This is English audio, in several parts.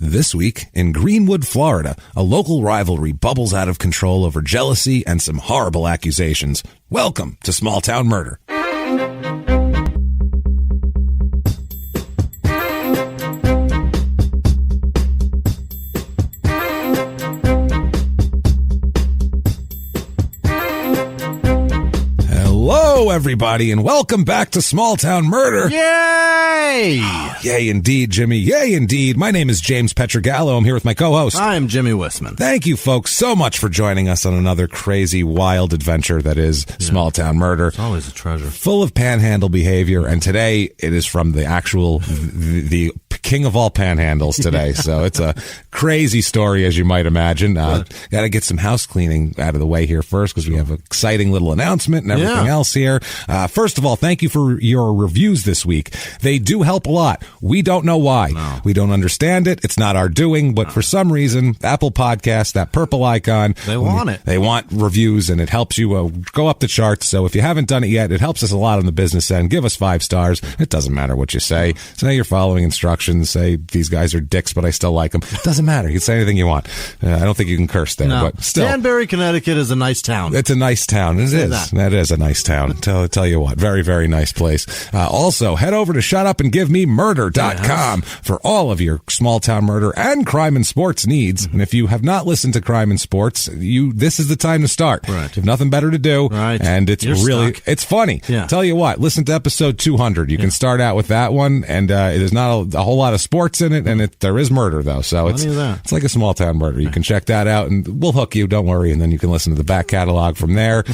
This week, in Greenwood, Florida, a local rivalry bubbles out of control over jealousy and some horrible accusations. Welcome to Small Town Murder. Hello, everybody, and welcome back to Small Town Murder. Yay! Yay, indeed, Jimmy. Yay, indeed. My name is James Pietragallo. I'm here with my co-host. I am Jimmy Whisman. Thank you, folks, so much for joining us on another crazy, wild adventure that is Small Town Murder. It's always a treasure. Full of panhandle behavior, and today it is from the actual, the king of all panhandles today. So it's a crazy story, as you might imagine. Got to get some house cleaning out of the way here first, because we have an exciting little announcement and everything else here. First of all, thank you for your reviews this week. They do help a lot. We don't know why. No. We don't understand it. It's not our doing, but for some reason, Apple Podcasts, that purple icon, they want it. They want reviews, and it helps you go up the charts. So if you haven't done it yet, it helps us a lot on the business end. Give us 5 stars. It doesn't matter what you say. Say you're following instructions. Say these guys are dicks, but I still like them. It doesn't matter. You can say anything you want. I don't think you can curse there, but still. Danbury, Connecticut is a nice town. It's a nice town. It is. That is a nice town. Tell you what. Very, very nice place. Also, head over to shutupandgivememurder.com for all of your small town murder and crime and sports needs. And if you have not listened to Crime and Sports, this is the time to start. Right. You have nothing better to do. Right. And it's it's funny. Yeah. Tell you what, listen to episode 200. You can start out with that one, and there's not a whole lot of sports in it, and there is murder, though. So it's like a small town murder. You can check that out, and we'll hook you. Don't worry. And then you can listen to the back catalog from there.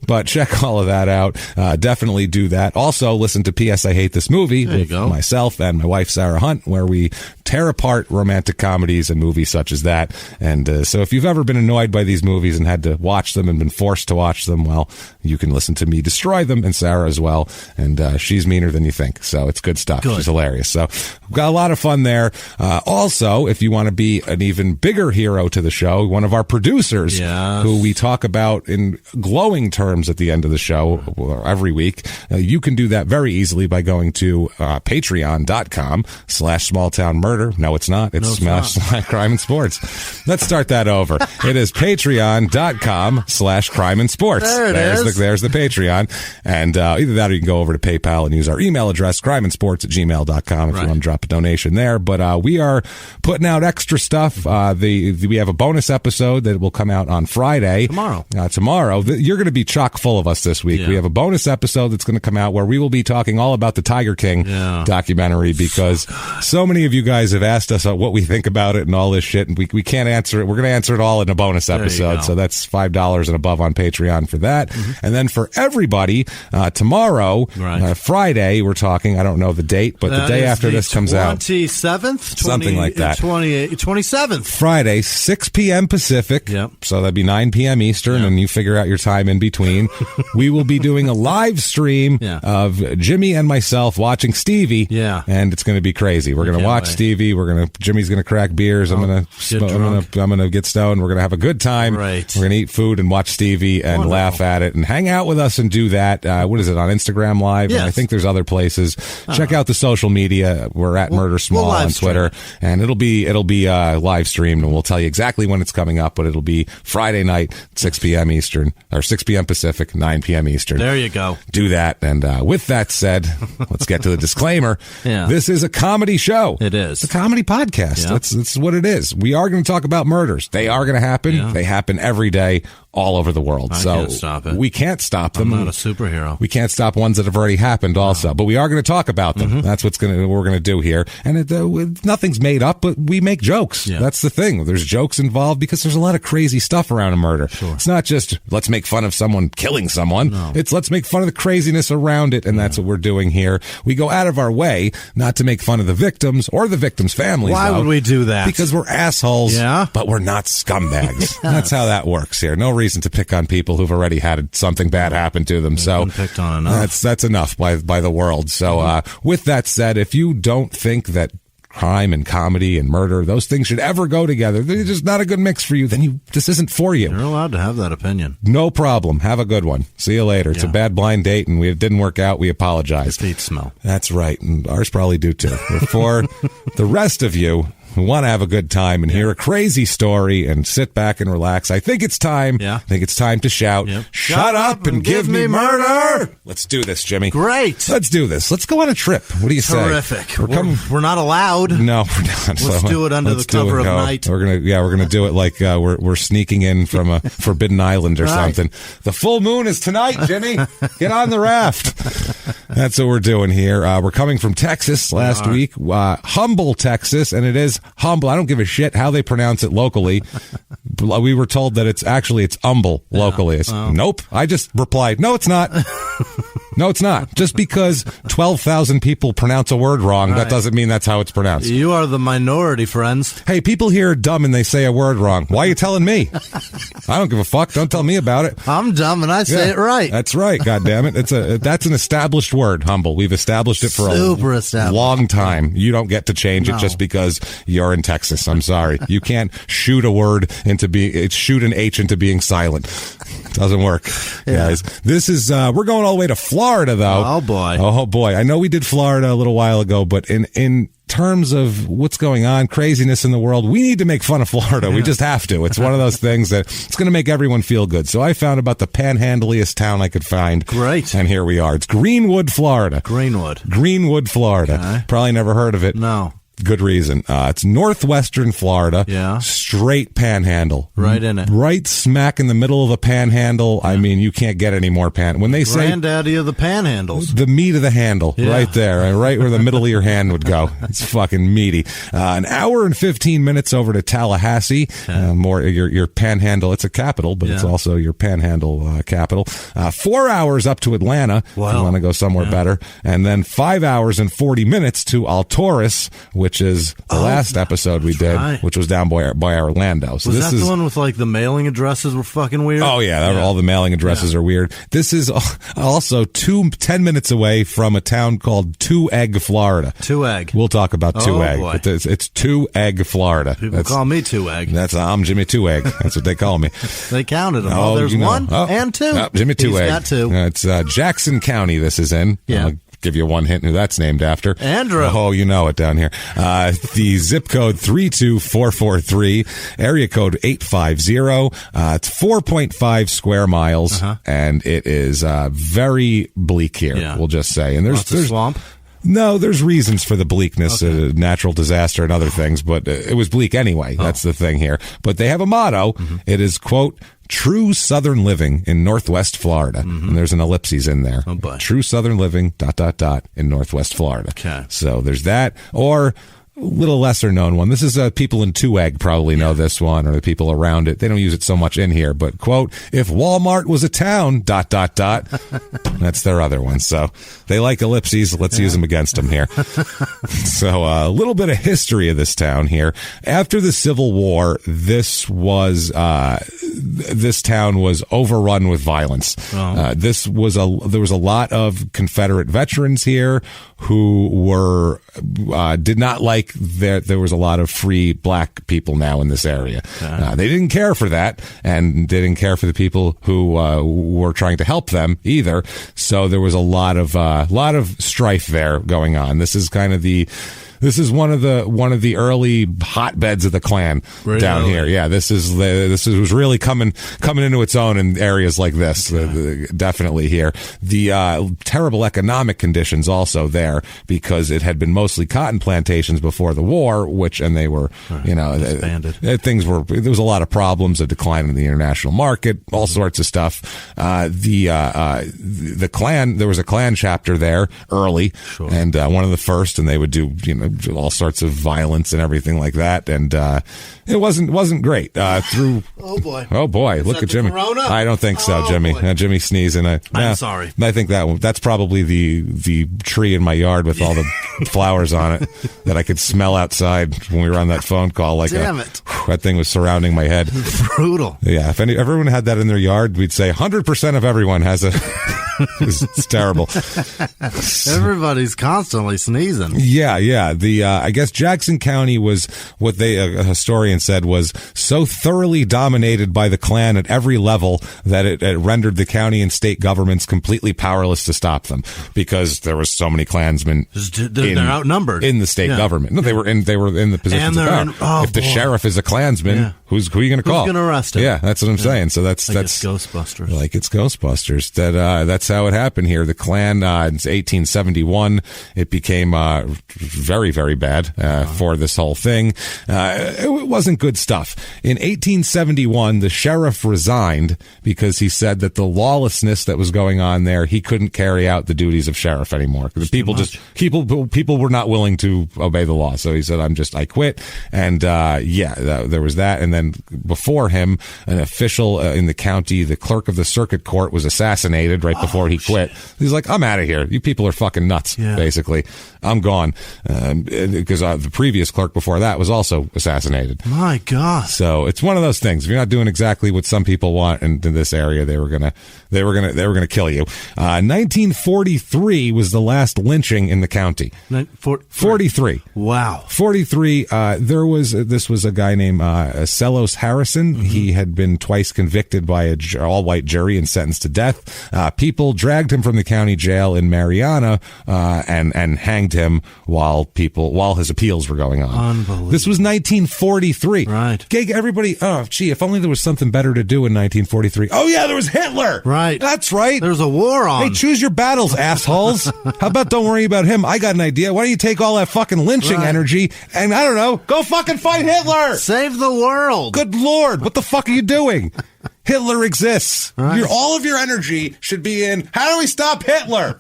But check all of that out. Definitely do that. Also, listen to P.S. I Hate This Movie with myself and my wife, Sarah Hunt, where we tear apart romantic comedies and movies such as that. And so if you've ever been annoyed by these movies and had to watch them and been forced to watch them, well, you can listen to me destroy them, and Sarah as well. And she's meaner than you think. So it's good stuff. She's hilarious. So we've got a lot of fun there. Also, if you want to be an even bigger hero to the show, one of our producers, who we talk about in glowing terms at the end of the show every week, you can do that very easily by going to patreon.com/smalltownmurder. No, it's not. It's Crime and Sports. Let's start that over. It is patreon.com/crime and sports. There's the Patreon. And either that or you can go over to PayPal and use our email address, crimeinsports@gmail.com, if you want to drop a donation there. But we are putting out extra stuff. We have a bonus episode that will come out on Friday. Tomorrow. You're going to be chock full of us this week. Yeah. We have a bonus episode that's going to come out where we will be talking all about the Tiger King documentary, because so many of you guys have asked us what we think about it and all this shit, and we can't answer it. We're going to answer it all in a bonus episode. So that's $5 and above on Patreon for that. Mm-hmm. And then for everybody, tomorrow, Friday, we're talking, I don't know the date, but the day after this comes out. 27th? Something like that. 27th. Friday, 6 p.m. Pacific. Yep. So that'd be 9 p.m. Eastern, and you figure out your time in between. We will be doing a live stream of Jimmy and myself watching Stevie. Yeah. And it's going to be crazy. We're going to watch Stevie. Jimmy's going to crack beers. I'm going to get stoned. We're going to have a good time. Right. We're going to eat food and watch Stevie and laugh at it and hang out with us and do that. What is it, on Instagram Live? Yes. And I think there's other places. Check out the social media. We're at Murder Small on Twitter, and it'll be live streamed, and we'll tell you exactly when it's coming up, but it'll be Friday night, 6 p.m. Eastern, or 6 p.m. Pacific, 9 p.m. Eastern. There you go. Do that. And with that said, let's get to the disclaimer. This is a comedy show. It is. It's a comedy podcast. That's what it is. We are going to talk about murders. They are going to happen. They happen every day, all over the world. I can't stop it. We can't stop them. I'm not a superhero. We can't stop ones that have already happened also, but we are going to talk about them. Mm-hmm. That's what we're going to do here. And nothing's made up, but we make jokes. Yeah. That's the thing. There's jokes involved because there's a lot of crazy stuff around a murder. Sure. It's not just let's make fun of someone killing someone. No. It's let's make fun of the craziness around it, and that's what we're doing here. We go out of our way not to make fun of the victims or the victims' families. Why would we do that? Because we're assholes, but we're not scumbags. That's how that works here. No reason to pick on people who've already had something bad happen to them. So picked on enough. That's enough by the world. So with that said, if you don't think that crime and comedy and murder, those things should ever go together, they're just not a good mix for you, then this isn't for you. You're allowed to have that opinion. No problem. Have a good one. See you later. It's a bad blind date, and it didn't work out. We apologize. Your feet smell. That's right. And ours probably do too. For the rest of you, who want to have a good time and hear a crazy story and sit back and relax. I think it's time. Yeah. I think it's time to shout, shut up and give me murder. Let's do this, Jimmy. Great. Let's do this. Let's go on a trip. What do you say? Terrific. We're not allowed. No, we're not. Let's do it under the cover of night. We're gonna do it like we're sneaking in from a forbidden island or something. The full moon is tonight, Jimmy. Get on the raft. That's what we're doing here. We're coming from Texas last week, Humble, Texas, and it is humble. I don't give a shit how they pronounce it locally. We were told that it's humble locally. Nope. I just replied, no, it's not. No, it's not. Just because 12,000 people pronounce a word wrong, that doesn't mean that's how it's pronounced. You are the minority, friends. Hey, people here are dumb and they say a word wrong. Why are you telling me? I don't give a fuck. Don't tell me about it. I'm dumb and I say it right. That's right. God damn it. That's an established word, humble. We've established it for a long time. You don't get to change it just because you're in Texas. I'm sorry. You can't shoot a word shoot an H into being silent. Doesn't work, guys. This is, we're going all the way to Florida, though. Oh, boy. Oh, boy. I know we did Florida a little while ago, but in terms of what's going on, craziness in the world, we need to make fun of Florida. We just have to. It's one of those things that it's going to make everyone feel good. So I found about the panhandliest town I could find. Great. And here we are. It's Greenwood, Florida. Greenwood, Florida. Okay. Probably never heard of it. No. Good reason. It's northwestern Florida. Yeah. Straight panhandle. Right in it. Right smack in the middle of the panhandle. Yeah. I mean, you can't get any more when they say granddaddy of the panhandles. The meat of the handle. Yeah. Right there. Right where the middle of your hand would go. It's fucking meaty. An hour and 15 minutes over to Tallahassee. More your panhandle. It's a capital, but it's also your panhandle capital. 4 hours up to Atlanta. If you want to go somewhere better. And then 5 hours and 40 minutes to Alturas, which is the last episode we did, which was down by Orlando. So was this that is the one with like the mailing addresses were fucking weird? Oh, yeah. All the mailing addresses are weird. This is also 10 minutes away from a town called Two Egg, Florida. Two Egg. We'll talk about Two Egg. Boy. It's Two Egg, Florida. People call me Two Egg. I'm Jimmy Two Egg. That's what they call me. They counted them. There's one and two. Jimmy Two Egg. He's got two. It's Jackson County this is in. Yeah. Give you one hint who that's named after. Andrew. Oh, you know it down here. The zip code 32443, area code 850. It's 4.5 square miles, and it is very bleak here, we'll just say. And there's swamp? No, there's reasons for the bleakness, natural disaster and other things, but it was bleak anyway. That's the thing here. But they have a motto. It is, quote, true Southern living in Northwest Florida. And there's an ellipses in there. Oh, boy. True Southern living, ... in Northwest Florida. Okay. So there's that. Or a little lesser known one. This is people in Two Egg probably know this one, or the people around it. They don't use it so much in here, but quote, if Walmart was a town, ... That's their other one. So they like ellipses. Let's use them against them here. So a little bit of history of this town here. After the Civil War, this town was overrun with violence. There was a lot of Confederate veterans here who were did not like that there was a lot of free black people now in this area. They didn't care for that, and they didn't care for the people who were trying to help them either. So there was a lot of strife there going on. This is kind of This is one of the early hotbeds of the Klan down here. Yeah, this was really coming into its own in areas like this. Definitely here. The terrible economic conditions also there, because it had been mostly cotton plantations before the war, and they were expanded. There was a lot of problems, a decline in the international market, all sorts of stuff. The Klan, there was a Klan chapter there early, and one of the first, and they would do all sorts of violence and everything like that, and it wasn't great. Oh boy, look at Jimmy. Corona? I don't think so, Jimmy. Jimmy sneezing. I'm sorry. I think that's probably the tree in my yard with all the flowers on it that I could smell outside when we were on that phone call. Damn it! That thing was surrounding my head. Brutal. Yeah, if everyone had that in their yard, we'd say 100% of everyone has a It's terrible. Everybody's constantly sneezing. Yeah. I guess Jackson County was what a historian said was so thoroughly dominated by the Klan at every level that it rendered the county and state governments completely powerless to stop them because there was so many Klansmen. They're outnumbered in the state government. No, they were in the positions of power. If the sheriff is a Klansman, who are you going to call? Who's going to arrest him? Yeah, that's what I'm saying. So that's Ghostbusters. Like it's Ghostbusters. That's how it happened here. The Klan in 1871 it became very, very bad for this whole thing. It wasn't good stuff. In 1871, the sheriff resigned because he said that the lawlessness that was going on there, he couldn't carry out the duties of sheriff anymore. The people were not willing to obey the law. So he said, I quit. And there was that. And then before him, an official in the county, the clerk of the circuit court, was assassinated right before he quit. He's like, I'm out of here. You people are fucking nuts, basically. I'm gone. Because the previous clerk before that was also assassinated. My God. So it's one of those things. If you're not doing exactly what some people want in this area, they were gonna kill you. 1943 was the last lynching in the county. 43. Wow. 43. This was a guy named Celos Harrison. Mm-hmm. He had been twice convicted by an all-white jury and sentenced to death. People dragged him from the county jail in Mariana and hanged him while his appeals were going on. Unbelievable. This was 1943. Right. Everybody, if only there was something better to do in 1943. Oh, yeah, there was Hitler. Right. That's right. There's a war on. Hey, choose your battles, assholes. How about don't worry about him? I got an idea. Why don't you take all that fucking lynching energy and, I don't know, go fucking fight Hitler. Save the world. Good Lord. What the fuck are you doing? Hitler exists. Right. All of your energy should be in, how do we stop Hitler?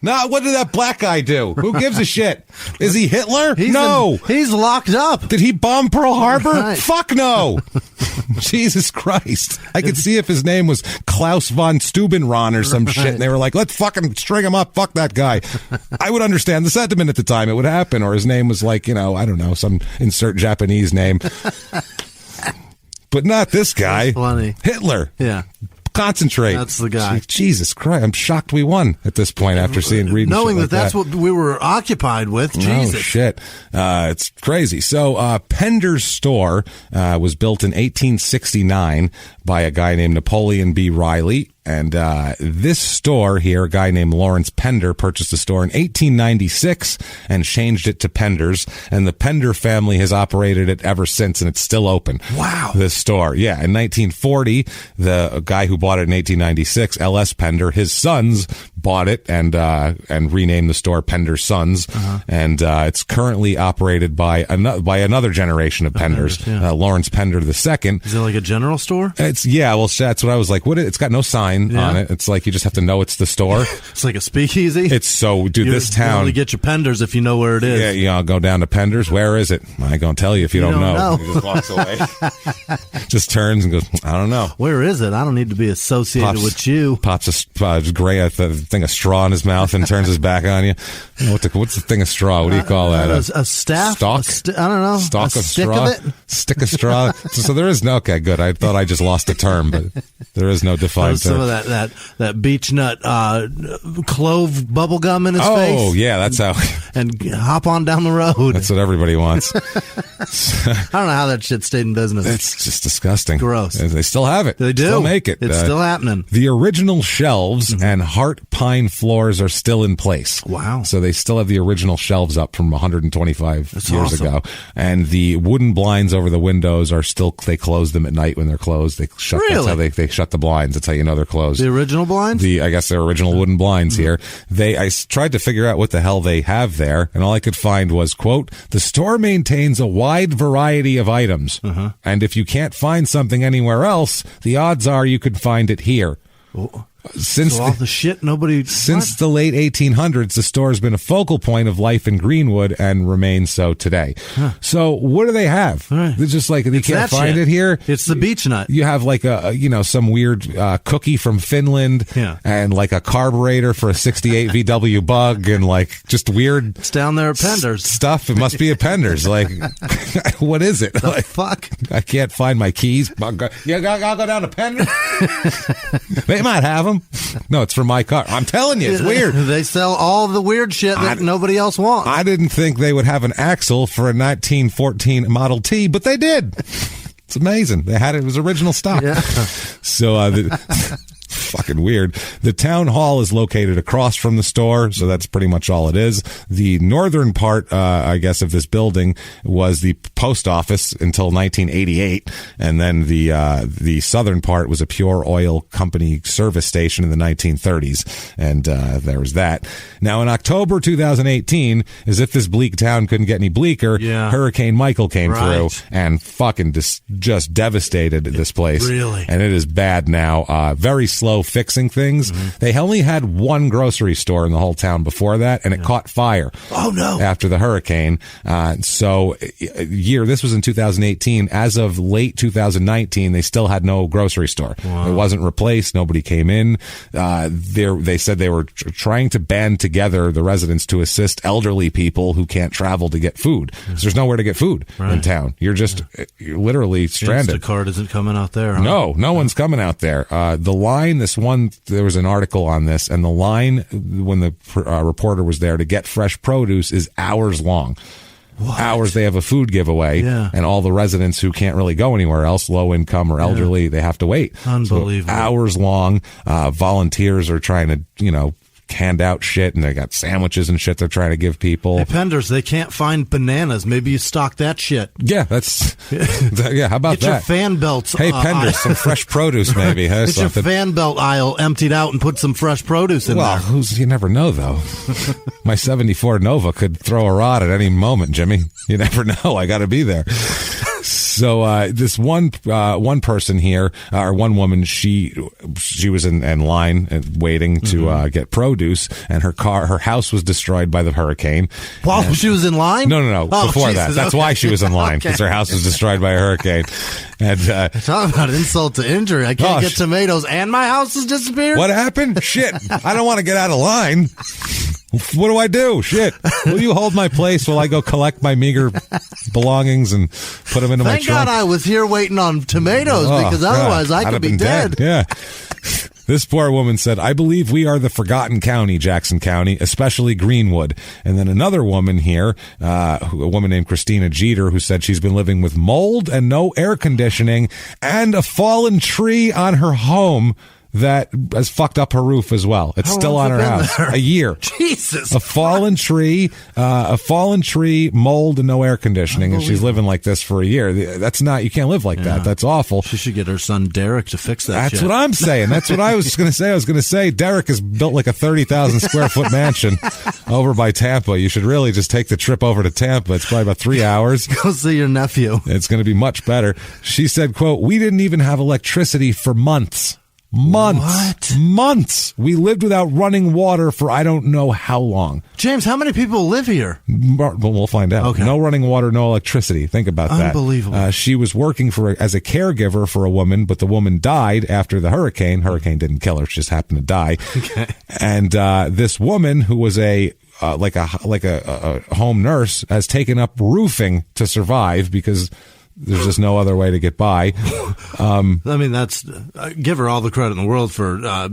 No, what did that black guy do? Who gives a shit? Is he Hitler? No. He's locked up. Did he bomb Pearl Harbor? Right. Fuck no. Jesus Christ. I could see if his name was Klaus von Steubenron or some shit, and they were like, let's fucking string him up. Fuck that guy. I would understand the sentiment at the time. It would happen. Or his name was like, I don't know, some insert Japanese name. But not this guy. That's funny. Hitler. Yeah. Concentrate. That's the guy. Jesus Christ. I'm shocked we won at this point after reading knowing shit like that's what we were occupied with. Jesus. Oh, shit. It's crazy. So, Pender's store was built in 1869 by a guy named Napoleon B. Riley. And this store here, a guy named Lawrence Pender, purchased the store in 1896 and changed it to Pender's. And the Pender family has operated it ever since, and it's still open. Wow. This store. Yeah. In 1940, the guy who bought it in 1896, L.S. Pender, his sons bought it and renamed the store Pender's Sons. Uh-huh. And it's currently operated by another generation of Penders, Lawrence Pender II. Is it like a general store? That's what I was like. It's got no sign on it. It's like you just have to know it's the store. It's like a speakeasy. It's so, dude, this town. You only get your Penders if you know where it is. Yeah, I'll go down to Pender's. Where is it? I ain't gonna tell you if you don't know. He just walks away. Just turns and goes, I don't know. Where is it? I don't need to be associated with you. Pops a thing of straw in his mouth and turns his back on you. What's the thing of straw? What do you call that? A staff? Stalk? I don't know. Stalk of stick straw? Of it? Stick of straw? So there is no, okay, good. I thought I just lost a term, but there is no defined term. Some of that beech nut clove bubble gum in his face. Oh, yeah, that's how. And hop on down the road. That's what everybody wants. I don't know how that shit stayed in business. It's just disgusting. Gross. They still have it. They do. Still make it. It's still happening. The original shelves and heart pine floors are still in place. Wow. So they still have the original shelves up from 125 years ago. And the wooden blinds over the windows are still, they close them at night when they're closed. They shut. Really? That's how they shut the blinds. That's how you know they're closed. The original blinds? I guess they're original wooden blinds here. I tried to figure out what the hell they have there, and all I could find was, quote, the store maintains a wide variety of items. And if you can't find something anywhere else, the odds are you could find it here. Since all the shit since the late 1800s, the store has been a focal point of life in Greenwood and remains so today. So what do they have? Right. They're just like, you can't find it here. It's the beech nut. You have like some weird cookie from Finland, and like a carburetor for a 68 VW Bug, and like just weird. It's down there at Pender's stuff. It must be at Pender's. Like, what is it? The fuck? I can't find my keys. I'll go down to Pender's. They might have them. them? No, it's for my car. I'm telling you, it's weird. They sell all the weird shit that nobody else wants. I didn't think they would have an axle for a 1914 Model T, but they did. It's amazing. They had it. It was original stock. Yeah. So, fucking weird. The town hall is located across from the store, so that's pretty much all it is. The northern part, I guess, of this building was the post office until 1988, and then the southern part was a pure oil company service station in the 1930s, and there was that. Now, in October 2018, as if this bleak town couldn't get any bleaker, Hurricane Michael came through and fucking just devastated this place. Really? And it is bad now. Very slow fixing things. They only had one grocery store in the whole town before that, and it caught fire. Oh no! After the hurricane. This was in 2018. As of late 2019, they still had no grocery store. Wow. It wasn't replaced. Nobody came in. They said they were trying to band together the residents to assist elderly people who can't travel to get food. So there's nowhere to get food in town. You're just you're literally stranded. Instacart isn't coming out there. Huh? No one's coming out there. The line, there was an article on this, and the line when the reporter was there to get fresh produce is hours long. What? Hours. They have a food giveaway, and all the residents who can't really go anywhere else, low income or elderly, they have to wait. Unbelievable. So hours long. Volunteers are trying to, hand out shit, and they got sandwiches and shit they're trying to give people. Hey, Penders, they can't find bananas. Maybe you stock that shit. Yeah, that's how about that? Get your fan belts. Hey, Penders, some fresh produce maybe. Get your fan belt aisle emptied out and put some fresh produce in there. Well, you never know, though. My 74 Nova could throw a rod at any moment, Jimmy. You never know. I got to be there. So this one person here, or one woman, she was in line waiting to get produce, and her house was destroyed by the hurricane. While she was in line? No. Oh, before Jesus, that. That's why she was in line, because her house was destroyed by a hurricane. And talk about insult to injury. I can't get tomatoes, and my house has disappeared. What happened? Shit! I don't want to get out of line. What do I do? Shit. Will you hold my place while I go collect my meager belongings and put them into my trunk? Thank God I was here waiting on tomatoes, because otherwise I could be dead. Yeah. This poor woman said, "I believe we are the forgotten county, Jackson County, especially Greenwood." And then another woman here, a woman named Christina Jeter, who said she's been living with mold and no air conditioning and a fallen tree on her home that has fucked up her roof as well. It's still on her house. A year. Jesus. A fallen tree, mold, and no air conditioning, and she's living like this for a year. That's not, you can't live like that. That's awful. She should get her son Derek to fix that That's what I'm saying. That's what I was going to say. I was going to say Derek has built like a 30,000 square foot mansion over by Tampa. You should really just take the trip over to Tampa. It's probably about 3 hours. Go see your nephew. It's going to be much better. She said, quote, "We didn't even have electricity for months." Months. We lived without running water for I don't know how long. James, how many people live here? Well, we'll find out. Okay. No running water, no electricity. Think about that. Unbelievable. She was working as a caregiver for a woman, but the woman died after the hurricane. Hurricane didn't kill her; she just happened to die. Okay. And this woman, who was a home nurse, has taken up roofing to survive because there's just no other way to get by. I mean, that's give her all the credit in the world for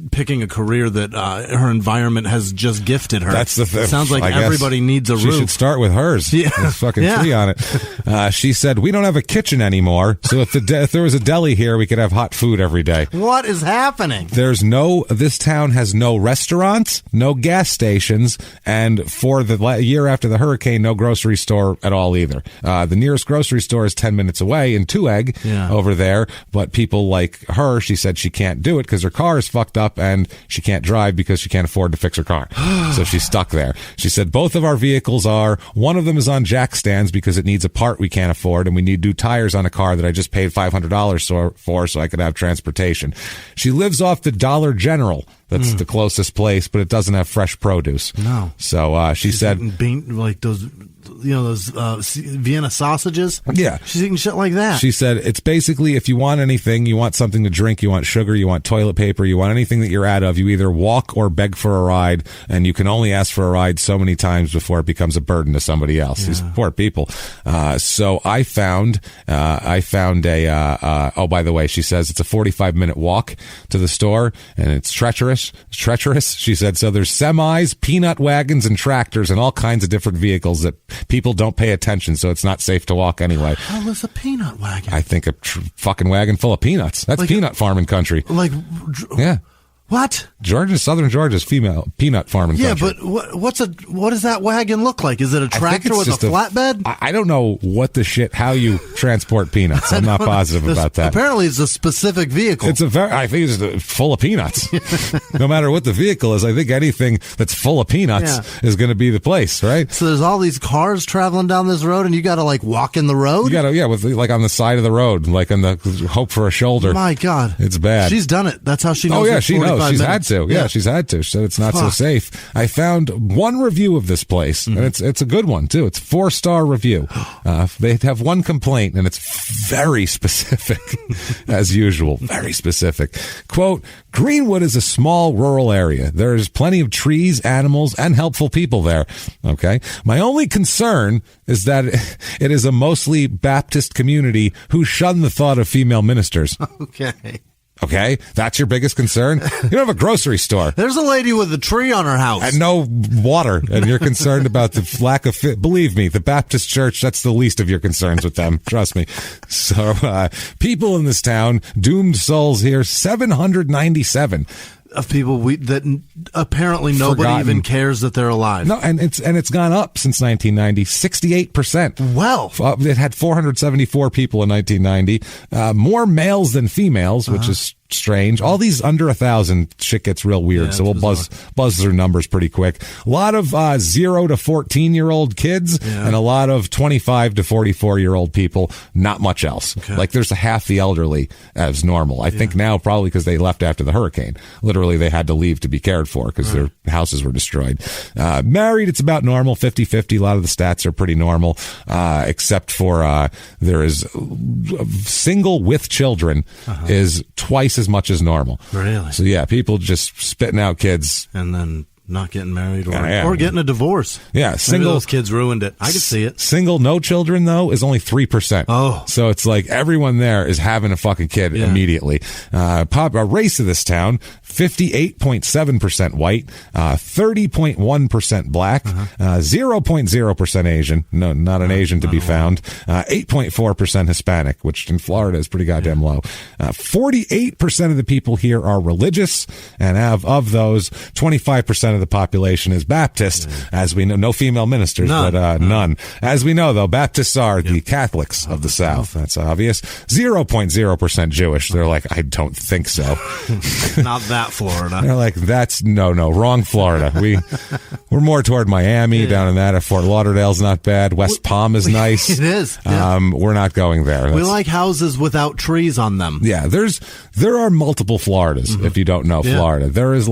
picking a career that her environment has just gifted her. That's the thing. It sounds like everybody needs a roof. She should start with hers. Yeah. There's fucking tree on it. She said, "We don't have a kitchen anymore, so if there was a deli here, we could have hot food every day." What is happening? This town has no restaurants, no gas stations, and for the year after the hurricane, no grocery store at all either. The nearest grocery store is 10 minutes away in Tueg over there, but people like her, she said she can't do it because her car is fucked up and she can't drive because she can't afford to fix her car. So she's stuck there. She said both of our vehicles one of them is on jack stands because it needs a part we can't afford, and we need new tires on a car that I just paid $500 for so I could have transportation. She lives off the Dollar General. That's the closest place, but it doesn't have fresh produce. No. So she said, like those those Vienna sausages. Yeah. She's eating shit like that. She said it's basically if you want anything, you want something to drink, you want sugar, you want toilet paper, you want anything that you're out of, you either walk or beg for a ride, and you can only ask for a ride so many times before it becomes a burden to somebody else. These poor people. So I found a, oh, by the way, she says it's a 45-minute walk to the store, and it's treacherous. She said, so there's semis, peanut wagons, and tractors, and all kinds of different vehicles that people don't pay attention, so it's not safe to walk anyway. How is a peanut wagon? I think a fucking wagon full of peanuts. That's like peanut farming country. Yeah. What? Southern Georgia's female peanut farming country. Yeah, but what does that wagon look like? Is it a tractor with a flatbed? I don't know how you transport peanuts. I'm not positive about that. Apparently it's a specific vehicle. I think it's full of peanuts. No matter what the vehicle is, I think anything that's full of peanuts is going to be the place, right? So there's all these cars traveling down this road, and you got to walk in the road? You got to, with on the side of the road, on the hope for a shoulder. My God. It's bad. She's done it. That's how she knows. Oh, yeah, she knows. She's minutes. had to. Yeah, she's had to. So it's not so safe. I found one review of this place, and it's a good one, too. It's 4-star review. They have one complaint, and it's very specific, as usual. Very specific. Quote, Greenwood is a small rural area. There is plenty of trees, animals, and helpful people there. Okay. My only concern is that it is a mostly Baptist community who shun the thought of female ministers. Okay, that's your biggest concern? You don't have a grocery store. There's a lady with a tree on her house. And no water, and you're concerned about the lack of believe me, the Baptist church, that's the least of your concerns with them. Trust me. So, people in this town, doomed souls here, 797. Of people that apparently nobody even cares that they're alive. No, and it's gone up since 1990, 68%. Well, it had 474 people in 1990, more males than females, which is strange. All these under 1,000 shit gets real weird, so we'll buzz through numbers pretty quick. A lot of 0 to 14-year-old kids and a lot of 25 to 44-year-old people. Not much else. Okay. There's half the elderly as normal. I think now probably because they left after the hurricane. Literally, they had to leave to be cared for because their houses were destroyed. Married, it's about normal, 50-50. A lot of the stats are pretty normal, except for there is single with children is twice as much as normal. Really? So yeah, people just spitting out kids and then not getting married or getting a divorce. Yeah, single. Maybe those kids ruined it. I can see it. Single, no children though is only 3%. Oh, so it's everyone there is having a fucking kid immediately. Race of this town: 58.7% white, 30.1% black, 0.0% Asian. No, not an Asian to be found. 8.4% Hispanic, which in Florida is pretty goddamn low. 48% of the people here are religious, and of those, 25% of the population is Baptist, as we know. No female ministers, none. As we know, though, Baptists are the Catholics of the South. That's obvious. 0.0% Jewish. They're I don't think so. Not that Florida. They're that's wrong Florida. We're more toward Miami, down in that. Fort Lauderdale's not bad. West Palm is nice. It is. We're not going there. We like houses without trees on them. Yeah, there are multiple Floridas, if you don't know Florida. There is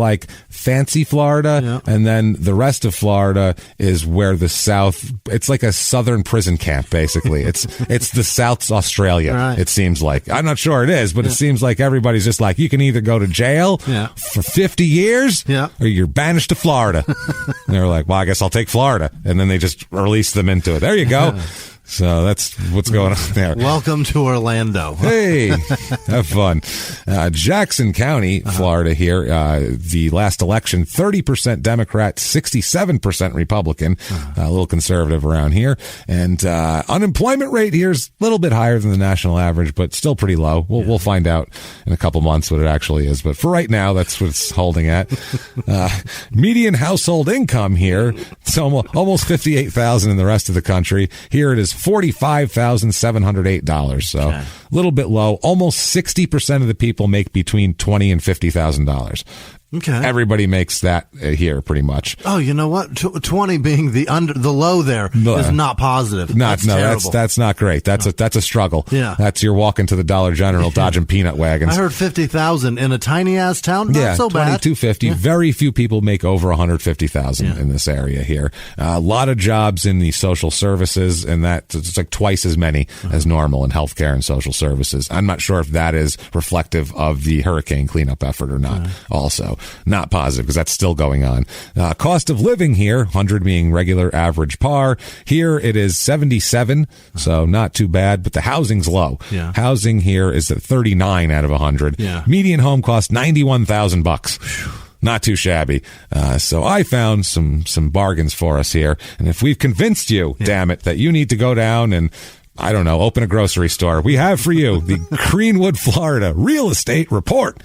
fancy Florida, and then the rest of Florida is where the South, it's like a southern prison camp, basically. It's the South's Australia, it seems like. I'm not sure it is, but it seems like everybody's just you can either go to jail for 50 years or you're banished to Florida. And they're well, I guess I'll take Florida. And then they just release them into it. There you go. So that's what's going on there. Welcome to Orlando. Hey, have fun. Jackson County, Florida here, the last election, 30% Democrat, 67% Republican, a little conservative around here. And unemployment rate here is a little bit higher than the national average, but still pretty low. We'll find out in a couple months what it actually is. But for right now, that's what it's holding at. Median household income here, it's almost $58,000 in the rest of the country. Here it is $45,708. So a little bit low. Almost 60% of the people make between $20,000 and $50,000. Okay. Everybody makes that here pretty much. Oh, you know what? 20 being the low there is not positive. That's not great. That's a struggle. Yeah. That's you're walking to the Dollar General dodging peanut wagons. I heard 50,000 in a tiny ass town. Not so bad. 2250. Yeah. Very few people make over 150,000 in this area here. A lot of jobs in the social services, and it's like twice as many as normal in healthcare and social services. I'm not sure if that is reflective of the hurricane cleanup effort or not. Also, not positive because that's still going on. Cost of living here, 100 being regular average par. Here it is 77, so not too bad, but the housing's low. Yeah. Housing here is at 39 out of 100. Yeah. Median home cost $91,000. Not too shabby. So I found some bargains for us here. And if we've convinced you, damn it, that you need to go down and, I don't know, open a grocery store, we have for you the Greenwood, Florida Real Estate Report.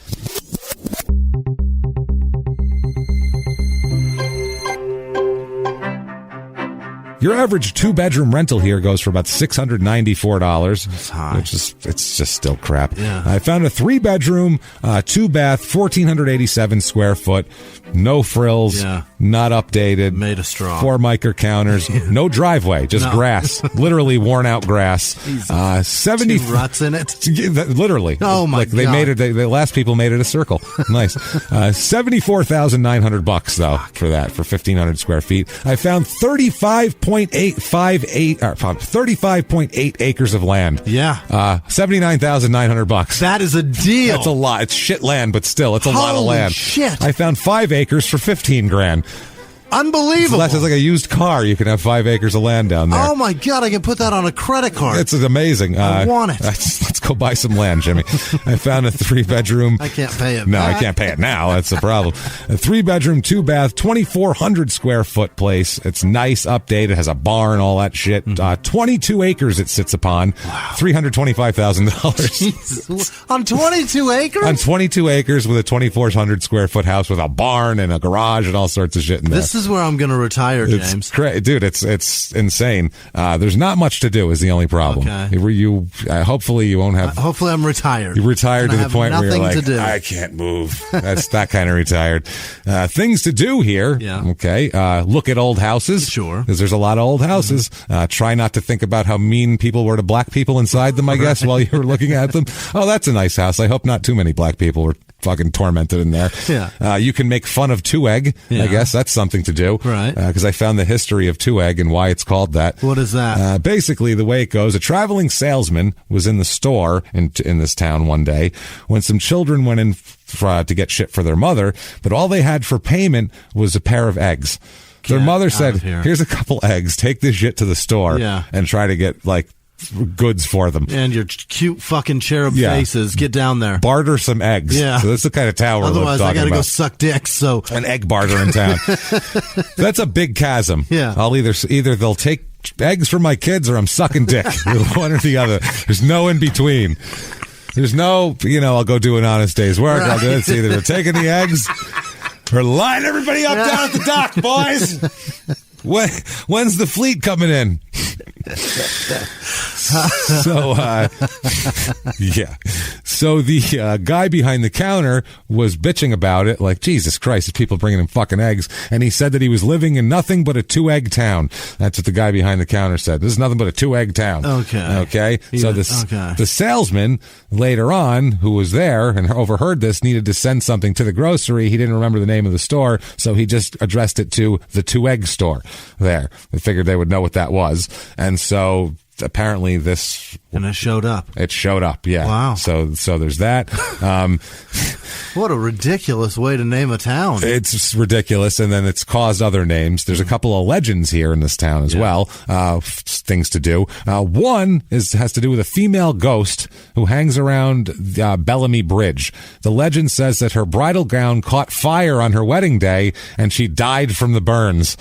Your average 2-bedroom rental here goes for about $694, That's high. It's just still crap. Yeah. I found a 3-bedroom, 2-bath, 1,487 square foot, no frills, not updated, made of straw, 4 mica counters, no driveway, just grass, literally worn out grass. 70 2 ruts in it, literally. Oh my God! They made it. The last people made it a circle. Nice. $74,900 though for 1,500 square feet. I found 35.8 acres of land. Yeah. $79,900. That is a deal. That's a lot. It's shit land, but still, it's a lot of land. Shit. I found 5 acres for $15,000. Unbelievable. So that's like a used car. You can have 5 acres of land down there. Oh my God, I can put that on a credit card. It's amazing. I want it. Let's go buy some land, Jimmy. I found a 3-bedroom. I can't pay it. No, I can't pay it now. That's the problem. A 3-bedroom, 2-bath, 2,400 square foot place. It's nice, updated, has a barn, all that shit. 22 acres it sits upon. Wow. $325,000. On 22 acres? On 22 acres with a 2,400 square foot house with a barn and a garage and all sorts of shit in there. This is where I'm going to retire, James. Dude, it's insane. There's not much to do is the only problem. Okay. Hopefully you won't have... hopefully I'm retired. You're retired to the point where you're like, I can't move. That's that kind of retired. Things to do here. Yeah. Okay. Look at old houses. Sure. Because there's a lot of old houses. Try not to think about how mean people were to black people inside them, I guess, while you were looking at them. Oh, that's a nice house. I hope not too many black people were fucking tormented in there. Yeah. You can make fun of 2-egg. I guess that's something to do. Right. Because I found the history of 2-egg and why it's called that. What is that? Basically, the way it goes, a traveling salesman was in the store in this town one day when some children went in to get shit for their mother, but all they had for payment was a pair of eggs. Their mother said, here's a couple eggs, take this shit to the store and try to get, like, goods for them. And your cute fucking cherub faces. Get down there. Barter some eggs. Yeah. So that's the kind of town we're talking about. Otherwise, I got to go suck dicks. So an egg barter in town. That's a big chasm. Yeah. I'll either they'll take eggs from my kids or I'm sucking dick. One or the other. There's no in between. There's no, I'll go do an honest day's work. Right. I'll do it. It's either taking the eggs or line everybody up down at the dock, boys. When's the fleet coming in? So the guy behind the counter was bitching about it, like, Jesus Christ, there's people bringing him fucking eggs. And he said that he was living in nothing but a 2-egg town. That's what the guy behind the counter said. This is nothing but a 2-egg town. Okay. So the salesman later on, who was there and overheard this, needed to send something to the grocery. He didn't remember the name of the store, so he just addressed it to the 2-egg store there. They figured they would know what that was. And so apparently this... And it showed up. It showed up, yeah. Wow. So there's that. What a ridiculous way to name a town. It's ridiculous, and then it's caused other names. There's a couple of legends here in this town as well, things to do. One has to do with a female ghost who hangs around Bellamy Bridge. The legend says that her bridal gown caught fire on her wedding day, and she died from the burns.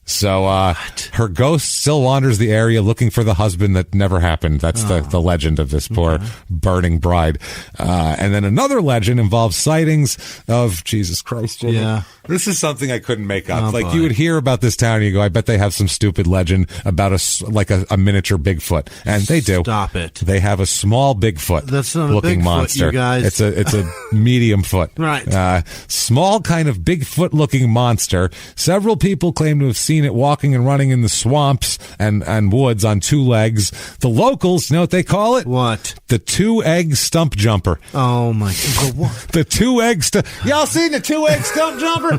So her ghost still wanders the area looking for the husband that never happened. That's the legend of this poor burning bride. And then another legend involves sightings of Jesus Christ. Jimmy. Yeah. This is something I couldn't make up. You would hear about this town and you go, I bet they have some stupid legend about a miniature Bigfoot. And they do. Stop it. They have a small Bigfoot That's not looking a Bigfoot, monster. you guys. It's a medium foot. Right. Small kind of Bigfoot looking monster. Several people claim to have seen it walking and running in the swamps and woods on two legs. The locals, you know what they call it? What? The two-egg stump jumper. Oh, my God. What? The two-egg stump. Y'all seen the two-egg stump jumper?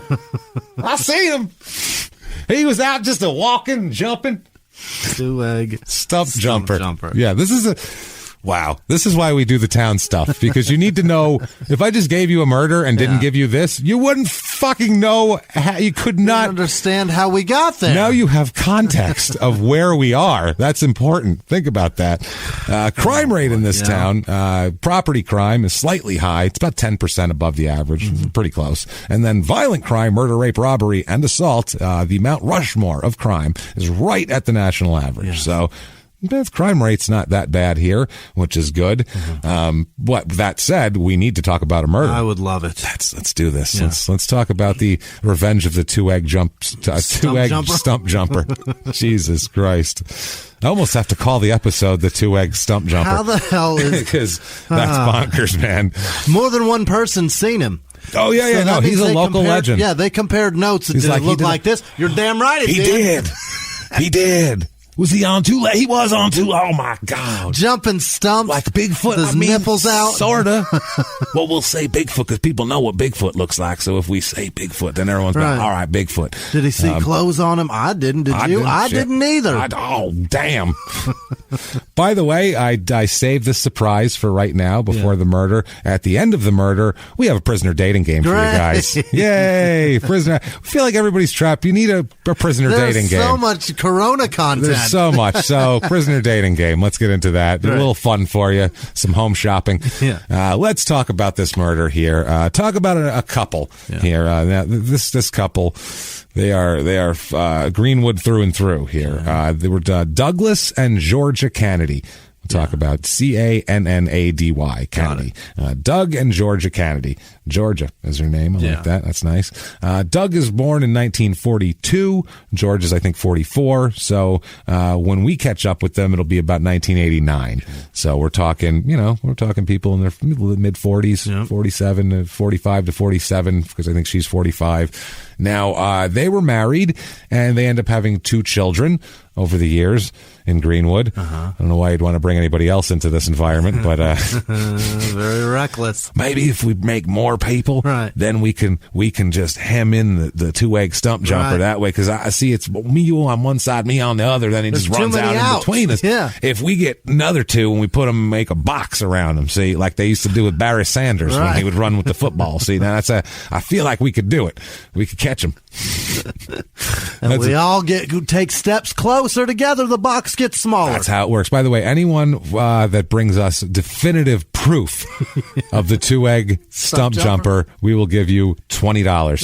I seen him. He was out just walking, jumping. Two-egg stump jumper. Yeah, this is wow. This is why we do the town stuff, because you need to know. If I just gave you a murder and didn't give you this, you wouldn't fucking know. You could not understand how we got there. Now you have context of where we are. That's important. Think about that. Crime rate in this town, property crime is slightly high. It's about 10% above the average. Pretty close. And then violent crime, murder, rape, robbery, and assault, the Mount Rushmore of crime, is right at the national average. Yeah. So crime rate's not that bad here, which is good. That said, we need to talk about a murder. I would love it. Let's do this. Yeah. Let's talk about the revenge of the two-egg stump jumper. Jesus Christ. I almost have to call the episode the two-egg stump jumper. How the hell is because that's bonkers, man. More than one person's seen him. Oh, yeah. No, he's a local legend. Yeah, they compared notes. Did it look like this? You're damn right it did. He did. Was he on two legs? He was on two. Oh, my God. Jumping stumps. Like Bigfoot. With his nipples out. Sort of. Well, we'll say Bigfoot because people know what Bigfoot looks like. So if we say Bigfoot, then everyone's like, all right, Bigfoot. Did he see clothes on him? I didn't. Did you? I didn't either. Oh, damn. By the way, I saved this surprise for right now before the murder. At the end of the murder, we have a prisoner dating game for you guys. Yay. Prisoner. I feel like everybody's trapped. You need a prisoner dating game. There's so much Corona content. There's so much. So, prisoner dating game. Let's get into that. A little fun for you. Some home shopping. Yeah. Let's talk about this murder here. Talk about a couple here. Now, this couple, they are Greenwood through and through here. They were Douglas and Georgia Kennedy. We'll talk about Cannady, Kennedy. Doug and Georgia Kennedy. Georgia is her name. I like that. That's nice. Doug is born in 1942. George is, I think, 44. So when we catch up with them, it'll be about 1989. So we're talking people in their mid-40s, 47 to 45 to 47, because I think she's 45. Now, they were married, and they end up having 2 children over the years in Greenwood. I don't know why you'd want to bring anybody else into this environment, but very reckless. Maybe if we make more people, then we can just hem in the two-egg stump jumper that way, because I see it's me on one side, me on the other, then he just runs out in between us. Yeah. If we get another 2 and we put them, make a box around them, see, like they used to do with Barry Sanders when he would run with the football. See, now I feel like we could do it. We could catch them. And we all take steps closer together, the box gets smaller. That's how it works. By the way, anyone that brings us definitive proof of the two-egg stump jumper, we will give you $20.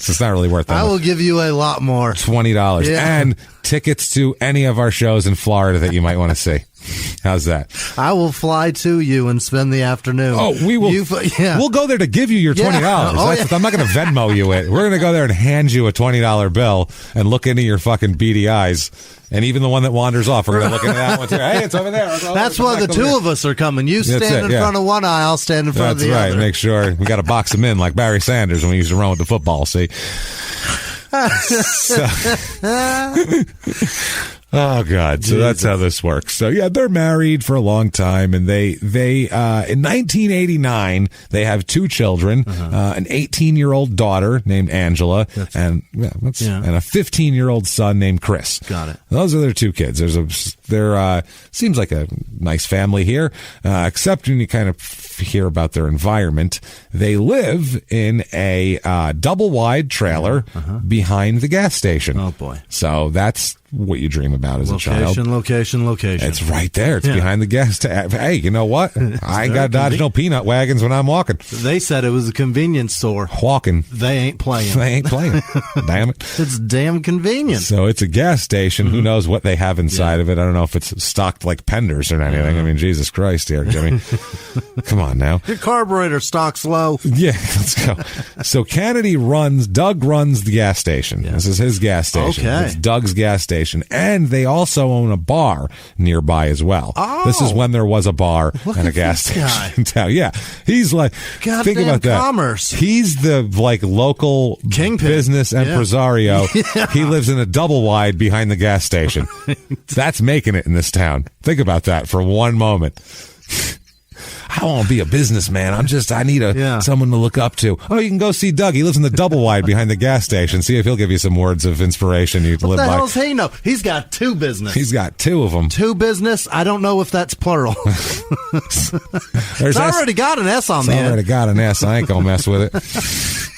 So it's not really worth that. I will give you a lot more. $20. Yeah. And tickets to any of our shows in Florida that you might want to see. How's that? I will fly to you and spend the afternoon. Oh, we will. We'll go there to give you your $20. I'm not going to Venmo you it. We're going to go there and hand you a $20 bill and look into your fucking beady eyes. And even the one that wanders off, we're going to look into that one too. Hey, it's over there. That's why the 2 of us are coming. You stand in front of one eye, I'll stand in front of the other. That's right. Make sure we got to box them in like Barry Sanders when we used to run with the football. See. Oh God! So that's how this works. So yeah, they're married for a long time, and they in 1989 they have 2 children, an 18-year-old daughter named Angela, and a 15-year-old son named Chris. Got it. Those are their 2 kids. There's a They're seems like a nice family here, except when you kind of hear about their environment. They live in a double-wide trailer behind the gas station. Oh, boy. So that's what you dream about as a child. Location. It's right there. It's behind the gas station. Hey, you know what? I ain't got to dodge no peanut wagons when I'm walking. They said it was a convenience store. Walking. They ain't playing. Damn it. It's damn convenient. So it's a gas station. Who knows what they have inside of it? I don't know if it's stocked like Penders or anything. I mean, Jesus Christ here, Jimmy. Come on now. Your carburetor stock's low. Yeah, let's go. So Doug runs the gas station. Yeah. This is his gas station. Okay. It's Doug's gas station. And they also own a bar nearby as well. Oh. This is when there was a bar and a gas station in town. Yeah. He's like, think about that. Commerce. He's the like local kingpin business impresario. Yeah. He lives in a double wide behind the gas station. That's making it in this town. Think about that for one moment. I don't want to be a businessman. I need someone to look up to. Oh, you can go see Doug. He lives in the double wide behind the gas station. See if he'll give you some words of inspiration you can live by. What the hell's he know? He's got two business. He's got two of them. Two business? I don't know if that's plural. It's already got an S on the end. Already got an S. I ain't going to mess with it.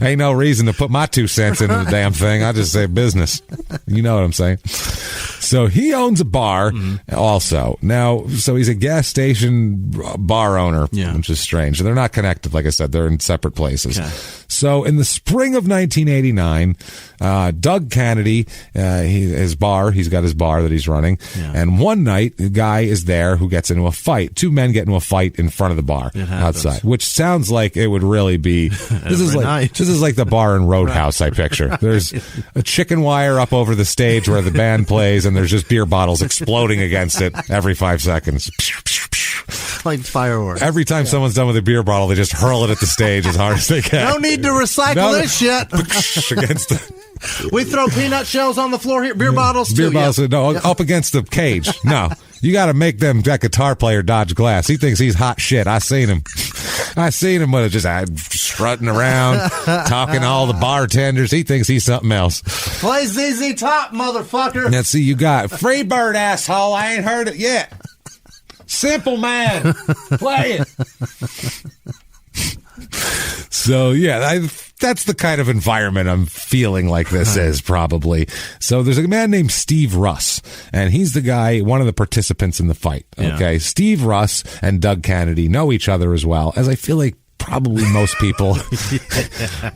Ain't no reason to put my 2 cents into the damn thing. I just say business. You know what I'm saying? So he owns a bar also. Now, so he's a gas station bar owner, which is strange. They're not connected, like I said. They're in separate places. Okay. So in the spring of 1989, Doug Kennedy, he's got his bar that he's running. Yeah. And one night, the guy is there who gets into a fight. 2 men get into a fight in front of the bar outside, which sounds like it would really be. This is like the bar in Roadhouse, I picture. There's a chicken wire up over the stage where the band plays, and there's just beer bottles exploding against it every 5 seconds. Like fireworks. Every time someone's done with a beer bottle, they just hurl it at the stage as hard as they can. No need to recycle this shit. Against the... We throw peanut shells on the floor here. Beer bottles, too. Beer bottles, no, up against the cage. No. You got to make that guitar player dodge glass. He thinks he's hot shit. I seen him with just strutting around, talking to all the bartenders. He thinks he's something else. Play ZZ Top, motherfucker. Let's see, you got Free Bird, asshole. I ain't heard it yet. Simple Man. Play it. So, yeah, that's the kind of environment I'm feeling like this is, probably. So there's a man named Steve Russ, and he's the guy, one of the participants in the fight. Okay, Steve Russ and Doug Kennedy know each other as well, as I feel like probably most people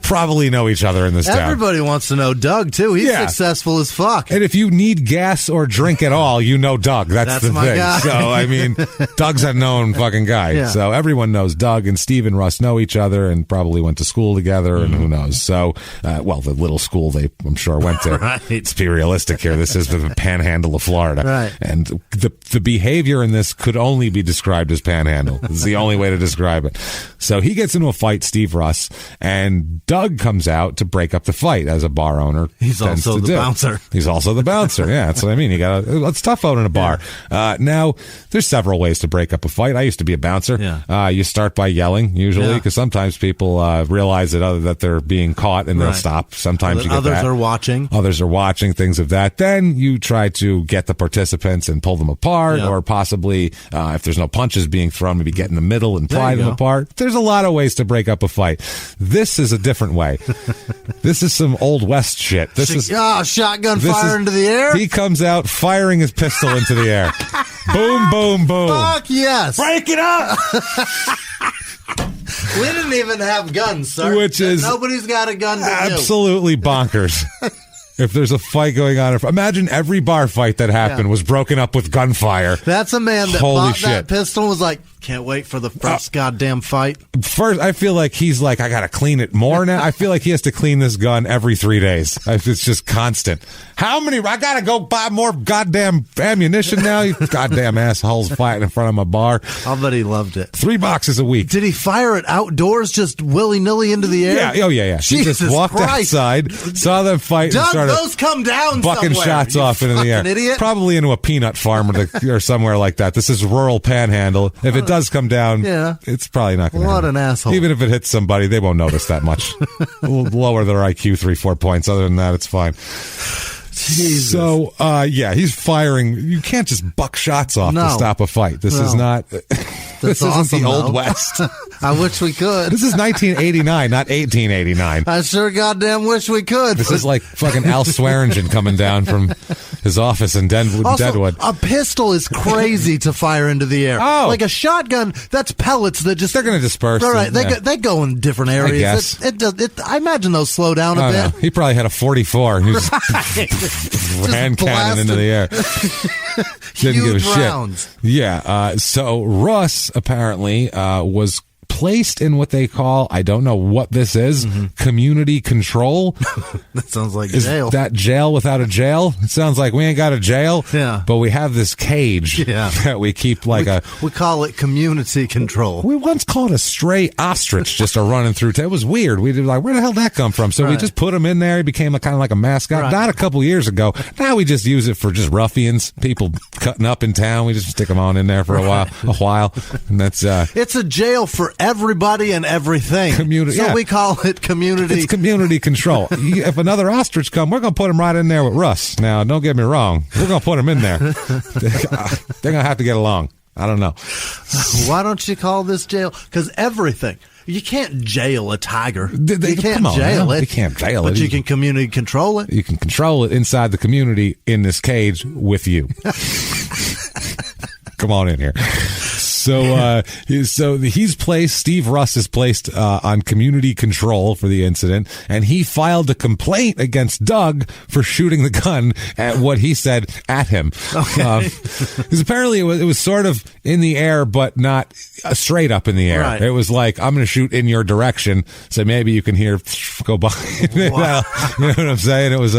probably know each other in this town. Everybody wants to know Doug, too. He's successful as fuck. And if you need gas or drink at all, you know Doug. That's the thing. Guy. So, I mean, Doug's a known fucking guy. Yeah. So everyone knows Doug, and Steve and Russ know each other and probably went to school together, and who knows. So, the little school they, I'm sure, went to. Right. Let's be realistic here. This is the panhandle of Florida. Right. And the behavior in this could only be described as panhandle. It's the only way to describe it. So he gets into a fight, Steve Russ, and Doug comes out to break up the fight as a bar owner. He's also the bouncer. He's also the bouncer. Yeah, that's what I mean. It's tough owning a bar. Now, there's several ways to break up a fight. I used to be a bouncer. Yeah. You start by yelling, usually, because sometimes people realize that they're being caught and they'll stop. Sometimes you get others are watching. Others are watching, things of that. Then you try to get the participants and pull them apart, or possibly, if there's no punches being thrown, maybe get in the middle and pry them apart. There's a lot of ways to break up a fight. This is a different way. This is some Old West shit. This is shotgun fire into the air. He comes out firing his pistol into the air. Boom, boom, boom. Fuck yes. Break it up. We didn't even have guns, sir. Nobody's got a gun to absolutely bonkers. If there's a fight going on, imagine every bar fight that happened was broken up with gunfire. That's a man that bought that pistol and was like, can't wait for the first goddamn fight. First, I feel like he's like, I got to clean it more now. I feel like he has to clean this gun every 3 days. It's just constant. How many? I got to go buy more goddamn ammunition now. You goddamn assholes fighting in front of my bar. I'll bet he loved it. 3 boxes a week. Did he fire it outdoors, just willy-nilly into the air? Yeah. Oh, yeah. Jesus he just walked outside, saw them fight, Doug, and started those come down bucking somewhere. shots off into the air. Idiot. Probably into a peanut farm or somewhere like that. This is rural panhandle. If it does come down, it's probably not going to happen. What an asshole. Even if it hits somebody, they won't notice that much. We'll lower their IQ 3-4 points. Other than that, it's fine. Jesus. So, he's firing. You can't just buck shots off to stop a fight. This is not. This isn't the Old West. I wish we could. This is 1989, not 1889. I sure goddamn wish we could. This is like fucking Al Swearingen coming down from his office in Deadwood. A pistol is crazy to fire into the air. Oh. Like a shotgun, that's pellets that just... They're going to disperse. All right, they go in different areas. I guess. I imagine those slow down a bit. No. He probably had a 44. He was hand cannon into the air. Didn't give a rounds. Shit. Yeah. So Russ apparently was placed in what they call, I don't know what this is, community control. That sounds like is jail. That jail without a jail? It sounds like we ain't got a jail, but we have this cage that we keep like we call it community control. We once called a stray ostrich just a running through. It was weird. We did like, where the hell did that come from? So we just put him in there. He became kind of like a mascot. Not a couple years ago. Now we just use it for just ruffians, people cutting up in town. We just stick them on in there for a while. And that's it's a jail for everybody and everything. So we call it community. It's community control. If another ostrich come, we're going to put him right in there with Russ. Now, don't get me wrong. We're going to put him in there. They're going to have to get along. I don't know. Why don't you call this jail? Because everything. You can't jail a tiger. You can't jail it. You can't jail it. But you can community control it. You can control it inside the community in this cage with you. Come on in here. So he's placed, Steve Russ is placed on community control for the incident, and he filed a complaint against Doug for shooting the gun at what he said at him. Okay. Because apparently it was sort of in the air, but not straight up in the air. Right. It was like, I'm going to shoot in your direction, so maybe you can hear go by. Wow. You know what I'm saying? It was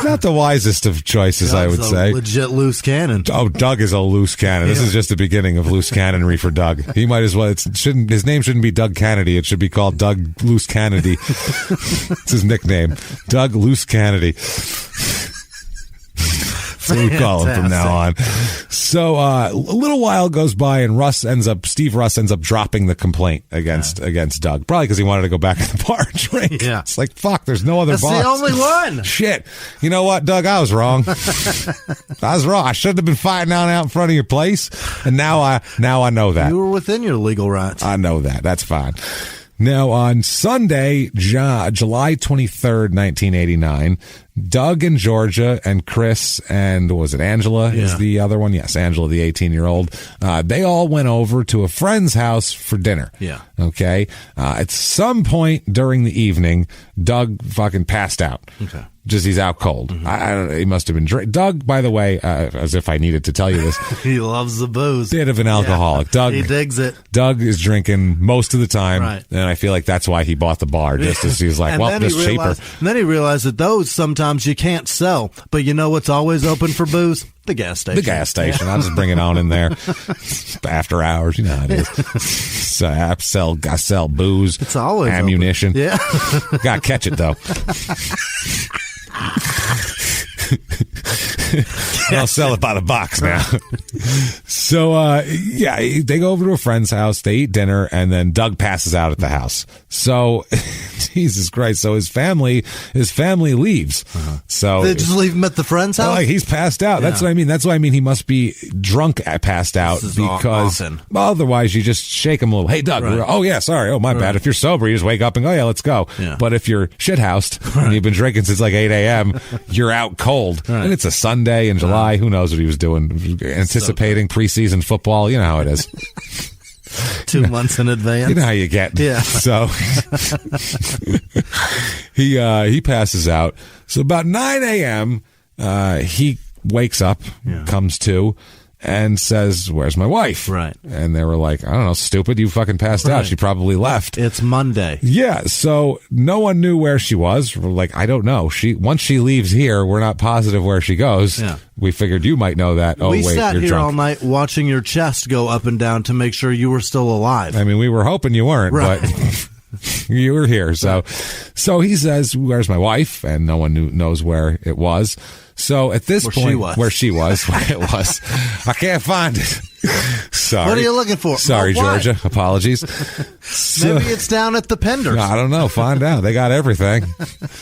not the wisest of choices, I would say. Legit loose cannon. Oh, Doug is a loose cannon. This is just the beginning of loose cannonry for Doug. He might as well. His name shouldn't be Doug Kennedy. It should be called Doug Loose Kennedy. It's his nickname, Doug Loose Kennedy. So we call him from now on. So a little while goes by, and Steve Russ ends up dropping the complaint against Doug, probably because he wanted to go back to the bar and drink. Yeah. It's like, fuck, there's no other That's boss. the only one. Shit. You know what, Doug? I was wrong. I shouldn't have been fighting out in front of your place, and now I know that. You were within your legal rights. I know that. That's fine. Now, on Sunday, July 23rd, 1989, Doug and Georgia and Chris and, was it Angela is the other one? Yes, Angela, the 18-year-old. They all went over to a friend's house for dinner. Yeah. Okay. At some point during the evening, Doug fucking passed out. Okay. Just he's out cold. Mm-hmm. I don't know. He must have been drinking. Doug, by the way, as if I needed to tell you this, he loves the booze. Bit of an alcoholic. Doug, he digs it. Doug is drinking most of the time, and I feel like that's why he bought the bar. Just as he's like, well, this cheaper. And then he realized that those sometimes you can't sell, but you know what's always open for booze? The gas station. The gas station. I'll just bring it on in there after hours. You know how it is. So I sell booze. It's always ammunition. Open. Yeah. Gotta catch it though. I'll sell it by the box now. So, they go over to a friend's house, they eat dinner, and then Doug passes out at the house. So, Jesus Christ. So his family leaves. Uh-huh. So they just leave him at the friend's house? Like, he's passed out. Yeah. That's what I mean. That's why I mean he must be drunk passed out, because otherwise you just shake him a little. Hey, Doug. Right. Oh, yeah, sorry. Oh, my bad. If you're sober, you just wake up and go, yeah, let's go. Yeah. But if you're shithoused and you've been drinking since like 8 a.m., you're out cold. Right. And it's a Sunday in July. Who knows what he was doing? Anticipating preseason football. You know how it is. 2 months in advance. You know how you get. Yeah. So he passes out. So about 9 a.m., he wakes up, comes to, and says, where's my wife? Right. And they were like, I don't know, stupid, you fucking passed out. She probably left. It's Monday. Yeah, so no one knew where she was. We're like, I don't know. Once she leaves here, we're not positive where she goes. Yeah. We figured you might know that. We sat here all night watching your chest go up and down to make sure you were still alive. I mean, we were hoping you weren't, but you were here. So he says, where's my wife? And no one knows where it was. So at this point, where it was, I can't find it. Sorry. What are you looking for? Sorry, Georgia. Apologies. Maybe it's down at the Penders. I don't know. Find out. They got everything.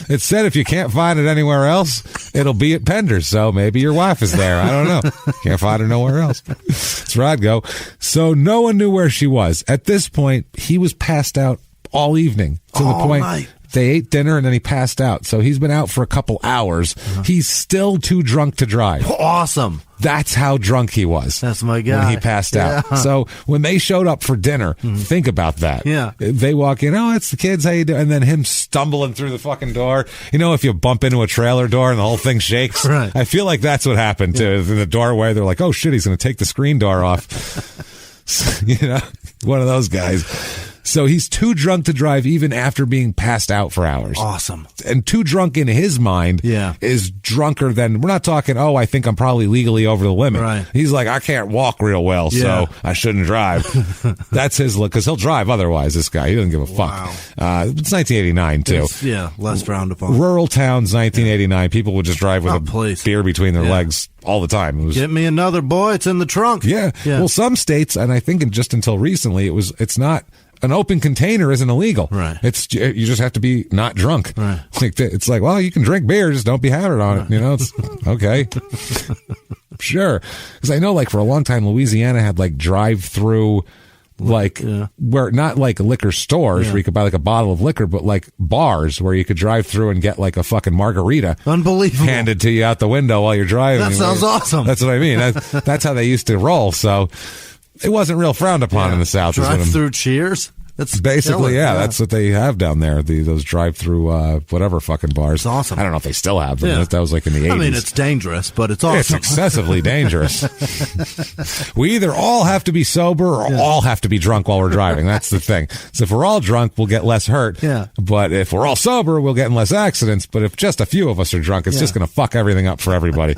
It said if you can't find it anywhere else, it'll be at Penders. So maybe your wife is there. I don't know. Can't find her nowhere else. That's where I'd go. So no one knew where she was. At this point, he was passed out all evening to the point night. They ate dinner and then he passed out. So he's been out for a couple hours. He's still too drunk to drive. Awesome. That's how drunk he was. That's my guy. When he passed out. So when they showed up for dinner, think about that. Yeah. They walk in, oh, it's the kids, how you doing? And then him stumbling through the fucking door. You know, if you bump into a trailer door and the whole thing shakes? Right. I feel like that's what happened to in the doorway. They're like, oh, shit, he's going to take the screen door off. You know, one of those guys. So he's too drunk to drive even after being passed out for hours. Awesome. And too drunk in his mind is drunker than, we're not talking, oh, I think I'm probably legally over the limit. Right. He's like, I can't walk real well, so I shouldn't drive. That's his look, because he'll drive otherwise, this guy. He doesn't give a fuck. It's 1989, too. Less frowned upon. Rural towns, 1989. People would just drive with a beer between their legs all the time. It was, get me another, boy. It's in the trunk. Yeah. Well, some states, and I think just until recently, it's not. An open container isn't illegal. Right. You just have to be not drunk. Right. It's like, well, you can drink beer, just don't be hammered on it. You know, it's okay. Sure. Because I know, like, for a long time, Louisiana had like drive-through, like where not like liquor stores where you could buy like a bottle of liquor, but like bars where you could drive through and get like a fucking margarita. Unbelievable. Handed to you out the window while you're driving. That sounds awesome. That's what I mean. That's how they used to roll. So. It wasn't real frowned upon in the South. Drive-through Cheers? That's basically, that's what they have down there. Those drive-through, whatever fucking bars. It's awesome. I don't know if they still have them. Yeah. That was like in the 80s. I mean, it's dangerous, but it's awesome. It's excessively dangerous. We either all have to be sober or all have to be drunk while we're driving. That's the thing. So if we're all drunk, we'll get less hurt. Yeah. But if we're all sober, we'll get in less accidents. But if just a few of us are drunk, it's just going to fuck everything up for everybody.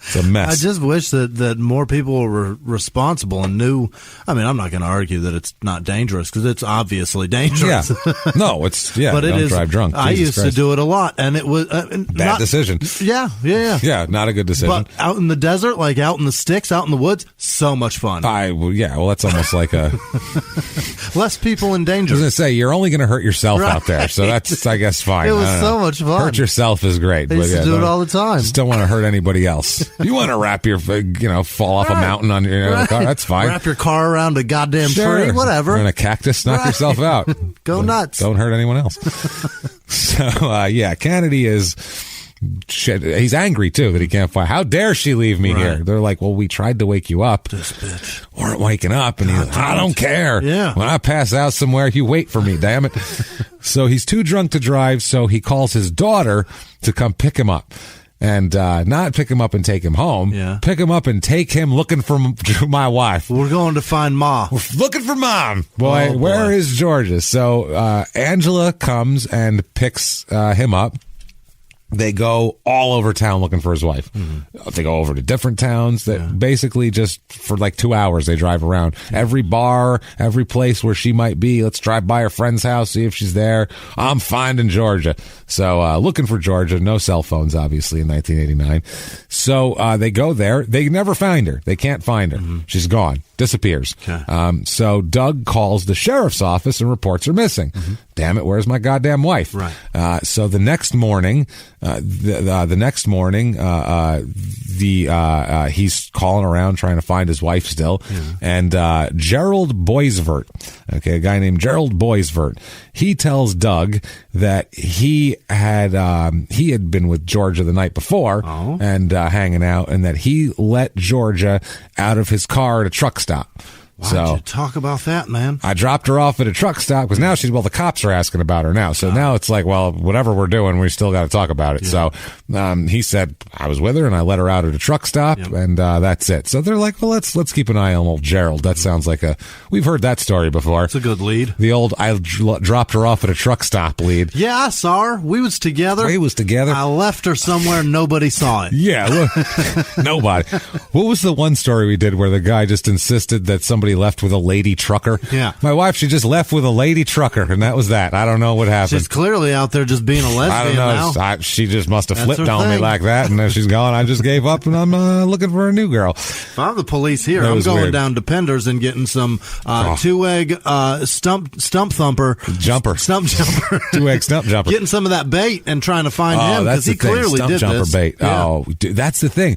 It's a mess. I just wish that more people were responsible and knew. I mean, I'm not going to argue that it's not dangerous because it's obviously dangerous. Yeah. No, it's but it is. Drive drunk. I used to do it a lot, and it was bad decision. Yeah. Yeah, not a good decision. But out in the desert, like out in the sticks, out in the woods, so much fun. Well, that's almost like a less people in danger. I was going to say you're only going to hurt yourself out there, so that's I guess fine. It was so much fun. Hurt yourself is great. I used to do it all the time. Just don't want to hurt anybody else. You want to wrap your, fall off a mountain on your car. That's fine. Wrap your car around a goddamn tree, whatever. Or in a cactus, knock yourself out. Go nuts. Don't hurt anyone else. So, Kennedy is, shit, he's angry too that he can't find. How dare she leave me here? They're like, well, we tried to wake you up. This bitch. Weren't waking up. And he's like, I don't care. Yeah. When I pass out somewhere, you wait for me, damn it. So he's too drunk to drive, so he calls his daughter to come pick him up. And not pick him up and take him home. Yeah. Pick him up and take him looking for my wife. We're going to find Ma. We're looking for Mom. Boy, where is Georgia? So Angela comes and picks him up. They go all over town looking for his wife. Mm-hmm. They go over to different towns. That basically just for like 2 hours they drive around every bar, every place where she might be. Let's drive by her friend's house, see if she's there. I'm finding Georgia. So looking for Georgia. No cell phones, obviously, in 1989. So they go there. They never find her. They can't find her. Mm-hmm. She's gone. Disappears. Okay. So Doug calls the sheriff's office and reports her missing. Mm-hmm. Damn it, where's my goddamn wife? Right. So the next morning, he's calling around trying to find his wife still. Yeah. And Gerald Boisvert, a guy named Gerald Boisvert, he tells Doug that he had been with Georgia the night before and hanging out, and that he let Georgia out of his car at a truck stop. Why don't you talk about that, man? I dropped her off at a truck stop because now the cops are asking about her now. So now it's like, well, whatever we're doing, we still got to talk about it. Yeah. So he said, I was with her and I let her out at a truck stop and that's it. So they're like, well, let's keep an eye on old Gerald. That sounds like we've heard that story before. It's a good lead. The old, I dropped her off at a truck stop lead. Yeah, I saw her. We was together. I left her somewhere. Nobody saw it. Yeah. Look, nobody. What was the one story we did where the guy just insisted that somebody somebody left with a lady trucker. Yeah. My wife, she just left with a lady trucker, and that was that. I don't know what happened. She's clearly out there just being a lesbian. I don't know. Now. She just must have That's flipped her on me thing. like that, and then she's gone. I just gave up, and I'm looking for a new girl. If I'm the police here, That I'm was going weird. down to Pender's and getting some two-egg stump thumper. Jumper. Stump jumper. Two-egg stump jumper. Getting some of that bait and trying to find him that's because he the thing. clearly Stump did jumper this. bait. Yeah. Oh, dude, that's the thing.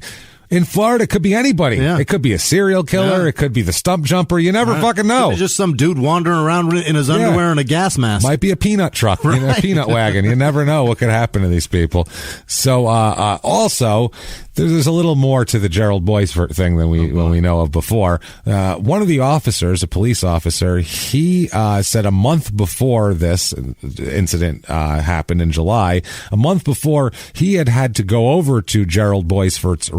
In Florida, it could be anybody. Yeah. It could be a serial killer. Yeah. It could be the stump jumper. You never fucking know. Could be just some dude wandering around in his underwear and a gas mask. Might be a peanut truck, Right. a peanut wagon. You never know what could happen to these people. So, also, there's a little more to the Gerald Boisfort thing than we know of before. One of the officers, a police officer, he said a month before this incident happened in July, a month before, he had to go over to Gerald Boisvert's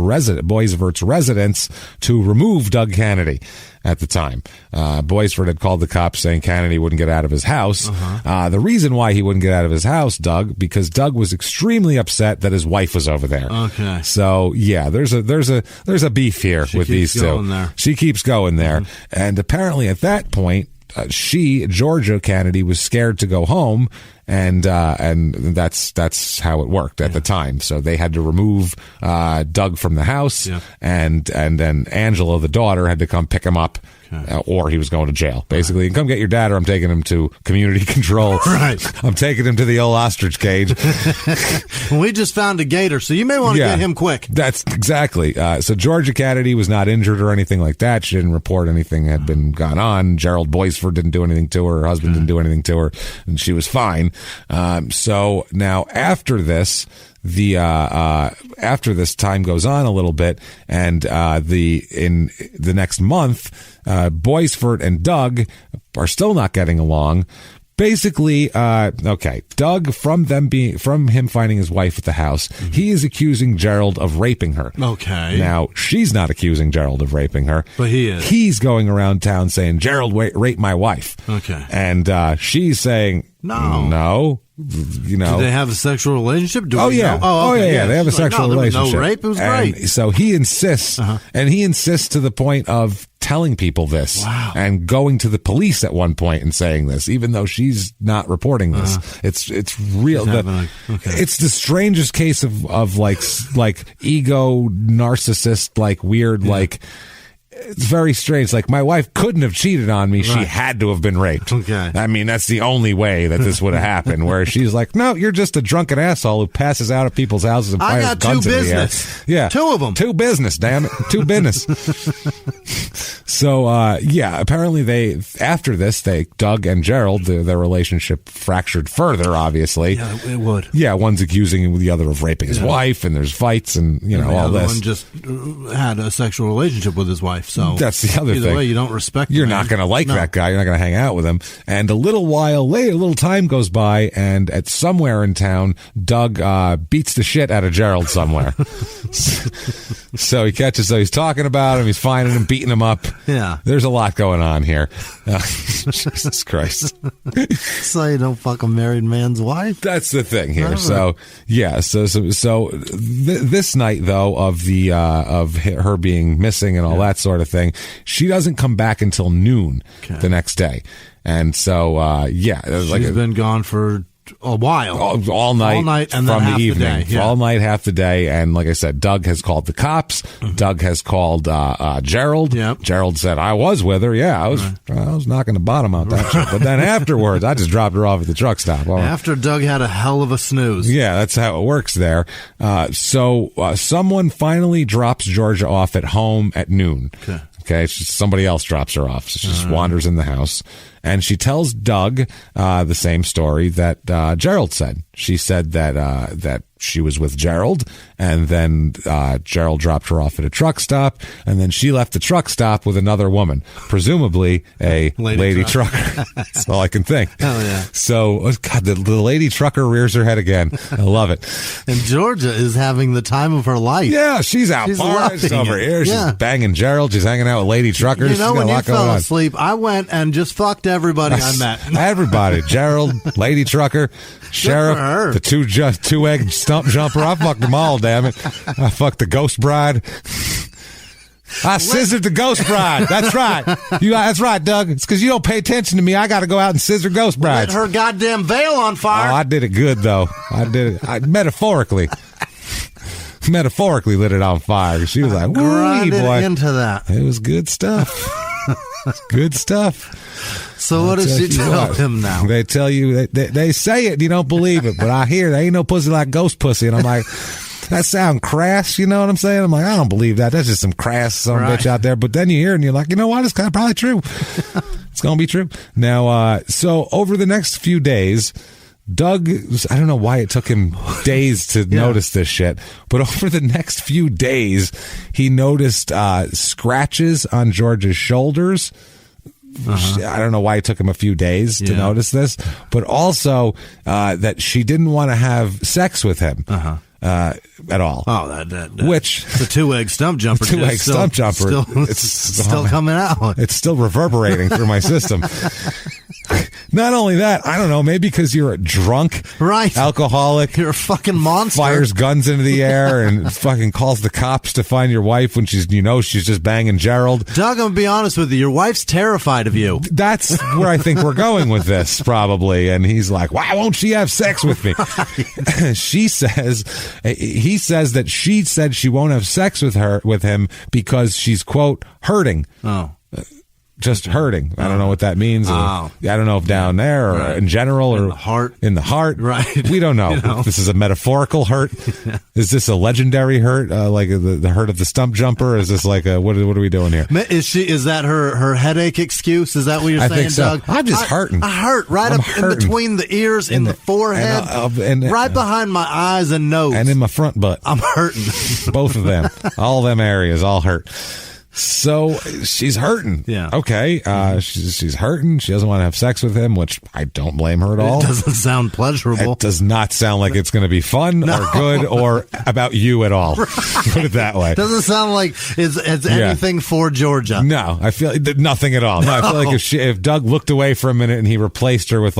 residence to remove Doug Kennedy. At the time, Boisfort had called the cops saying Kennedy wouldn't get out of his house. The reason why he wouldn't get out of his house, Doug, because Doug was extremely upset that his wife was over there. Okay. So yeah, there's a beef here with these two. She keeps going there, and apparently at that point, Georgia Kennedy, was scared to go home. And that's how it worked at the time. So they had to remove Doug from the house, and then Angela, the daughter, had to come pick him up, or he was going to jail. Basically, come get your dad, or I'm taking him to community control. Right. I'm taking him to the old ostrich cage. We just found a gator, so you may want to get him quick. That's exactly. So Georgia Kennedy was not injured or anything like that. She didn't report anything had been gone on. Gerald Boisfort didn't do anything to her. Her husband didn't do anything to her, and she was fine. So now after this, after this time goes on a little bit, and in the next month, Boisfort and Doug are still not getting along. Basically, Doug, from him finding his wife at the house, he is accusing Gerald of raping her. Okay. Now, she's not accusing Gerald of raping her. But he is. He's going around town saying, Gerald raped my wife. Okay. And she's saying, no. You know, do they have a sexual relationship? Yeah. They have a sexual relationship. No rape. It was great. So he insists, and he insists to the point of telling people this, and going to the police at one point and saying this, even though she's not reporting this. It's real. It's the strangest case of like ego narcissist, like weird, like. It's very strange. Like, my wife couldn't have cheated on me. Right. She had to have been raped. Okay. I mean, that's the only way that this would have happened, where she's like, no, you're just a drunken asshole who passes out at people's houses and fires guns in the air. Yeah. Two of them. Two business, damn it. Two business. So, apparently after this, Doug and Gerald, their relationship fractured further, obviously. Yeah, it would. Yeah, one's accusing the other of raping his wife, and there's fights, and, all this. One just had a sexual relationship with his wife. So that's the other thing. Either way, you don't respect him. You're not going to like that guy. You're not going to hang out with him. And a little while later, a little time goes by, and at somewhere in town, Doug beats the shit out of Gerald somewhere. So he's talking about him. He's finding him, beating him up. Yeah. There's a lot going on here. Jesus Christ. So you don't fuck a married man's wife? That's the thing here. Right. So, yeah. So this night, though, of her being missing and all that sort of thing, she doesn't come back until noon the next day. And so, she's been gone for a while. All night and from then the evening. Yeah. All night, half the day. And like I said, Doug has called the cops. Doug has called Gerald. Yep. Gerald said, I was with her. Yeah, I was knocking the bottom out that shit. But then afterwards, I just dropped her off at the truck stop. After Doug had a hell of a snooze. Yeah, that's how it works there. So someone finally drops Georgia off at home at noon. Okay, somebody else drops her off. So she just wanders in the house. And she tells Doug the same story that Gerald said. She said that she was with Gerald, and then Gerald dropped her off at a truck stop, and then she left the truck stop with another woman, presumably a lady trucker. That's all I can think. Hell yeah. So, God, the lady trucker rears her head again. I love it. And Georgia is having the time of her life. Yeah, she's out partying over here. She's banging Gerald. She's hanging out with lady truckers. You know, when you fell asleep, I went and just fucked everybody I met. Everybody. Gerald, lady trucker, sheriff, the two-egg stump jumper. I fucked them all, damn it. I fucked the ghost bride. I scissored the ghost bride. That's right. That's right, Doug. It's because you don't pay attention to me. I got to go out and scissor ghost brides. Lit her goddamn veil on fire. Oh, I did it good, though. I did it metaphorically. Metaphorically lit it on fire. She was like, "Wee boy, into that." It was good stuff. Good stuff. So what does she tell him now? They tell you, they say it, you don't believe it, but I hear there ain't no pussy like ghost pussy, and I'm like, that sound crass, you know what I'm saying? I'm like, I don't believe that. That's just some crass bitch out there. But then you hear it and you're like, you know what? It's kind of probably true. It's gonna be true. Now, so over the next few days, Doug, I don't know why it took him days to notice this shit, but over the next few days, he noticed scratches on Georgia's shoulders. I don't know why it took him a few days to notice this, but also that she didn't want to have sex with him. At all. Oh, which the 2-egg stump jumper. It's still coming out. It's still reverberating through my system. Not only that, I don't know, maybe because you're a drunk, alcoholic, you're a fucking monster, fires guns into the air and fucking calls the cops to find your wife when she's just banging Gerald. Doug, I'm gonna be honest with you, your wife's terrified of you. That's where I think we're going with this, probably. And he's like, why won't she have sex with me? He says that she said she won't have sex with him because she's, quote, hurting. Just hurting. I don't know what that means. I don't know if down there or in general or in the heart. Right. We don't know. If this is a metaphorical hurt. Is this a legendary hurt? Like the hurt of the stump jumper? Is this like what are we doing here? Is that her headache excuse? Is that what you're saying, think so. Doug? I'm just hurting. I hurt in between the ears, in the forehead, and right behind my eyes and nose. And in my front butt. I'm hurting. Both of them. All them areas, all hurt. So she's hurting. Yeah. Okay. She's hurting. She doesn't want to have sex with him, which I don't blame her at all. It doesn't sound pleasurable. It does not sound like it's going to be fun or good or about you at all. Right. Put it that way. Doesn't sound like it's anything for Georgia. No, I feel nothing at all. No, I feel like if Doug looked away for a minute and he replaced her with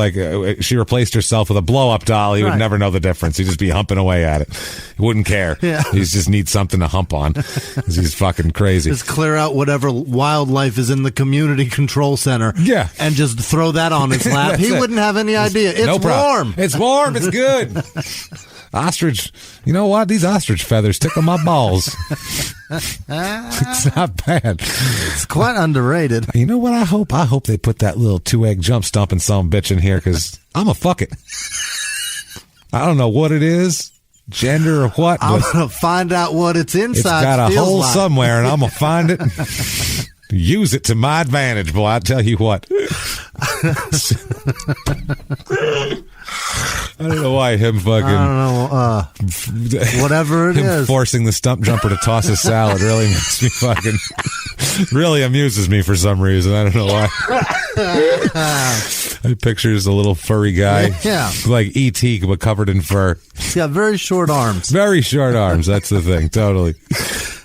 she replaced herself with a blow up doll, he would never know the difference. He'd just be humping away at it. He wouldn't care. Yeah. He just needs something to hump on because he's fucking crazy. Just clear out whatever wildlife is in the community control center. Yeah. And just throw that on his lap. He wouldn't have any idea. It's no warm. It's warm. It's good. Ostrich. You know what? These ostrich feathers tickle my balls. It's not bad. It's quite underrated. You know what I hope? I hope they put that little 2-egg jump stomping some bitch in here because I'm a fuck it. I don't know what it is. Gender or what? I'm going to find out what it's inside. It's got a hole somewhere, and I'm going to find it. Use it to my advantage, boy. I tell you what. I don't know why him fucking... I don't know. Whatever it is. Forcing the stump jumper to toss his salad really makes me fucking... really amuses me for some reason. I don't know why. I picture just a little furry guy. Yeah. Like E.T., but covered in fur. He's got very short arms. Very short arms. That's the thing. Totally.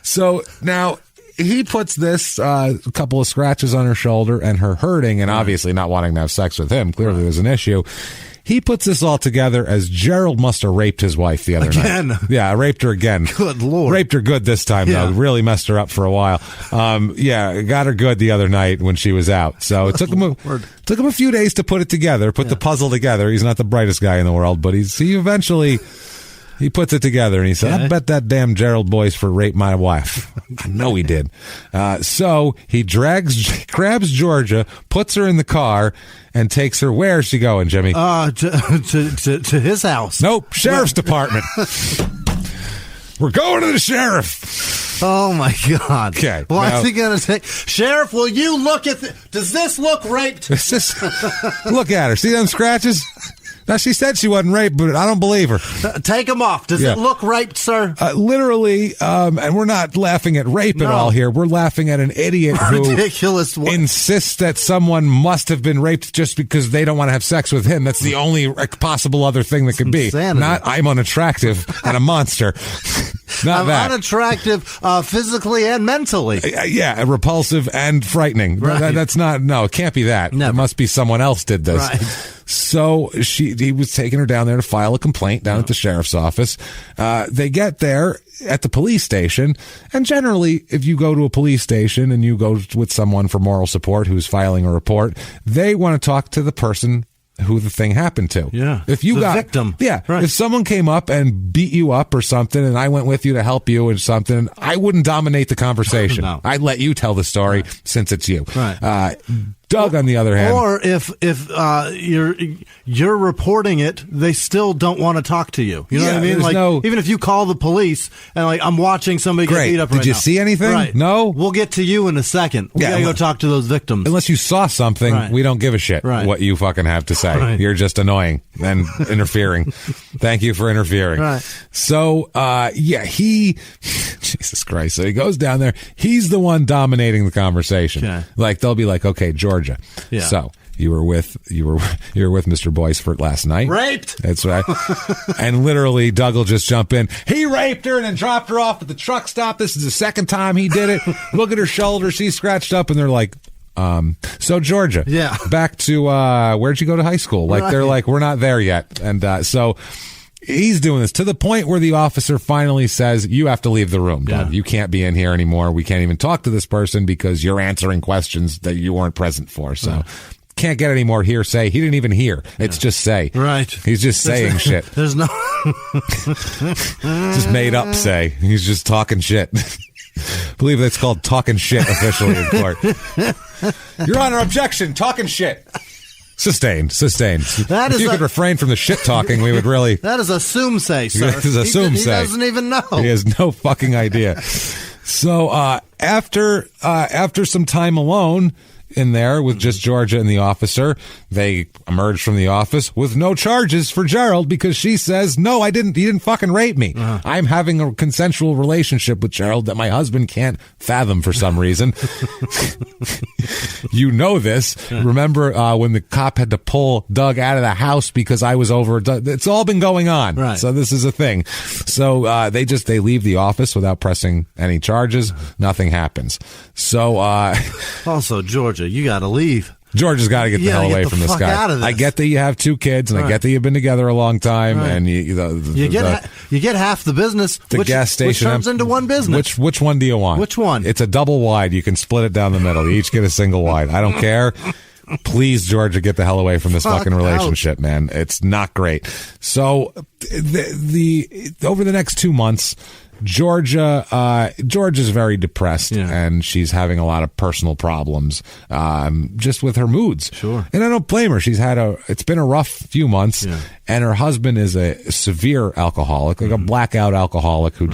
So now... he puts this couple of scratches on her shoulder and her hurting and obviously not wanting to have sex with him. Clearly there's an issue. He puts this all together as Gerald must have raped his wife the other night. Yeah, raped her again. Good Lord. Raped her good this time, though. Really messed her up for a while. Got her good the other night when she was out. So it took him a few days to put it together, put the puzzle together. He's not the brightest guy in the world, but he eventually... he puts it together, and he said, I bet that damn Gerald boy's for rape my wife. I know he did. So he grabs Georgia, puts her in the car, and takes her. Where's she going, Jimmy? To his house. Nope, sheriff's department. We're going to the sheriff. Oh, my God. Okay. What's he going to say? Sheriff, will you look at does this look raped? Look at her. See them scratches? Now, she said she wasn't raped, but I don't believe her. Take them off. Does it look raped, sir? Literally, and we're not laughing at rape at all here. We're laughing at an idiot who insists that someone must have been raped just because they don't want to have sex with him. That's the only possible other thing that could be. Insanity. Not I'm unattractive and a monster. Not that. Unattractive physically and mentally. Yeah, repulsive and frightening. Right. That's not, no, it can't be that. Never. It must be someone else did this. Right. So he was taking her down there to file a complaint down at the sheriff's office. They get there at the police station, and generally, if you go to a police station and you go with someone for moral support who's filing a report, they want to talk to the person who the thing happened to. Yeah. If you got victim. Yeah. Right. If someone came up and beat you up or something and I went with you to help you or something, I wouldn't dominate the conversation. No. I'd let you tell the story since it's you. Right. Doug, on the other hand, or if you're reporting it, they still don't want to talk to you. You know what I mean? Like even if you call the police and like I'm watching somebody get beat up. Did you see anything? Right. No. We'll get to you in a second. We gotta go talk to those victims. Unless you saw something, we don't give a shit what you fucking have to say. You're just annoying and interfering. Thank you for interfering. Right. So, Jesus Christ. So he goes down there. He's the one dominating the conversation. Okay. Like they'll be like, okay, Georgia. Yeah. So you were with Mr. Boysford last night. Raped. That's right. And literally, Doug will just jump in. He raped her and then dropped her off at the truck stop. This is the second time he did it. Look at her shoulder. She's scratched up. And they're like, so Georgia. Yeah. Back to where'd you go to high school? Like they're like, we're not there yet. And so he's doing this to the point where the officer finally says, you have to leave the room, Doug. You can't be in here anymore. We can't even talk to this person because you're answering questions that you weren't present for. So can't get any more hearsay. He didn't even hear. It's just say. Right. He's just saying shit. There's no... just made up say. He's just talking shit. I believe that's called talking shit officially in court. Your Honor, objection. Talking shit. Sustained. That if you could refrain from the shit talking, we would really... That is assume-say, sir. That is assume-say. He doesn't even know. He has no fucking idea. So after some time alone in there with just Georgia and the officer, they emerge from the office with no charges for Gerald because she says, no, he didn't fucking rape me. I'm having a consensual relationship with Gerald that my husband can't fathom for some reason. You know this. Remember when the cop had to pull Doug out of the house because I was over? It's all been going on. Right. So this is a thing. So they leave the office without pressing any charges. Nothing happens. So also, Georgia, you got to leave. Georgia's got to get the hell away from this guy. I get that you have two kids, and I get that you've been together a long time, and you get half the business. The gas station which turns into one business. Which one do you want? Which one? It's a double wide. You can split it down the middle. You each get a single wide. I don't care. Please, Georgia, get the hell away from this fucking relationship, man. It's not great. So over the next 2 months, Georgia's very depressed, and she's having a lot of personal problems, just with her moods. Sure. And I don't blame her. It's been a rough few months, and her husband is a severe alcoholic, like a blackout alcoholic who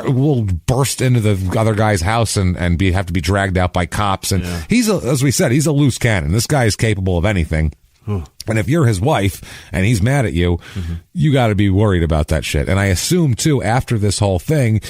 will burst into the other guy's house and have to be dragged out by cops. And as we said, he's a loose cannon. This guy is capable of anything. And if you're his wife and he's mad at you, you got to be worried about that shit. And I assume, too, after this whole thing,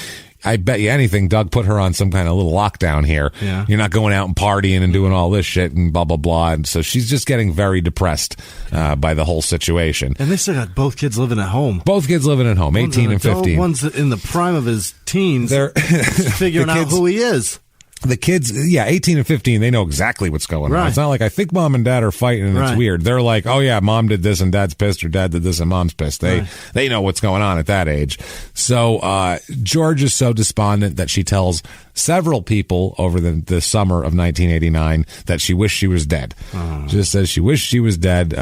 I bet you anything, Doug put her on some kind of little lockdown here. Yeah. You're not going out and partying and doing all this shit and blah, blah, blah. And so she's just getting very depressed by the whole situation. And they still got both kids living at home. Both kids living at home, one's 18 and 15. One's in the prime of his teens. They're figuring out who he is. The kids, 18 and 15, they know exactly what's going on. It's not like I think mom and dad are fighting and it's weird. They're like, oh yeah, mom did this and dad's pissed, or dad did this and mom's pissed. They know what's going on at that age. So George is so despondent that she tells several people over the summer of 1989 that she wished she was dead. She just says she wished she was dead.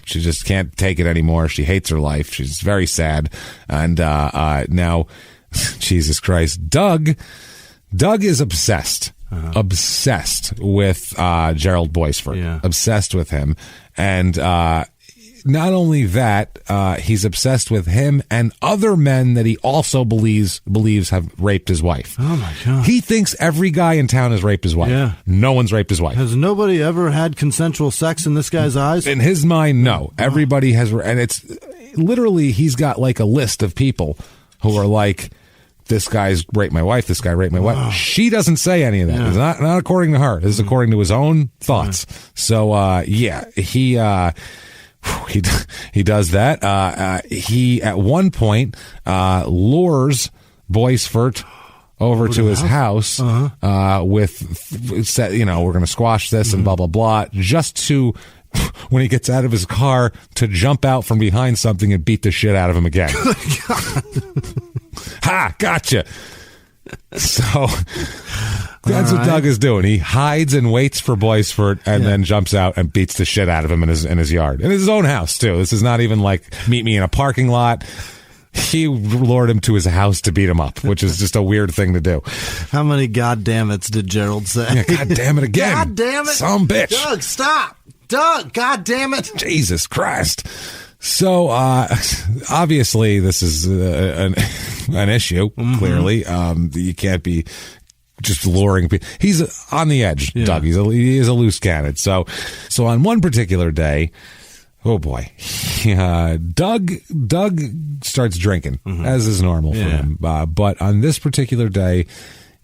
She just can't take it anymore. She hates her life. She's very sad. And now, Jesus Christ, Doug is obsessed with Gerald Boysford, obsessed with him. And not only that, he's obsessed with him and other men that he also believes have raped his wife. Oh, my God. He thinks every guy in town has raped his wife. Yeah. No one's raped his wife. Has nobody ever had consensual sex in this guy's eyes? In his mind, no. Everybody has. And it's literally, he's got like a list of people who are like, this guy's raped my wife, this guy raped my wife. She doesn't say any of that. It's not according to her. This is according to his own thoughts. So, he does that. He, at one point, lures Boysford over to his house, we're going to squash this and blah, blah, blah, just to when he gets out of his car to jump out from behind something and beat the shit out of him again. Ha! Gotcha. So that's what Doug is doing. He hides and waits for Boisfort and then jumps out and beats the shit out of him in his yard. In his own house, too. This is not even like meet me in a parking lot. He lured him to his house to beat him up, which is just a weird thing to do. How many goddammits did Gerald say? Yeah, God damn it again. God damn it. Some bitch. Doug, stop. Doug, God damn it. Jesus Christ. So, obviously, this is an issue, clearly. You can't be just luring people. He's on the edge, Doug. He is a loose cannon. So on one particular day, oh boy, Doug starts drinking, as is normal for him. But on this particular day,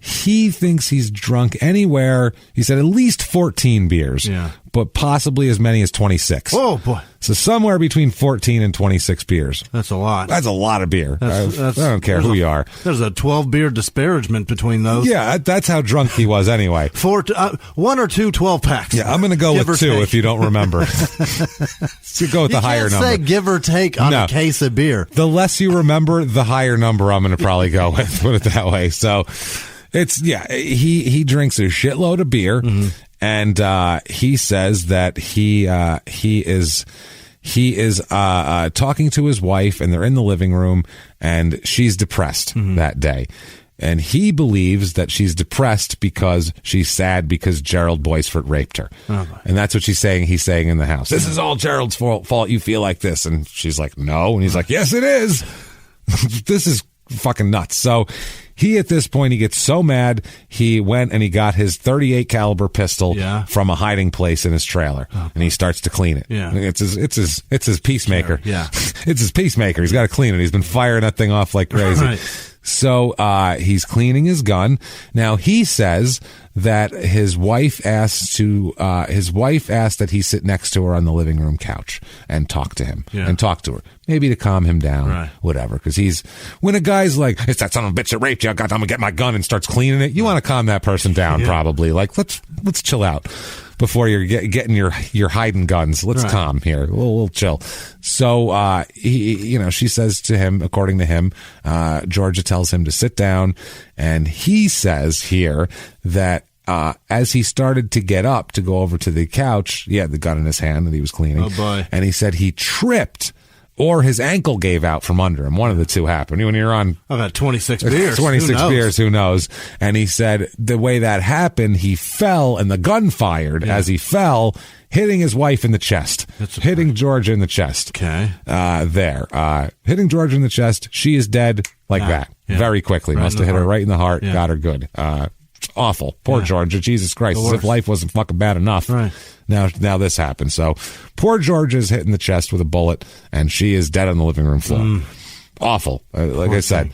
he thinks he's drunk anywhere. He said at least 14 beers, but possibly as many as 26. Oh, boy. So somewhere between 14 and 26 beers. That's a lot. That's a lot of beer. I don't care who you are. There's a 12-beer disparagement betwon those. Yeah, that's how drunk he was anyway. 1 or 2 12-packs. Yeah, I'm going to go with 2 if you don't remember. So go with the higher number. You can't say give or take on a case of beer. The less you remember, the higher number I'm going to probably go with. Put it that way. So he drinks a shitload of beer, and he says that he is talking to his wife, and they're in the living room, and she's depressed that day. And he believes that she's depressed because she's sad because Gerald Boisfort raped her. And that's what he's saying in the house. This is all Gerald's fault. You feel like this. And she's like, no. And he's like, yes, it is. This is fucking nuts. So he, at this point, he gets so mad, he went and he got his .38 caliber pistol from a hiding place in his trailer, and he starts to clean it. It's his peacemaker. It's his peacemaker. He's got to clean it. He's been firing that thing off like crazy. So he's cleaning his gun. Now he says that his wife asked that he sit next to her on the living room couch and talk to him and talk to her, maybe to calm him down, whatever. Because when a guy's like, it's that son of a bitch that raped you, I'm gonna get my gun, and starts cleaning it, you want to calm that person down, probably. Like, let's chill out before you're getting your hiding guns. Let's calm here. We'll chill. So she says to him, according to him, Georgia tells him to sit down, and he says here that as he started to get up to go over to the couch, he had the gun in his hand that he was cleaning. Oh boy. And he said he tripped, or his ankle gave out from under him. One of the two happened. When you're on about 26 beers, 26 beers, who knows? And he said the way that happened, he fell and the gun fired as he fell, hitting his wife in the chest, hitting Georgia in the chest. Okay. Hitting Georgia in the chest. She is dead like that very quickly. Must have hit her right in the heart. Got her good. Awful. Poor Georgia. Jesus Christ. As if life wasn't fucking bad enough. Now this happened. So poor Georgia is hit in the chest with a bullet, and she is dead on the living room floor. Awful. Like I said,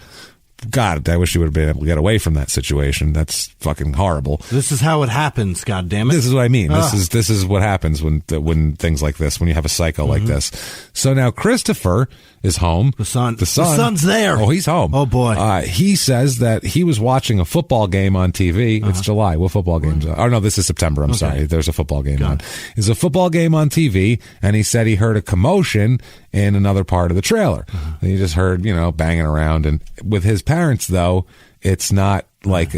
God, I wish you would have been able to get away from that situation. That's fucking horrible. This is how it happens, God damn it. This is what I mean. This is what happens when things like this, when you have a cycle like this. So now Christopher is home. The son's there. Oh, he's home. Oh, boy. He says that he was watching a football game on TV. It's July. What football game's on? Oh, no, this is September. I'm sorry. There's a football game on. There's a football game on TV, and he said he heard a commotion in another part of the trailer. He just heard, banging around. And with his parents, though, it's not like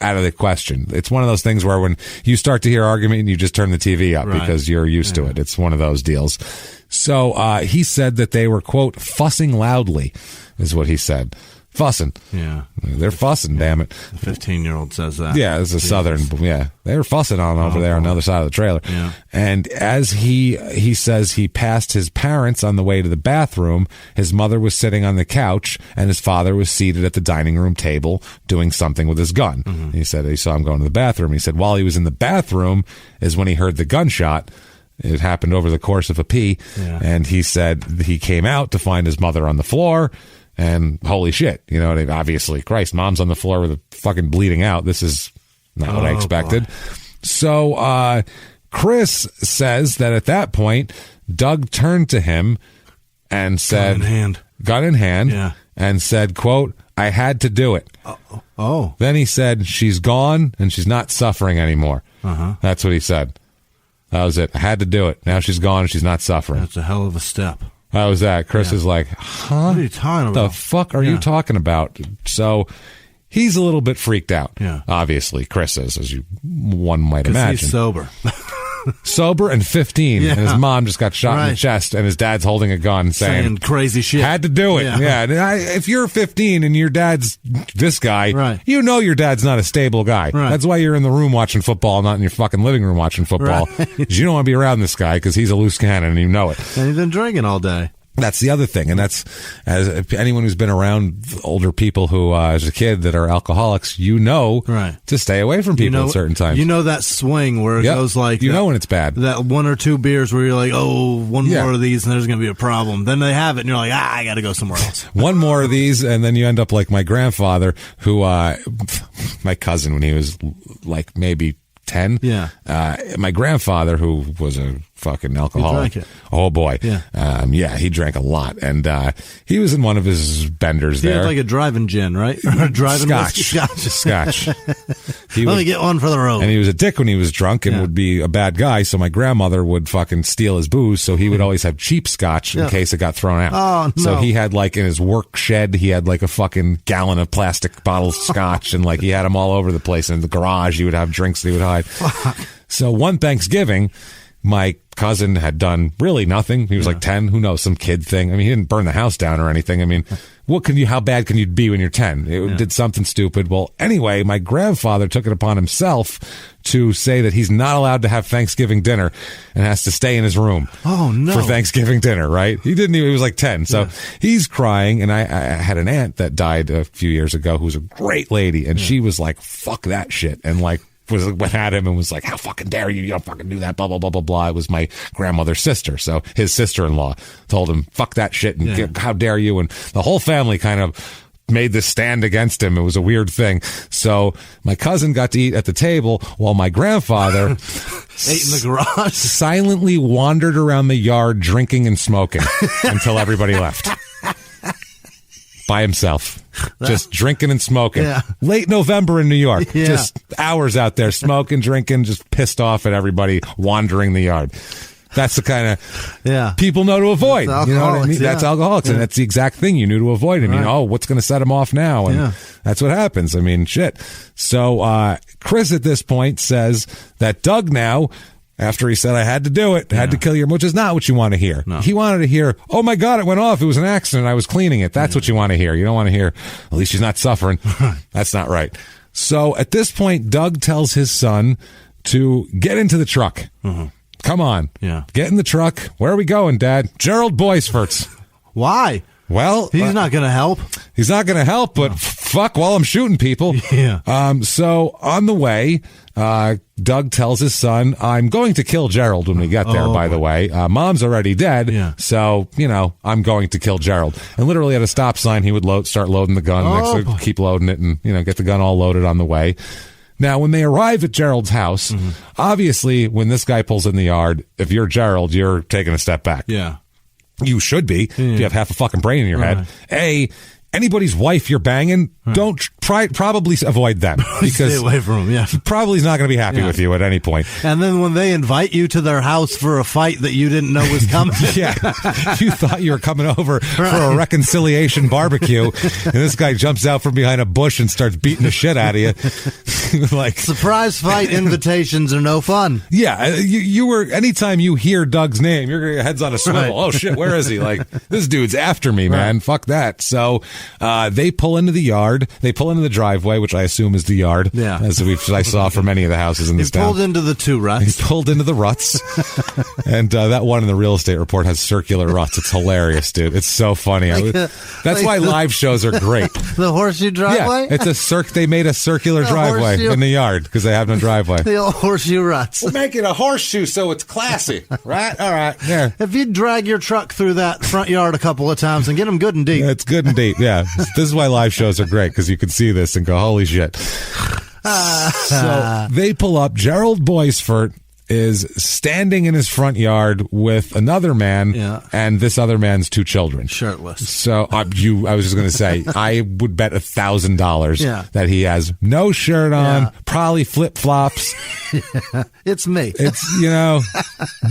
out of the question. It's one of those things where when you start to hear argument, you just turn the TV up because you're used to it. It's one of those deals. So he said that they were, quote, fussing loudly, is what he said. Fussing. Yeah. They're fussing, damn it. The 15-year-old says that. Yeah, it's a southern. Yeah. They were fussing over there on the other side of the trailer. Yeah. And as he says he passed his parents on the way to the bathroom, his mother was sitting on the couch, and his father was seated at the dining room table doing something with his gun. He said he saw him going to the bathroom. He said while he was in the bathroom is when he heard the gunshot. It happened over the course of a pee. Yeah. And he said he came out to find his mother on the floor. And holy shit, obviously, Christ, mom's on the floor with a fucking bleeding out. This is not what I expected. Boy. So Chris says that at that point, Doug turned to him and said, gun in hand, and said, quote, I had to do it. Then he said, she's gone and she's not suffering anymore. That's what he said. That was it. I had to do it. Now she's gone. She's not suffering. That's a hell of a step. How was that? Chris is like, huh? What are you talking about? The fuck are you talking about? So he's a little bit freaked out. Yeah. Obviously, Chris is, as one might imagine. He's sober. Sober and 15, and his mom just got shot in the chest, and his dad's holding a gun saying crazy shit. Had to do it. Yeah. If you're 15 and your dad's this guy, you know your dad's not a stable guy. Right. That's why you're in the room watching football, not in your fucking living room watching football. Because you don't want to be around this guy because he's a loose cannon, and you know it. And he's been drinking all day. That's the other thing, and that's as anyone who's been around older people who, as a kid, that are alcoholics, to stay away from people at certain times. You know that swing where it goes like you know when it's bad. That one or two beers where you're like, oh, one more of these and there's going to be a problem. Then they have it, and you're like, I got to go somewhere else. One more of these, and then you end up like my grandfather, who my cousin when he was like maybe 10. Yeah. My grandfather, who was a fucking alcoholic. He drank it. Oh boy. Yeah. He drank a lot, and he was in one of his benders there. He had like a driving gin, right? Or driving Scotch. Let me get one for the road. And he was a dick when he was drunk and would be a bad guy. So my grandmother would fucking steal his booze. So he would always have cheap scotch in case it got thrown out. Oh, no. So he had like in his work shed, he had like a fucking gallon of plastic bottles of scotch, and like he had them all over the place. In the garage, he would have drinks that he would hide. So one Thanksgiving, my cousin had done really nothing. He was like 10. Who knows? Some kid thing. I mean, he didn't burn the house down or anything. I mean, how bad can you be when you're 10? It did something stupid. Well, anyway, my grandfather took it upon himself to say that he's not allowed to have Thanksgiving dinner and has to stay in his room. Oh, no. For Thanksgiving dinner, right? He was like 10. So he's crying. And I had an aunt that died a few years ago who was a great lady. And she was like, fuck that shit. And like, went at him and was like, how fucking dare you? You don't fucking do that, blah, blah, blah, blah, blah. It was my grandmother's sister. So his sister-in-law told him, fuck that shit, and how dare you? And the whole family kind of made this stand against him. It was a weird thing. So my cousin got to eat at the table while my grandfather ate in the garage. Silently wandered around the yard drinking and smoking until everybody left. By himself, just drinking and smoking. Yeah. Late November in New York, just hours out there smoking, drinking, just pissed off at everybody wandering the yard. That's the kind of people know to avoid. You know what I mean? That's alcoholics, and that's the exact thing you knew to avoid. And you know, what's going to set him off now? And that's what happens. I mean, shit. So Chris at this point says that Doug now, after he said, I had to do it, had to kill your, which is not what you want to hear. No. He wanted to hear, oh my God, it went off. It was an accident. I was cleaning it. That's what you want to hear. You don't want to hear, at least she's not suffering. That's not right. So at this point, Doug tells his son to get into the truck. Come on. Get in the truck. Where are we going, Dad? Gerald Boisfort's. Why? Well, he's not going to help. He's not going to help, but fuck, while I'm shooting people. So on the way, Doug tells his son, I'm going to kill Gerald when we get there, by the way. Mom's already dead, so, I'm going to kill Gerald. And literally at a stop sign, he would start loading the gun, keep loading it, and, get the gun all loaded on the way. Now, when they arrive at Gerald's house, obviously, when this guy pulls in the yard, if you're Gerald, you're taking a step back. You should be. If you have half a fucking brain in your head. Anybody's wife you're banging, don't probably avoid them, because stay away from them. He probably is not going to be happy with you at any point. And then when they invite you to their house for a fight that you didn't know was coming, you thought you were coming over for a reconciliation barbecue, and this guy jumps out from behind a bush and starts beating the shit out of you. Like, surprise fight invitations are no fun. You were. Anytime you hear Doug's name, your head's on a swivel. Oh shit, where is he? Like, this dude's after me, man. Fuck that. So. They pull into the yard. They pull into the driveway, which I assume is the yard. As I saw for many of the houses in this town. He pulled into the two ruts. He pulled into the ruts. And that one in the real estate report has circular ruts. It's hilarious, dude. It's so funny. That's why live shows are great. The horseshoe driveway? Yeah, it's they made a circular driveway in the yard because they have no driveway. The old horseshoe ruts. We'll make it a horseshoe so it's classy, right? All right. Yeah. If you drag your truck through that front yard a couple of times and get them good and deep. It's good and deep, yeah. This is why live shows are great, because you can see this and go, holy shit. So they pull up. Gerald Boisfort is standing in his front yard with another man and this other man's 2 children. Shirtless. So I was just going to say, I would bet $1,000 that he has no shirt on, probably flip-flops. It's me. It's,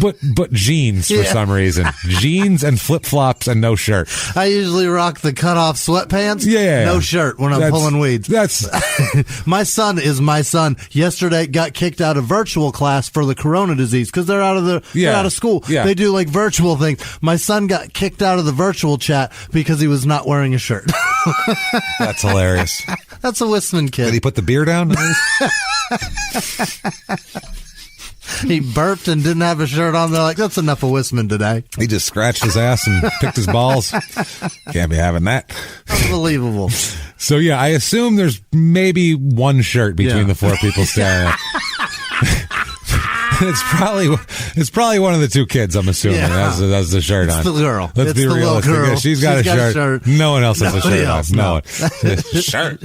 but jeans for some reason. Jeans and flip-flops and no shirt. I usually rock the cut-off sweatpants. No shirt when I'm pulling weeds. My son is my son. Yesterday got kicked out of virtual class for the corona disease because they're out of school. They do like virtual things. My son got kicked out of the virtual chat because he was not wearing a shirt. That's hilarious. That's a Whisman kid. Did he put the beer down? He burped and didn't have a shirt on. They're like, that's enough of Whisman today. He just scratched his ass and picked his balls. Can't be having that. Unbelievable. So, I assume there's maybe one shirt between the 4 people staring at. It's probably one of the 2 kids, I'm assuming. That's the shirt on. It's the girl. Let's be realistic. Girl. She's got a shirt. No one else has a shirt else, on. No one. Shirt.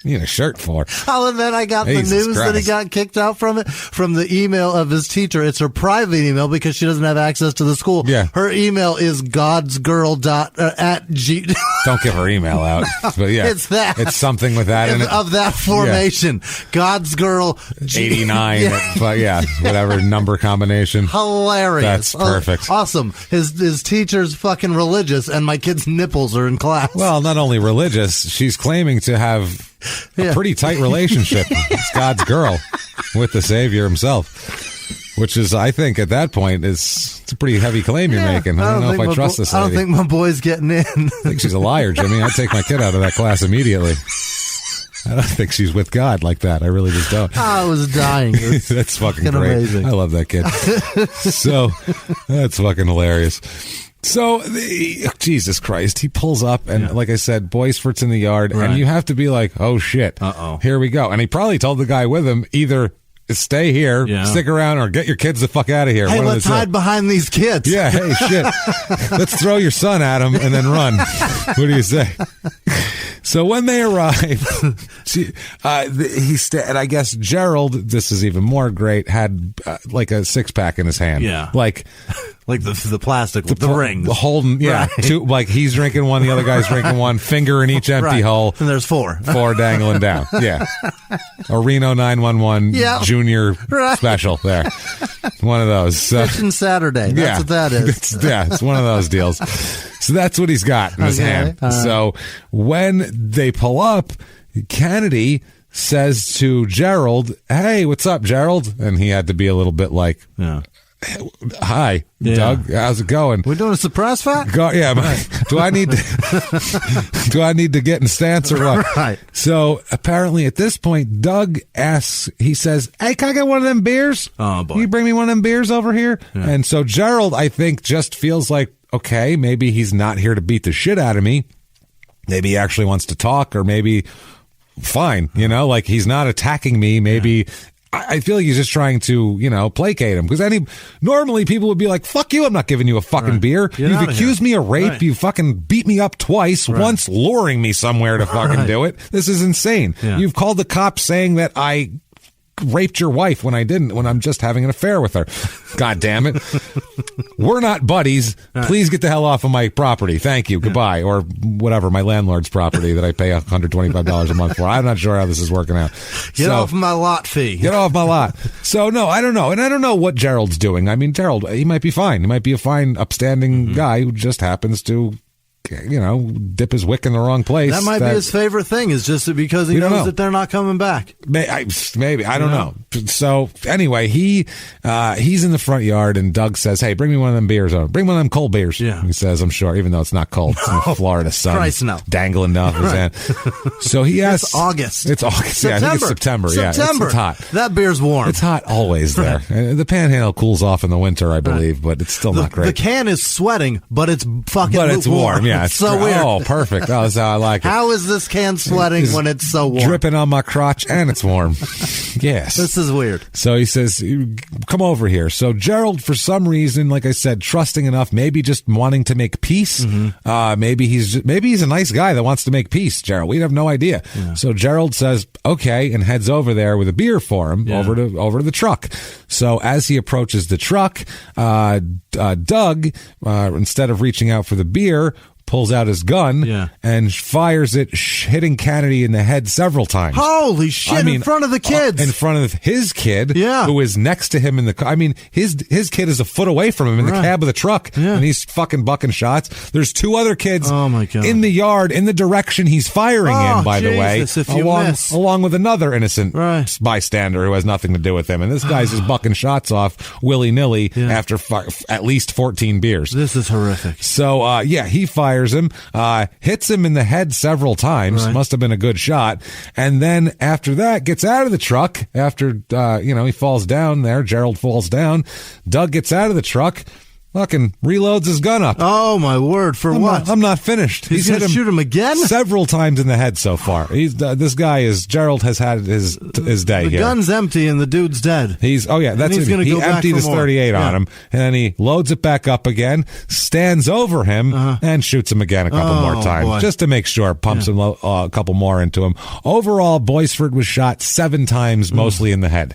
You need a shirt for. Oh, and then I got the news that he got kicked out from the email of his teacher. It's her private email because she doesn't have access to the school. Yeah. Her email is godsgirl.@g. Don't give her email out. But it's that. It's something with that in it. Of that formation. God's girl. 89. But whatever number combination. Hilarious. That's perfect. Awesome. His teacher's fucking religious and my kid's nipples are in class. Well, not only religious, she's claiming to have a pretty tight relationship. It's God's girl with the Savior himself, which is, I think, at that point, it's a pretty heavy claim you're making. I don't know if I trust this lady. I don't think my boy's getting in. I think she's a liar, Jimmy. I'd take my kid out of that class immediately. I don't think she's with God like that. I really just don't. I was dying. That's fucking great. Amazing. I love that kid. So, that's fucking hilarious. So, Jesus Christ, he pulls up and, like I said, Boycefort's in the yard, and you have to be like, oh shit, here we go. And he probably told the guy with him, either stay here, stick around, or get your kids the fuck out of here. Hey, let's hide behind these kids. Yeah, hey, shit. Let's throw your son at him and then run. What do you say? So when they arrive, and I guess Gerald, this is even more great, had like a 6-pack in his hand. Yeah. Like the plastic, the ring. Holding, right. 2, like he's drinking one, the other guy's drinking one, finger in each empty hole. And there's 4. 4 dangling down. Yeah. A Reno 911 junior special there. One of those. Fishing Saturday. That's what that is. It's one of those deals. So that's what he's got in his hand. So when they pull up, Kennedy says to Gerald, hey, what's up, Gerald? And he had to be a little bit like, hi, Doug. How's it going? We're doing a surprise fact? Do I need to get in stance or what? Right. So apparently at this point, Doug asks, he says, hey, can I get one of them beers? Oh, boy. Can you bring me one of them beers over here? Yeah. And so Gerald, I think, just feels like, okay, maybe he's not here to beat the shit out of me. Maybe he actually wants to talk, or maybe fine, like he's not attacking me. Maybe I feel like he's just trying to, placate him, because normally people would be like, fuck you, I'm not giving you a fucking beer. You've accused me of rape. You fucking beat me up twice, once luring me somewhere to fucking do it. This is insane. Yeah. You've called the cops saying that I raped your wife when I didn't, when I'm just having an affair with her. God damn it. We're not buddies. Please get the hell off of my property. Thank you. Goodbye. Or whatever, my landlord's property that I pay $125 a month for. I'm not sure how this is working out. Get off my lot fee. Get off my lot. So, no, I don't know. And I don't know what Gerald's doing. I mean, Gerald, he might be fine. He might be a fine, upstanding guy who just happens to, dip his wick in the wrong place. That might be his favorite thing, is just because he knows that they're not coming back. Maybe. I don't know. So anyway, he's in the front yard, and Doug says, hey, bring me one of them beers. Bring one of them cold beers. Yeah. He says, I'm sure, even though it's not cold. It's in the Florida sun. Christ, no. Dangling off his hand. So he asks. It's August. It's August. September. Yeah, I think it's September. September. It's hot. That beer's warm. It's hot always there. The Panhandle cools off in the winter, I believe, but it's still not great. The can is sweating, but it's fucking But it's warm. Yeah. Yeah, it's so weird. Oh, perfect. Oh, that's how I like it. How is this can sweating when it's so warm? Dripping on my crotch and it's warm. Yes. This is weird. So he says, come over here. So Gerald, for some reason, like I said, trusting enough, maybe just wanting to make peace. Maybe he's a nice guy that wants to make peace, Gerald. We have no idea. Yeah. So Gerald says, okay, and heads over there with a beer for him over to the truck. So as he approaches the truck, Doug, instead of reaching out for the beer, pulls out his gun and fires it, hitting Kennedy in the head several times. Holy shit, in front of the kids. In front of his kid, who is next to him in the car. I mean, his kid is a foot away from him in the cab of the truck, and he's fucking bucking shots. There's two other kids in the yard in the direction he's firing in, by the way, along with another innocent bystander who has nothing to do with him. And this guy's just bucking shots off willy-nilly after at least 14 beers. This is horrific. So, he fires him, hits him in the head several times. Must have been a good shot. And then after that, gets out of the truck. After, he falls down there. Gerald falls down. Doug gets out of the truck. Fucking reloads his gun up. Oh, my word. For what? I'm not finished. He's going to shoot him again? Several times in the head so far. This guy Gerald has had his day here. The gun's empty and the dude's dead. That's it. He emptied his 38 on him, and then he loads it back up again, stands over him, and shoots him again a couple more times, just to make sure, pumps him a couple more into him. Overall, Boisford was shot 7 times, mostly in the head.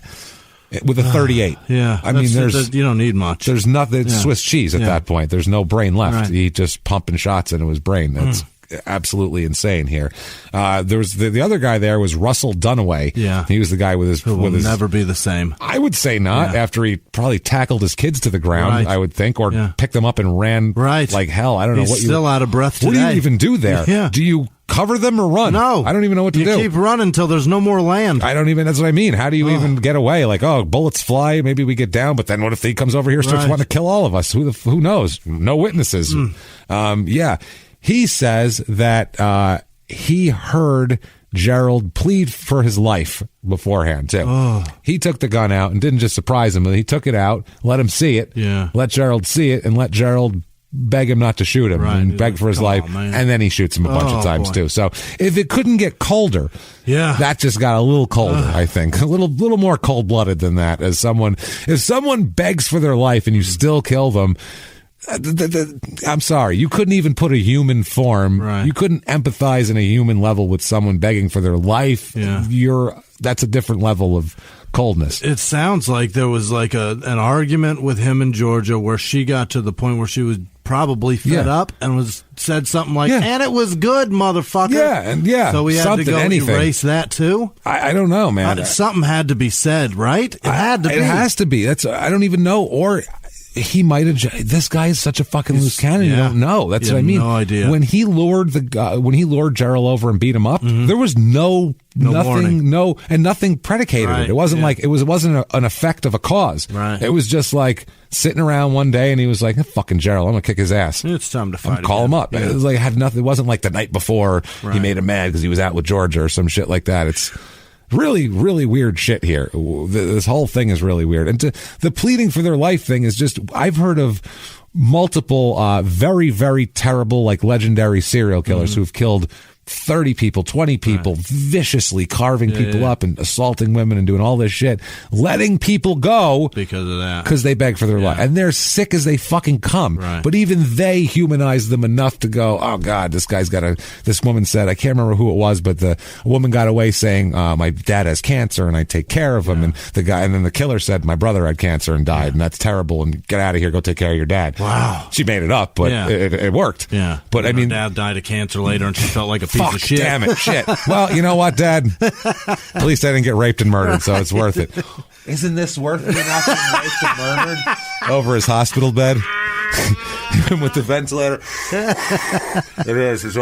With a 38. I mean, you don't need much. There's nothing. It's Swiss cheese at that point. There's no brain left. He just pumping shots into his brain. That's absolutely insane here. There was the other guy there was Russell Dunaway. He was the guy with his. Who will never be the same. I would say not. After he probably tackled his kids to the ground, I would think, or picked them up and ran like hell. I don't know what He's still out of breath today. What do you even do there? Do you cover them or run? No. I don't even know what to do. You keep running until there's no more land. That's what I mean. How do you even get away? Like, bullets fly, maybe we get down, but then what if he comes over here and starts wanting to kill all of us? Who knows? No witnesses. He says that he heard Gerald plead for his life beforehand, too. He took the gun out and didn't just surprise him. He took it out, let him see it, let Gerald see it, and let Gerald beg him not to shoot him and beg for his life, and then he shoots him a bunch of times too. So if it couldn't get colder, that just got a little colder. I think a little more cold-blooded than that. If someone begs for their life and you still kill them, I'm sorry, you couldn't even put a human form. You couldn't empathize in a human level with someone begging for their life. That's a different level of coldness. It sounds like there was like an argument with him and Georgia where she got to the point where she was probably fed up and said something like, and it was good, motherfucker. So we had to go erase that too? I don't know, man. Something had to be said, right? It had to be. It has to be. I don't even know. Or he might have. This guy is such a fucking loose cannon. You don't know. That's what I mean. No idea. When he lured Gerald over and beat him up, there was nothing predicated it. It wasn't like it wasn't an effect of a cause. It was just like sitting around one day and he was like, fucking Gerald, I'm gonna kick his ass. It's time to fight. Call him up. It was like had nothing. It wasn't like the night before he made him mad because he was out with Georgia or some shit like that. It's really, really weird shit here. This whole thing is really weird. And the pleading for their life thing is just, I've heard of multiple very, very terrible, like legendary serial killers who've killed 30 people, 20 people, viciously carving people up and assaulting women and doing all this shit, letting people go because of that, because they beg for their life, and they're sick as they fucking come. But even they humanize them enough to go, oh God, this guy's got this woman said, I can't remember who it was, but a woman got away saying, my dad has cancer and I take care of him, and then the killer said, my brother had cancer and died, and that's terrible, and get out of here, go take care of your dad. Wow. She made it up, but it worked. But I mean, dad died of cancer later and she felt like a piece of shit. Damn it, shit. Well, you know what, Dad? At least I didn't get raped and murdered, so it's worth it. Isn't this worth it? Not getting raped and murdered over his hospital bed? Even with the ventilator. It is.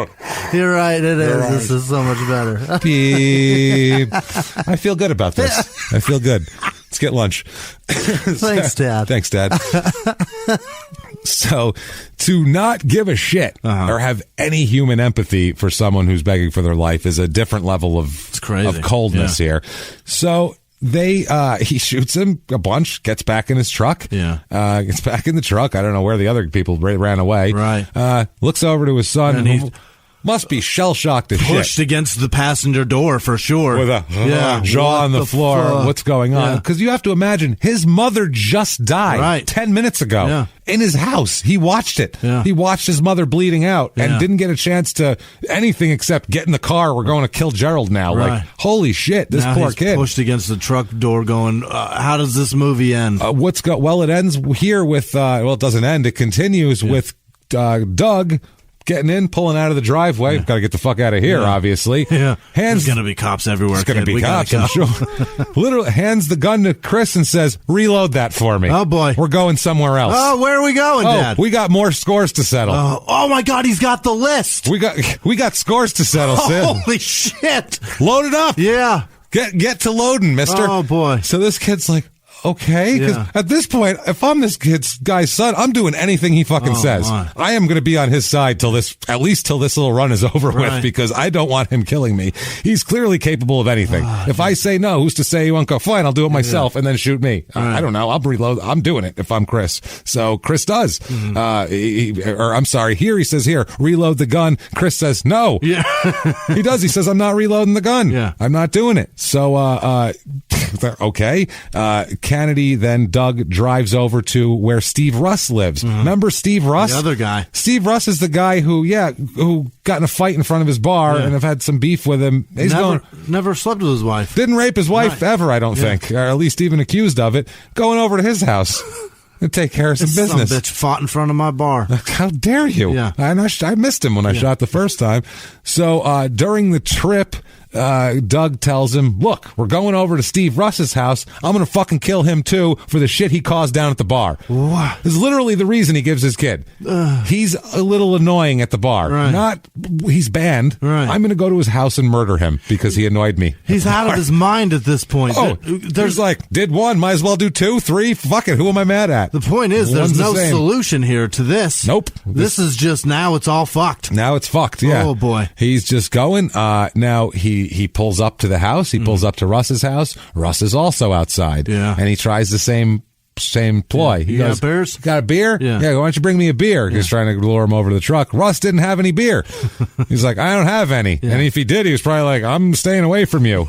You're right, it is. Right. This is so much better. Beep. I feel good about this. I feel good. Let's get lunch. Thanks, Dad. Thanks, Dad. So, to not give a shit or have any human empathy for someone who's begging for their life is a different level of coldness here. So, he shoots him a bunch, gets back in his truck. Yeah. Gets back in the truck. I don't know where the other people ran away. Right. Looks over to his son. And he must be shell-shocked as pushed shit. against the passenger door for sure. With a jaw on the floor. What's going on? Because you have to imagine, his mother just died 10 minutes ago in his house. He watched it. Yeah. He watched his mother bleeding out and didn't get a chance to anything except get in the car. We're going to kill Gerald now. Right. Like, holy shit, this now poor he's kid. Pushed against the truck door going, how does this movie end? Well, it ends here with, it doesn't end. It continues with Doug getting in, pulling out of the driveway. Got to get the fuck out of here, obviously. Yeah. There's going to be cops everywhere. There's going to be cops, I'm sure. Literally hands the gun to Chris and says, reload that for me. Oh, boy. We're going somewhere else. Oh, where are we going, Dad? We got more scores to settle. Oh, my God, he's got the list. We got scores to settle, Sid. Holy shit. Load it up. Yeah. Get to loading, mister. Oh, boy. So this kid's like, okay, because at this point, if I'm this guy's son, I'm doing anything he fucking says. My. I am going to be on his side at least till this little run is over with, because I don't want him killing me. He's clearly capable of anything. If I say no, who's to say he won't go? Fine, I'll do it myself and then shoot me. I don't know. I'll reload. I'm doing it if I'm Chris. So Chris does. Here he says, reload the gun. Chris says no. Yeah. He does. He says, I'm not reloading the gun. Yeah. I'm not doing it. So, okay. Kennedy, then Doug drives over to where Steve Russ lives. Remember Steve Russ? The other guy. Steve Russ is the guy who got in a fight in front of his bar and have had some beef with him. He's never slept with his wife. Didn't rape his wife ever, I don't think, or at least even accused of it. Going over to his house and take care of some business. Some bitch fought in front of my bar. How dare you? Yeah. And I missed him when I shot the first time. So during the trip, Doug tells him, look, we're going over to Steve Russ's house. I'm going to fucking kill him too for the shit he caused down at the bar. Wow. This is literally the reason he gives his kid. He's a little annoing at the bar. Right. He's banned. Right. I'm going to go to his house and murder him because he annoyed me. He's out of his mind at this point. There's like, did one, might as well do two, three. Fuck it. Who am I mad at? The point is, there's no solution here to this. Nope. This is just, now it's all fucked. Now it's fucked, yeah. Oh, boy. He's just going. Now he pulls up to the house. He pulls up to Russ's house. Russ is also outside. Yeah. And he tries the same ploy. He goes, got beers? Got a beer? Yeah. Why don't you bring me a beer? He's trying to lure him over to the truck. Russ didn't have any beer. He's like, I don't have any. And if he did, he was probably like, I'm staying away from you.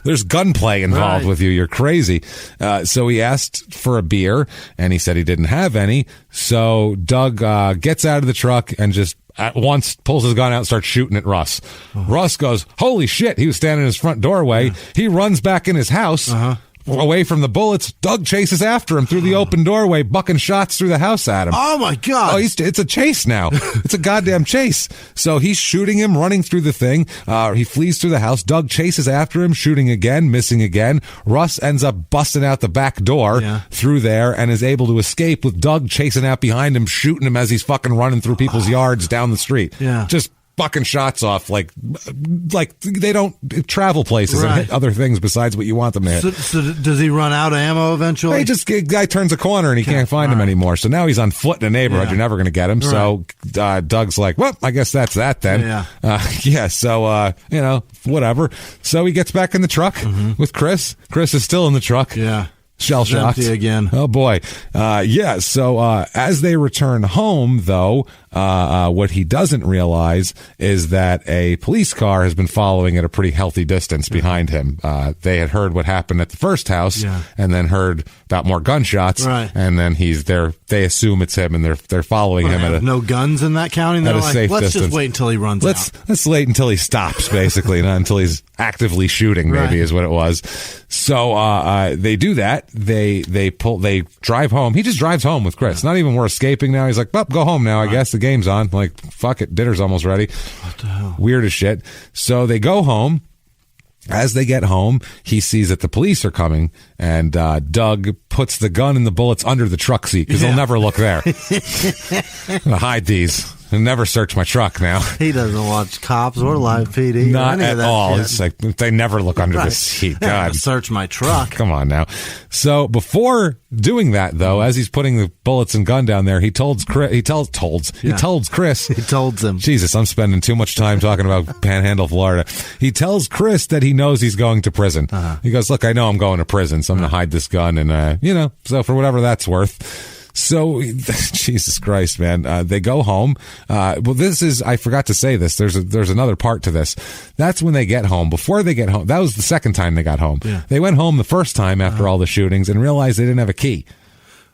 There's gunplay involved with you. You're crazy. So he asked for a beer, and he said he didn't have any. So Doug gets out of the truck and just at once pulls his gun out and starts shooting at Russ. Russ goes, holy shit. He was standing in his front doorway. He runs back in his house. Away from the bullets. Doug chases after him through the open doorway, bucking shots through the house at him. Oh, my God. It's a chase now. It's a goddamn chase. So he's shooting him, running through the thing. He flees through the house. Doug chases after him, shooting again, missing again. Russ ends up busting out the back door through there and is able to escape with Doug chasing out behind him, shooting him as he's fucking running through people's yards down the street. Yeah. Just bucking shots off like they don't travel places and hit other things besides what you want them to hit. So does he run out of ammo eventually? Guy turns a corner and he can't find him anymore. So now he's on foot in a neighborhood. You're never going to get him. So Doug's like, well, I guess that's that then. So whatever. So he gets back in the truck with Chris. Chris is still in the truck. Yeah. Shell shocked again. Oh boy. So as they return home, though, what he doesn't realize is that a police car has been following at a pretty healthy distance behind him. They had heard what happened at the first house and then heard about more gunshots. Right. And then he's there. They assume it's him and they're following him at no guns in that county. At a safe let's distance. just wait until he runs out. Let's wait until he stops, basically, not until he's actively shooting, maybe is what it was. So they do that. They drive home. He just drives home with Chris. Not even we're escaping now. He's like, well, go home now, I guess. The game's on. Like, fuck it. Dinner's almost ready. What the hell? Weird as shit. So they go home. As they get home, he sees that the police are coming, and Doug puts the gun and the bullets under the truck seat because they'll never look there. I'm gonna hide these. never search my truck now. He doesn't watch Cops or Live PD. Not at all. It's like they never look under the seat. God, search my truck. Come on now. So before doing that, though, as he's putting the bullets and gun down there, he told Chris. He told him. Jesus, I'm spending too much time talking about Panhandle, Florida. He tells Chris that he knows he's going to prison. He goes, look, I know I'm going to prison, so I'm going to hide this gun, and so for whatever that's worth. So, Jesus Christ, man, they go home. I forgot to say this. There's another part to this. That's when they get home. Before they get home, that was the second time they got home. Yeah. They went home the first time after all the shootings and realized they didn't have a key.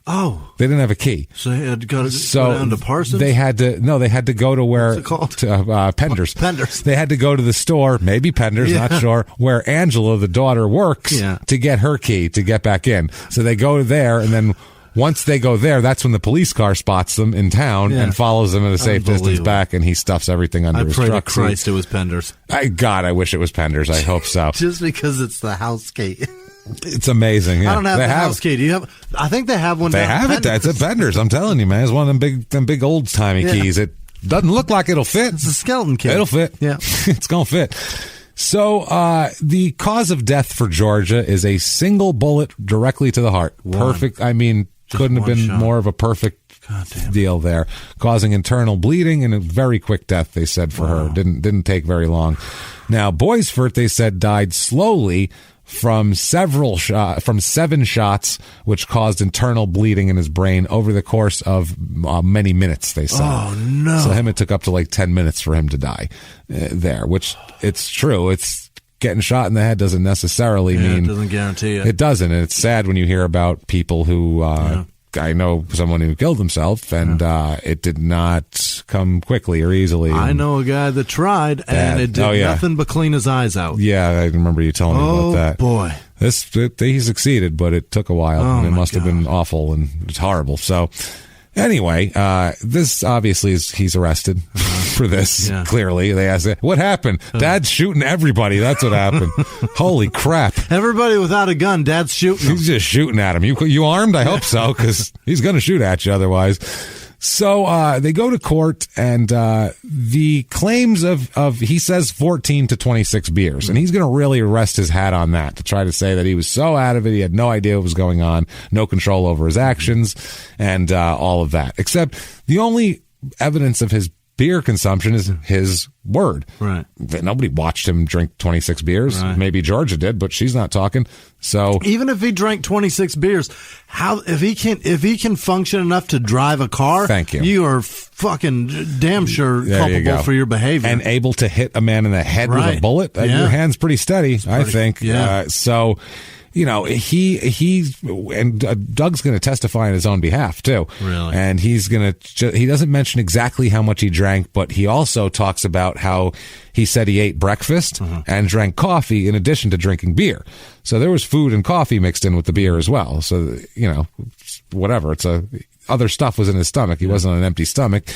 Oh. They didn't have a key. So they had to go down to Parsons? They had to go to where... What's it called? Penders. Penders. They had to go to the store, maybe Penders, not sure, where Angela, the daughter, works to get her key to get back in. So they go there, and then... Once they go there, that's when the police car spots them in town and follows them at a safe distance back, and he stuffs everything under his truck. I pray to Christ it was Penders. I wish it was Penders. I hope so. Just because it's the house key. It's amazing. Yeah. I don't have the house key. Do you have? I think they have one. They have it. It's a Penders. I'm telling you, man. It's one of them big old timey keys. It doesn't look like it'll fit. It's a skeleton key. It'll fit. Yeah, it's gonna fit. So, the cause of death for Georgia is a single bullet directly to the heart. Perfect. I mean. Couldn't have been more of a perfect deal there, causing internal bleeding and a very quick death. They said for her didn't take very long. Now Boisfort, they said, died slowly from 7 shots, which caused internal bleeding in his brain over the course of many minutes. They said. Oh no! So it took up to like 10 minutes for him to die there, which it's true. It's getting shot in the head doesn't necessarily mean... It doesn't guarantee it. It doesn't, and it's sad when you hear about people who... I know someone who killed himself, and it did not come quickly or easily. I know a guy that tried, and it did nothing but clean his eyes out. Yeah, I remember you telling me about that. Oh, boy. He succeeded, but it took a while, and it must have been awful, and it's horrible. So... Anyway, this obviously he's arrested for this. Yeah. Clearly, they asked, "What happened?" Dad's shooting everybody. That's what happened. Holy crap! Everybody without a gun, Dad's shooting them. He's just shooting at him. You armed? I hope so, because he's going to shoot at you otherwise. So they go to court, and the claims of he says 14 to 26 beers, and he's going to really rest his hat on that to try to say that he was so out of it, he had no idea what was going on, no control over his actions, and all of that. Except the only evidence of his beer consumption is his word. Right. Nobody watched him drink 26 beers. Right. Maybe Georgia did, but she's not talking. So even if he drank 26 beers, if he can function enough to drive a car, thank you. You are fucking damn sure culpable for your behavior and able to hit a man in the head with a bullet. Your hand's pretty steady, I think. Yeah. So. You know, and Doug's going to testify on his own behalf too. Really? And he doesn't mention exactly how much he drank, but he also talks about how he said he ate breakfast and drank coffee in addition to drinking beer. So there was food and coffee mixed in with the beer as well. So, whatever. Other stuff was in his stomach. He wasn't on an empty stomach.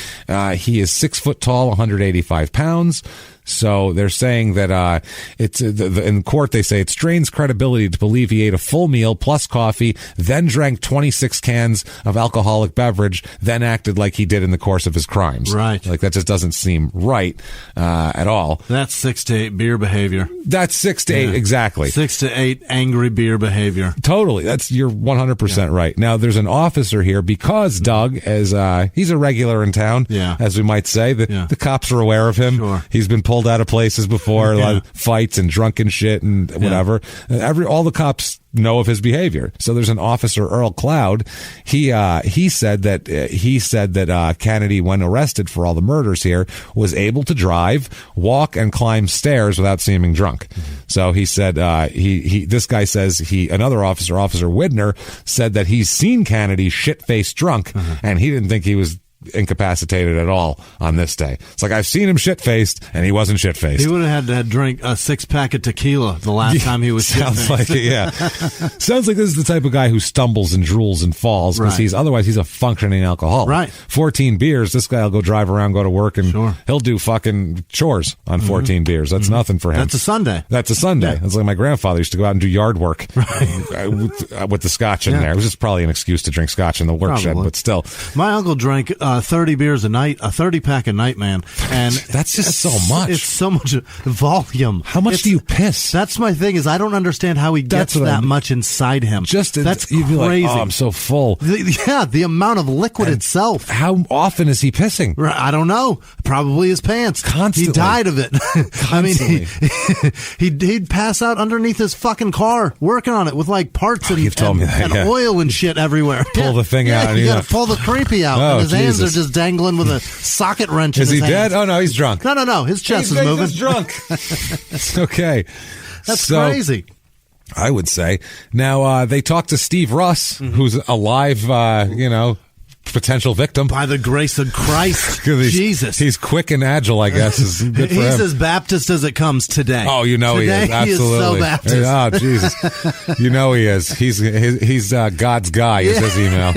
He is 6 foot tall, 185 pounds. So they're saying that in court they say it strains credibility to believe he ate a full meal plus coffee, then drank 26 cans of alcoholic beverage, then acted like he did in the course of his crimes. Right. Like that just doesn't seem right at all. That's 6 to 8 beer behavior. That's 6 to 8, exactly. 6 to 8 angry beer behavior. Totally. You're 100% right. Now there's an officer here because Doug is he's a regular in town, as we might say. The cops are aware of him. Sure. He's been pulled out of places before, a lot of fights and drunken shit and whatever. All the cops know of his behavior. So there's an officer, Earl Cloud. He said that Kennedy, when arrested for all the murders here, was able to drive, walk, and climb stairs without seeming drunk. So he said this guy says another officer, Officer Widner, said that he's seen Kennedy shit-faced drunk, and he didn't think he was incapacitated at all on this day. It's like, I've seen him shit-faced, and he wasn't shit-faced. He would have had to drink a 6-pack of tequila the last time he was shit-faced. Sounds like it, Sounds like this is the type of guy who stumbles and drools and falls, because he's a functioning alcoholic. Right. 14 beers, this guy will go drive around, go to work, and he'll do fucking chores on 14 beers. That's nothing for him. That's a Sunday. Yeah. That's like my grandfather used to go out and do yard work with the scotch in there. It was just probably an excuse to drink scotch in the work shed, but still. My uncle drank 30 beers a night, a 30-pack a night, man. And that's just so much. It's so much volume. How much do you piss? That's my thing, is I don't understand how he gets that much inside him. That's crazy. Like, oh, I'm so full. The amount of liquid itself. How often is he pissing? I don't know. Probably his pants. Constantly. He died of it. I mean, he'd pass out underneath his fucking car working on it with like parts and oil and shit everywhere. Pull the thing out. You got to pull the creepy out. Oh, and his hands are just dangling with a socket wrench in his hands. Is he dead? Oh, no, he's drunk. No. His chest is moving. He's drunk. Okay. That's crazy. I would say. Now, they talked to Steve Russ, who's a live, potential victim. By the grace of Christ. Jesus. He's quick and agile, I guess. Is good for he's him. as Baptist as it comes today. Oh, you know today he is. Absolutely. He is so Baptist. Oh, Jesus. You know he is. He's God's guy, is his email.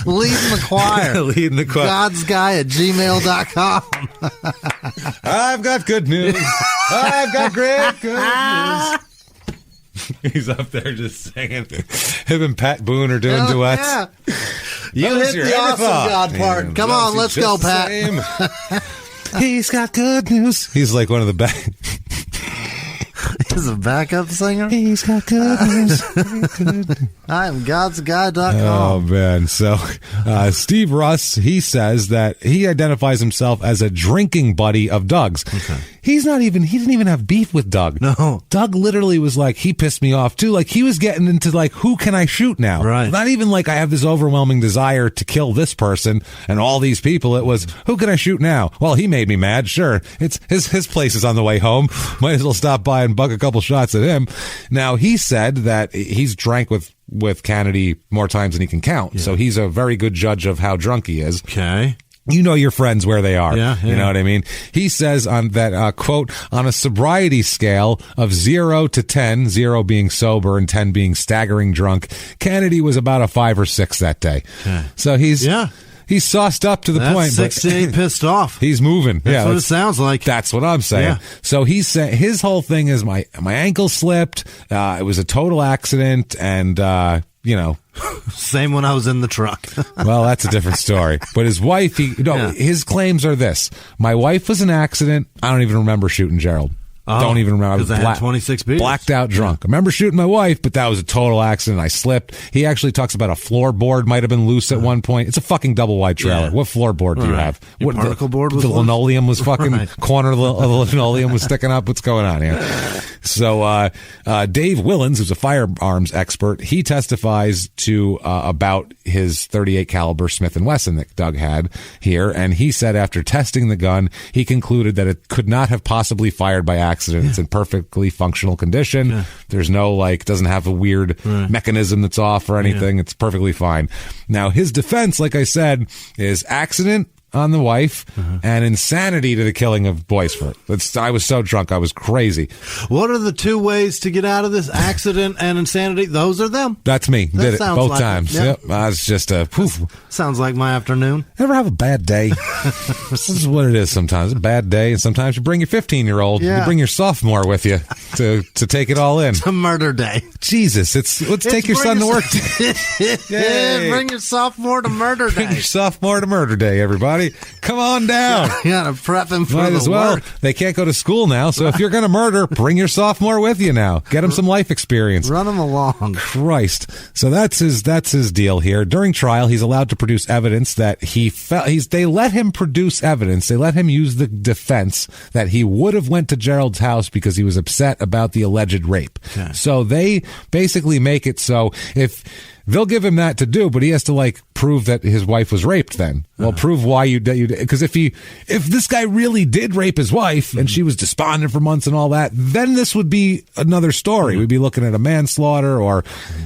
Leading the choir. Leading the choir. God's guy at gmail.com. I've got good news. I've got great good news. He's up there just singing. Him and Pat Boone are doing duets. Yeah. You hit the awesome God part. Come on, let's go, Pat. He's got good news. He's like one of the best. He's a backup singer? He's got good news. I'm godsguy.com. Oh, man. So, Steve Russ, he says that he identifies himself as a drinking buddy of Doug's. Okay. He didn't even have beef with Doug. No. Doug literally was like, he pissed me off too. Like, he was getting into like, who can I shoot now? Right. Not even like I have this overwhelming desire to kill this person and all these people. It was, who can I shoot now? Well, he made me mad. Sure. It's his place is on the way home. Might as well stop by and bug a couple shots at him. Now, he said that he's drank with Kennedy more times than he can count. Yeah. So he's a very good judge of how drunk he is. Okay. You know your friends where they are. Yeah. You know what I mean? He says on that, quote, on a sobriety scale of 0 to 10, 0 being sober and 10 being staggering drunk, Kennedy was about a 5 or 6 that day. Okay. So he's sauced up to the point. 6 to 8 pissed off. He's moving. That's what it sounds like. That's what I'm saying. Yeah. So he's saying his whole thing is my ankle slipped. It was a total accident. And, same when I was in the truck. Well, that's a different story. But his wife, his claims are this. My wife was an accident. I don't even remember shooting Gerald. Don't even remember. Because I had 26 beers. Blacked out drunk. I remember shooting my wife, but that was a total accident. I slipped. He actually talks about a floorboard might have been loose at one point. It's a fucking double wide trailer. Yeah. What floorboard do you have? Your particle board was the linoleum was fucking corner of the linoleum was sticking up. What's going on here? So Dave Willens, who's a firearms expert, he testifies to about his 38 caliber Smith & Wesson that Doug had here, and he said after testing the gun, he concluded that it could not have possibly fired by accident. It's in perfectly functional condition. Yeah. There's no doesn't have a weird mechanism that's off or anything. Yeah. It's perfectly fine. Now, his defense, like I said, is accident on the wife and insanity to the killing of Boisford. I was so drunk. I was crazy. What are the two ways to get out of this? Accident and insanity? Those are them. That's me. Did it both times. Yep. I was just sounds like my afternoon. Ever have a bad day? This is what it is sometimes. A bad day, and sometimes you bring your 15-year-old. You bring your sophomore with you to take it all in. It's a murder day. Jesus, let's take your son to work. Bring your sophomore to murder day. Bring your sophomore to murder day, everybody. Come on down. You gotta prep him for Might as well. Work. They can't go to school now, so if you're going to murder, bring your sophomore with you now. Get him some life experience. Run him along. Christ. So that's his deal here. During trial, he's allowed to produce evidence that they let him produce evidence. They let him use the defense that he would have went to Gerald's house because he was upset about the alleged rape. Okay. So they basically make it so if they'll give him that to do, but he has to prove that his wife was raped then. Well, prove why you did. Because if this guy really did rape his wife and she was despondent for months and all that, then this would be another story. We'd be looking at a manslaughter, or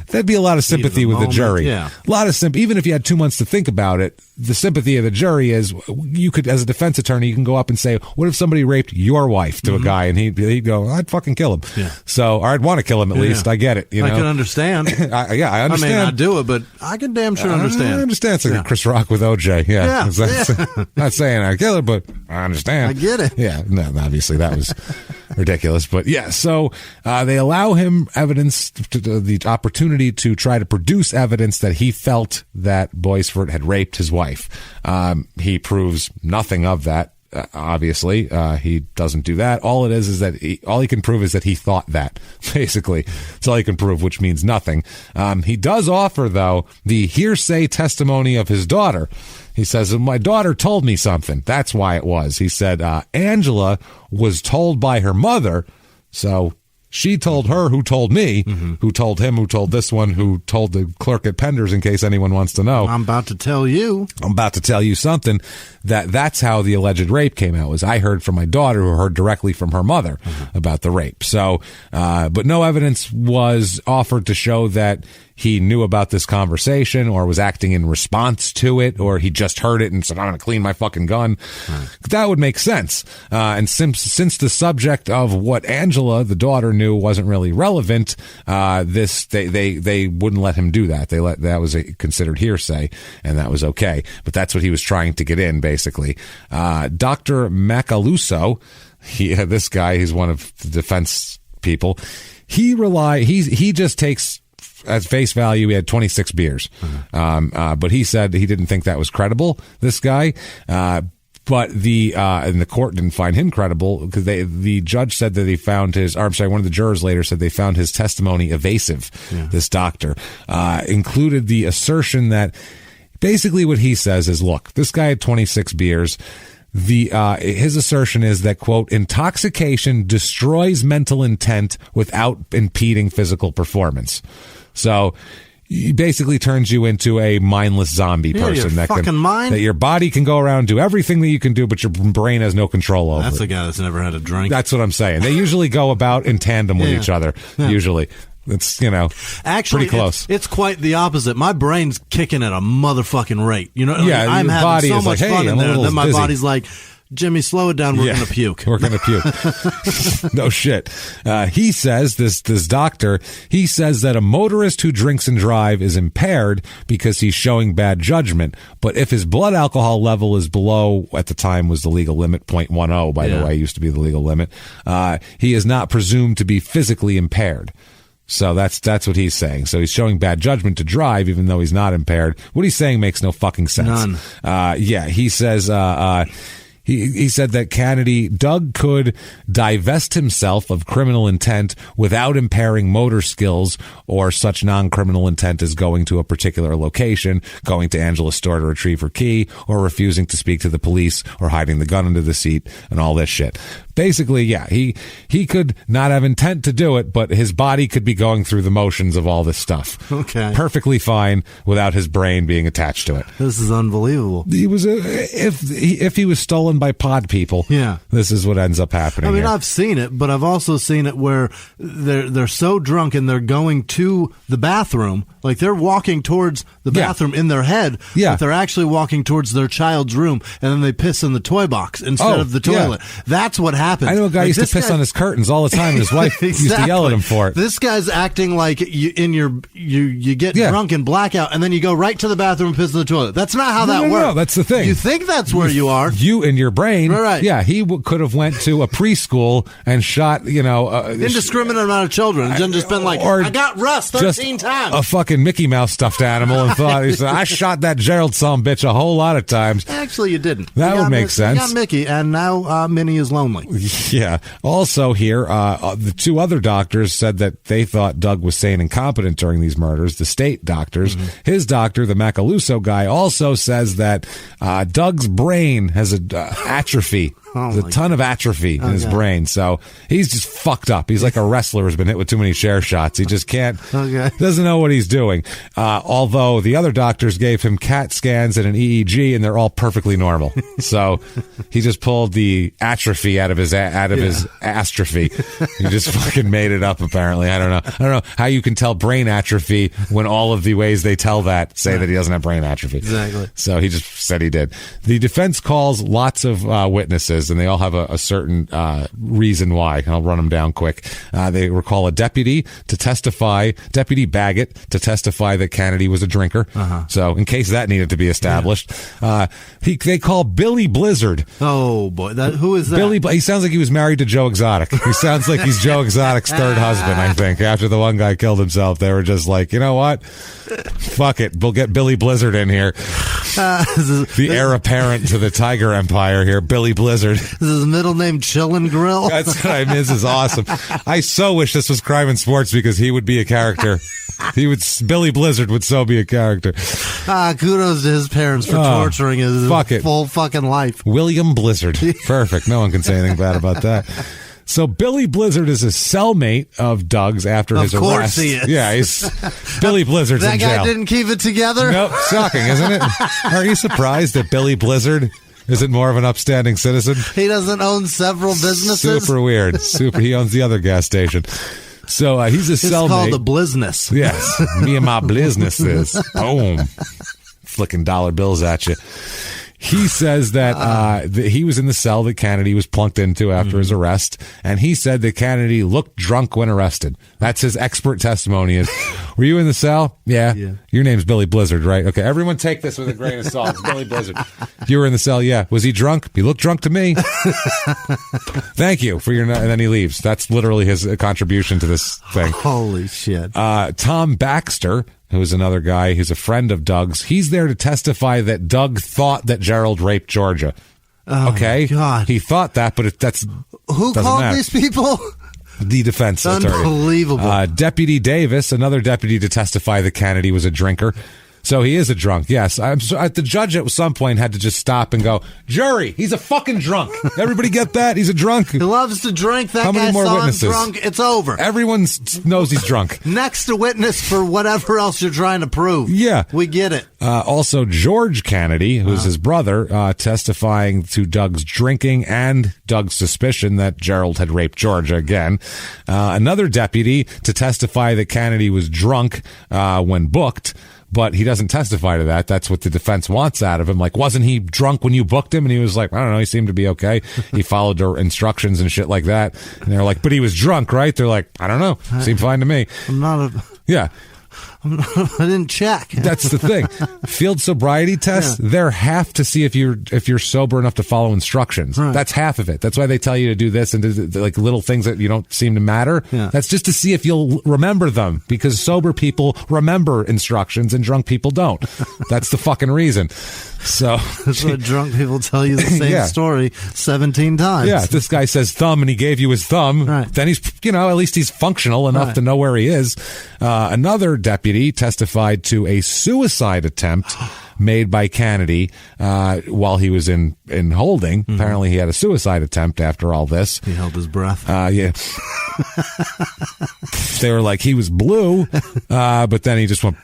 there'd be a lot of sympathy with the jury. Yeah. A lot of sympathy. Even if you had 2 months to think about it, the sympathy of the jury is you could, as a defense attorney, you can go up and say, what if somebody raped your wife to a guy? And he'd go, I'd fucking kill him. Yeah. So, or I'd want to kill him at least. I get it. I can understand. I understand. I may not do it, but I can damn sure understand. I understand. It's like Chris Rock with OJ. Yeah. Not saying I kill her, but I understand. I get it. Yeah. No, obviously that ridiculous. But yeah, so they allow him the opportunity to try to produce evidence that he felt that Boisfort had raped his wife. He proves nothing of that. Obviously, he doesn't do that. All it is that all he can prove is that he thought that. Basically, that's all he can prove, which means nothing. He does offer, though, the hearsay testimony of his daughter. He says, my daughter told me something. That's why it was. He said, Angela was told by her mother, so she told her who told me, who told him, who told this one, who told the clerk at Pender's, in case anyone wants to know. I'm about to tell you. I'm about to tell you something. That's how the alleged rape came out, was I heard from my daughter, who heard directly from her mother about the rape. So, but no evidence was offered to show that he knew about this conversation or was acting in response to it, or he just heard it and said, I'm going to clean my fucking gun. That would make sense. And since the subject of what Angela, the daughter, knew wasn't really relevant, they wouldn't let him do that. That was considered hearsay, and that was okay. But that's what he was trying to get in, basically. Dr. Macaluso, this guy, he's one of the defense people. He just takes at face value, he had 26 beers. But he said he didn't think that was credible, this guy. But and the court didn't find him credible because the judge said that one of the jurors later said they found his testimony evasive. This doctor included the assertion that basically what he says is, look, this guy had 26 beers. His assertion is that, quote, intoxication destroys mental intent without impeding physical performance. So he basically turns you into a mindless zombie person that your body can go around and do everything that you can do, but your brain has no control over. That's a guy that's never had a drink. That's what I'm saying. They usually go about in tandem with each other. Usually. It's, actually pretty close. It's quite the opposite. My brain's kicking at a motherfucking rate. I'm having body so is much fun in there. Then my body's like, Jimmy, slow it down. We're going to puke. We're going to puke. No shit. He says, this doctor, he says that a motorist who drinks and drive is impaired because he's showing bad judgment. But if his blood alcohol level is below, at the time was the legal limit, 0.10, by the way, used to be the legal limit, he is not presumed to be physically impaired. So that's what he's saying. So he's showing bad judgment to drive, even though he's not impaired. What he's saying makes no fucking sense. None. He says, He said that Doug could divest himself of criminal intent without impairing motor skills or such non-criminal intent as going to a particular location, going to Angela's store to retrieve her key, or refusing to speak to the police, or hiding the gun under the seat, and all this shit. Basically, he could not have intent to do it, but his body could be going through the motions of all this stuff. Okay. Perfectly fine without his brain being attached to it. This is unbelievable. He was if he was stolen by pod people, this is what ends up happening. I mean, here. I've seen it, but I've also seen it where they're so drunk and they're going to the bathroom, like they're walking towards the bathroom in their head, but they're actually walking towards their child's room, and then they piss in the toy box instead of the toilet. That's what happens. I know a guy used to piss on his curtains all the time, and his wife used to yell at him for it. This guy's acting like you get drunk and blackout, and then you go right to the bathroom and piss in the toilet. That's not how that works. No, that's the thing. You think that's where you are. You in your brain. Right. Yeah, he could have went to a preschool and shot, indiscriminate amount of children, and just been like, I got Russ 13 times. A fucking Mickey Mouse stuffed animal, and thought, he said, I shot that Gerald son bitch a whole lot of times. Actually, you didn't. That would make sense. You got Mickey, and now Minnie is lonely. Yeah. Also here, the two other doctors said that they thought Doug was sane and competent during these murders, the state doctors. His doctor, the Macaluso guy, also says that Doug's brain has a atrophy. There's a ton of atrophy in his brain, so he's just fucked up. He's like a wrestler who's been hit with too many chair shots. He just can't, doesn't know what he's doing. Although the other doctors gave him CAT scans and an EEG, and they're all perfectly normal. So he just pulled the atrophy out of his astrophy. He just fucking made it up. Apparently, I don't know how you can tell brain atrophy when all of the ways they tell that say that he doesn't have brain atrophy. Exactly. So he just said he did. The defense calls lots lots of witnesses, and they all have a certain reason why. I'll run them down quick. They recall a deputy to testify, Deputy Baggett, to testify that Kennedy was a drinker. So in case that needed to be established, they call Billy Blizzard. Oh boy, who is that? He sounds like he was married to Joe Exotic. He sounds like he's Joe Exotic's third husband, I think. After the one guy killed himself, they were just like, you know what? Fuck it. We'll get Billy Blizzard in here. The heir apparent to the Tiger Empire here, Billy Blizzard. Is his middle name Chillin' Grill? That's what I mean. This is awesome. I so wish this was Crime and Sports because he would be a character. Billy Blizzard would so be a character. Kudos to his parents for torturing his full fucking life. William Blizzard. Perfect. No one can say anything bad about that. So Billy Blizzard is a cellmate of Doug's after his arrest. Of course he is. Yeah, Billy Blizzard's in jail. That guy didn't keep it together? Nope. Shocking, isn't it? Are you surprised that Billy Blizzard isn't more of an upstanding citizen? He doesn't own several businesses? Super weird. He owns the other gas station. So he's a cellmate. It's called the Blizness. Yes. Me and my Blizznesses. Boom. Flicking dollar bills at you. He says that he was in the cell that Kennedy was plunked into after his arrest, and he said that Kennedy looked drunk when arrested. That's his expert testimony. Were you in the cell? Yeah. Your name's Billy Blizzard, right? Okay, everyone take this with a grain of salt. It's Billy Blizzard. You were in the cell, yeah. Was he drunk? He looked drunk to me. Thank you for your... And then he leaves. That's literally his contribution to this thing. Holy shit. Tom Baxter, who's another guy who's a friend of Doug's, he's there to testify that Doug thought that Gerald raped Georgia. Okay? God. He thought that, but that's... Who called these people? The defense attorney. Unbelievable. Deputy Davis, another deputy to testify that Kennedy was a drinker. So he is a drunk, yes. The judge at some point had to just stop and go, jury, he's a fucking drunk. Everybody get that? He's a drunk. He loves to drink. That How many guy more saw witnesses? him drunk. It's over. Everyone knows he's drunk. Next to witness for whatever else you're trying to prove. Yeah. We get it. Also, George Kennedy, who's his brother, testifying to Doug's drinking and Doug's suspicion that Gerald had raped Georgia again. Another deputy to testify that Kennedy was drunk when booked. But he doesn't testify to that. That's what the defense wants out of him. Like, wasn't he drunk when you booked him? And he was like, I don't know. He seemed to be okay. He followed their instructions and shit like that. And they're like, but he was drunk, right? They're like, I don't know. Seemed fine to me. Yeah. I didn't check. That's the thing. Field sobriety tests, they're half to see if you're sober enough to follow instructions. Right. That's half of it. That's why they tell you to do this and do, like little things that you don't seem to matter. Yeah. That's just to see if you'll remember them, because sober people remember instructions and drunk people don't. That's the fucking reason. So that's why drunk people tell you the same story 17 times. Yeah, if this guy says thumb and he gave you his thumb, then he's, at least he's functional enough to know where he is. Another deputy testified to a suicide attempt made by Kennedy while he was in holding. Mm-hmm. Apparently he had a suicide attempt after all this. He held his breath. Yeah. They were like, he was blue, but then he just went,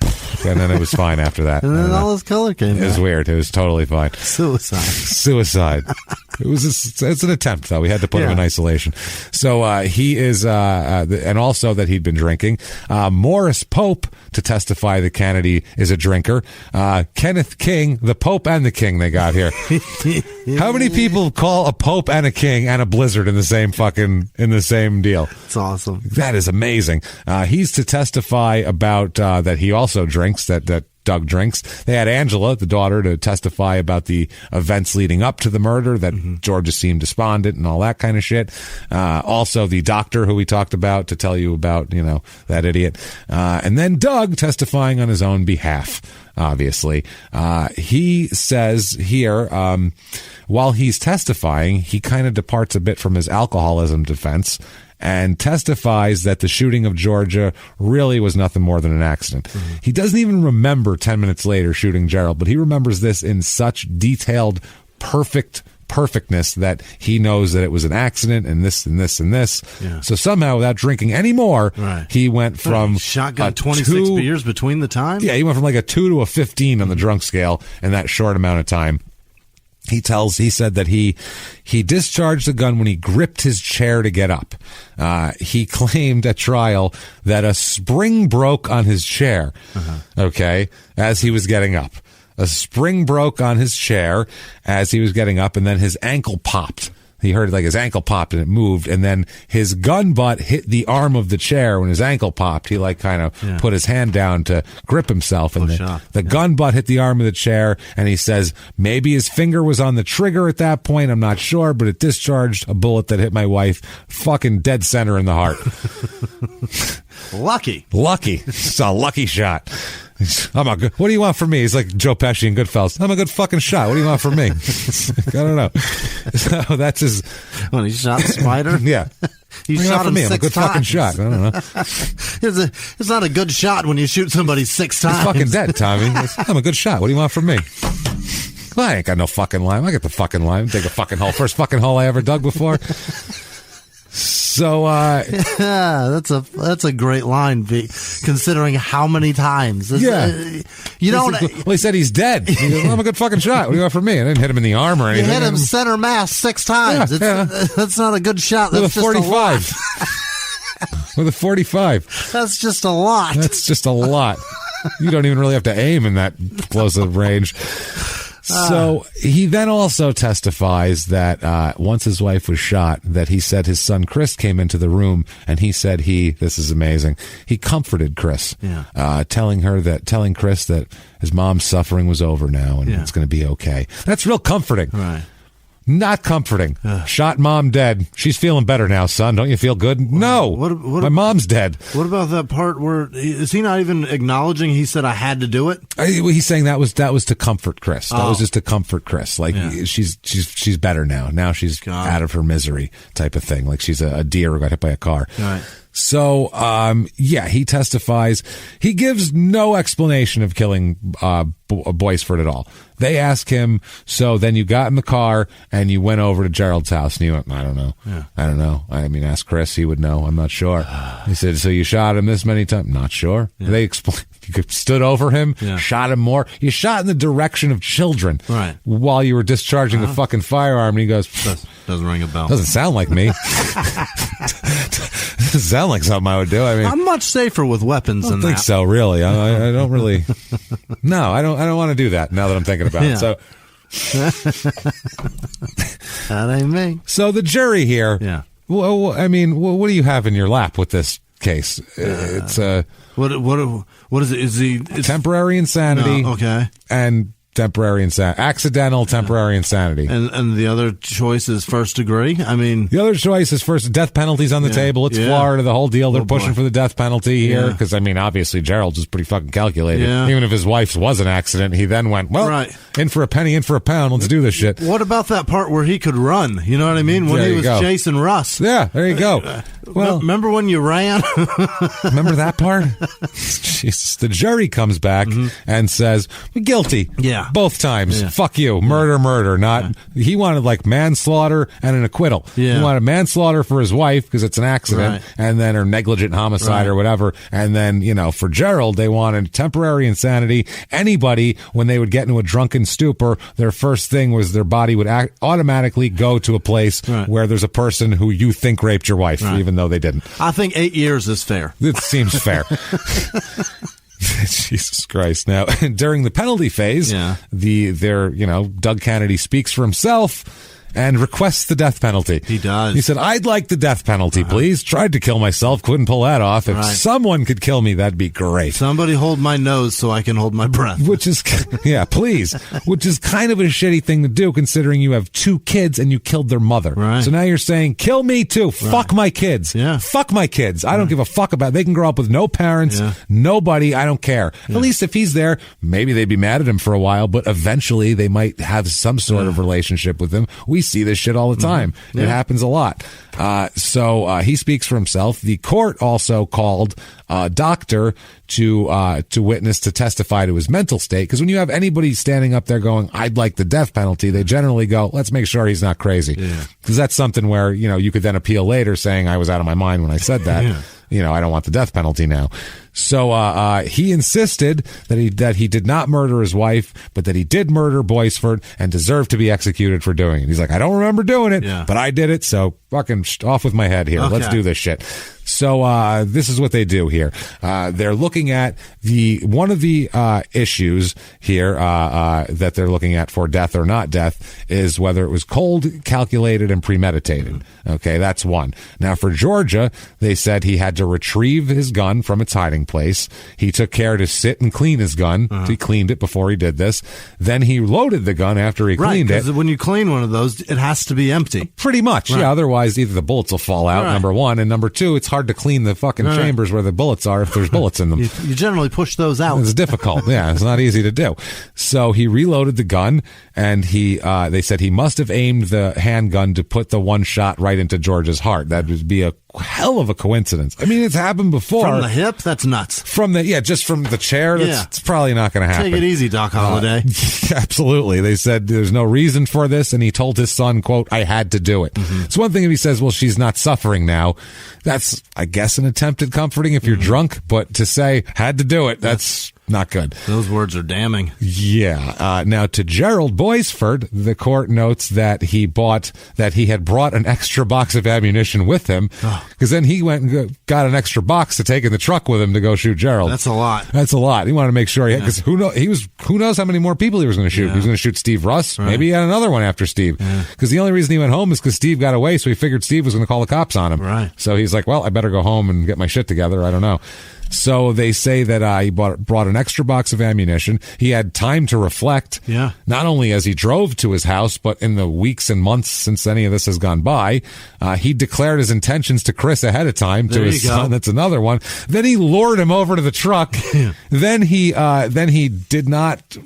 and then it was fine after that. And then all his color came back. It was weird. It was totally fine. Suicide. It's an attempt, though. We had to put him in isolation. So he is, and also that he'd been drinking. Morris Pope to testify that Kennedy is a drinker. Kenneth King, the Pope and the King they got here. How many people call a Pope and a King and a Blizzard in the same deal? It's awesome. That is amazing. He's to testify about that he also drinks, that Doug drinks. They had Angela, the daughter, to testify about the events leading up to the murder, that Georgia seemed despondent and all that kind of shit. Also, the doctor who we talked about to tell you about, that idiot. And then Doug testifying on his own behalf, obviously. He says here, while he's testifying, he kind of departs a bit from his alcoholism defense and testifies that the shooting of Georgia really was nothing more than an accident. Mm-hmm. He doesn't even remember 10 minutes later shooting Gerald, but he remembers this in such detailed, perfectness that he knows that it was an accident and this and this and this. Yeah. So somehow, without drinking anymore, he went from shotgun 26 beers between the time? Yeah, he went from like a 2 to a 15 on the drunk scale in that short amount of time. He said that he discharged the gun when he gripped his chair to get up. He claimed at trial that a spring broke on his chair, as he was getting up. a spring broke on his chair as he was getting up, and then his ankle popped. He heard like his ankle popped and it moved, and then his gun butt hit the arm of the chair. When his ankle popped, he like kind of put his hand down to grip himself, and the gun butt hit the arm of the chair, and he says maybe his finger was on the trigger at that point. I'm not sure, but it discharged a bullet that hit my wife fucking dead center in the heart. Lucky. It's a lucky shot. What do you want from me? He's like Joe Pesci in Goodfellas. I'm a good fucking shot. What do you want from me? I don't know. So that's his. When he shot Spider? Yeah. You shot him 6 times. I'm a good fucking shot. I don't know. It's not a good shot when you shoot somebody 6 times. He's fucking dead, Tommy. I'm a good shot. What do you want from me? Well, I ain't got no fucking lime. I got the fucking lime. Dig a fucking hole. First fucking hole I ever dug before. So that's a great line, considering how many times. You don't. Well, he said he's dead. He goes, well, I'm a good fucking shot. What do you want from me? I didn't hit him in the arm or anything. You hit him center mass 6 times. That's not a good shot. That's with a 45. With a 45. That's just a lot. You don't even really have to aim in that close of range. So he then also testifies that once his wife was shot, that he said his son Chris came into the room, and he said this is amazing, he comforted Chris, telling Chris that his mom's suffering was over now and it's going to be okay. That's real comforting. Right. Not comforting. Shot mom dead. She's feeling better now, son. Don't you feel good? No. My mom's dead. What about that part where is he not even acknowledging he said I had to do it? He's saying that was to comfort Chris. That was just to comfort Chris. Like she's better now. Now she's out of her misery type of thing. Like she's a deer who got hit by a car. Right. So, he testifies. He gives no explanation of killing Boyceford at all. They ask him, so then you got in the car and you went over to Gerald's house, and he went, I don't know. Yeah. I don't know. I mean, ask Chris. He would know. I'm not sure. He said, so you shot him this many times? Not sure. Yeah. They explained. You stood over him, shot him more. You shot in the direction of children while you were discharging the fucking firearm. And he goes, doesn't ring a bell. Doesn't sound like me. Doesn't sound like something I would do. I mean, I'm much safer with weapons than that. I don't think so, really. I don't really. No, I don't want to do that now that I'm thinking about it. So that ain't me. So the jury here. Yeah. Well, I mean, what do you have in your lap with this case? It's what is it? Is he temporary insanity? No, okay. And temporary insanity, accidental temporary insanity, and the other choice is first degree. I mean, the other choice is first. Death penalty's on the table. It's Florida, the whole deal. They're pushing for the death penalty here because I mean, obviously Gerald's was pretty fucking calculated. Yeah. Even if his wife's was an accident, he then went in for a penny, in for a pound. Let's do this shit. What about that part where he could run? You know what I mean? When he was chasing Russ. Yeah, there you go. Well, remember when you ran? Remember that part? Jesus. The jury comes back and says guilty. Yeah. Both times. Yeah. Fuck you. Murder. Not. He wanted like manslaughter and an acquittal. Yeah. He wanted manslaughter for his wife because it's an accident, and then or negligent homicide or whatever. And then for Gerald, they wanted temporary insanity. Anybody when they would get into a drunken stupor, their first thing was their body would automatically go to a place where there's a person who you think raped your wife, even though they didn't. I think 8 years is fair. It seems fair. Jesus Christ. Now, during the penalty phase, Doug Kennedy speaks for himself and requests the death penalty. He does. He said, I'd like the death penalty, please. Tried to kill myself, couldn't pull that off. If someone could kill me, that'd be great. Somebody hold my nose so I can hold my breath. Which is, please. Which is kind of a shitty thing to do considering you have 2 kids and you killed their mother. Right. So now you're saying, kill me too. Fuck my kids. Yeah. Fuck my kids. I don't give a fuck about it. They can grow up with no parents, nobody. I don't care. Yeah. At least if he's there, maybe they'd be mad at him for a while, but eventually they might have some sort of relationship with him. We see this shit all the time. It happens a lot. So he speaks for himself. The court also called a doctor to witness to testify to his mental state. Because when you have anybody standing up there going, I'd like the death penalty, they generally go, let's make sure he's not crazy. Because that's something where, you could then appeal later saying I was out of my mind when I said that. I don't want the death penalty now. So he insisted that he did not murder his wife, but that he did murder Boisford and deserved to be executed for doing it. He's like, I don't remember doing it, but I did it, so fucking off with my head here. Okay. Let's do this shit. So this is what they do here. They're looking at one of the issues here that they're looking at for death or not death is whether it was cold, calculated, and premeditated. Okay, that's one. Now, for Georgia, they said he had to retrieve his gun from its hiding place. He took care to sit and clean his gun. He cleaned it before he did this. Then he loaded the gun after he cleaned it. When you clean one of those, it has to be empty. Pretty much, yeah. Otherwise, either the bullets will fall out, number one, and number two, it's hard to clean the fucking chambers where the bullets are if there's bullets in them. You generally push those out. It's difficult. Yeah, it's not easy to do. So he reloaded the gun, and they said he must have aimed the handgun to put the one shot right into George's heart. That would be a hell of a coincidence. I mean, it's happened before. From the hip? That's nuts. Just from the chair? It's probably not going to happen. Take it easy, Doc Holliday. Absolutely. They said there's no reason for this, and he told his son, quote, I had to do it. It's one thing if he says, well, she's not suffering now. That's, I guess, an attempt at comforting if you're drunk, but to say, had to do it, that's not good. Those words are damning. Yeah. Now, to Gerald Boisford, the court notes that he had brought an extra box of ammunition with him, because then he went and got an extra box to take in the truck with him to go shoot Gerald. That's a lot. He wanted to make sure because who knows how many more people he was going to shoot. He was going to shoot Steve Russ. Right. Maybe he had another one after Steve. Because the only reason he went home is because Steve got away, so he figured Steve was going to call the cops on him. Right. So he's like, well, I better go home and get my shit together. I don't know. So they say that he brought an extra box of ammunition. He had time to reflect, not only as he drove to his house, but in the weeks and months since any of this has gone by. He declared his intentions to Chris ahead of time to his son. That's another one. Then he lured him over to the truck. Then he did not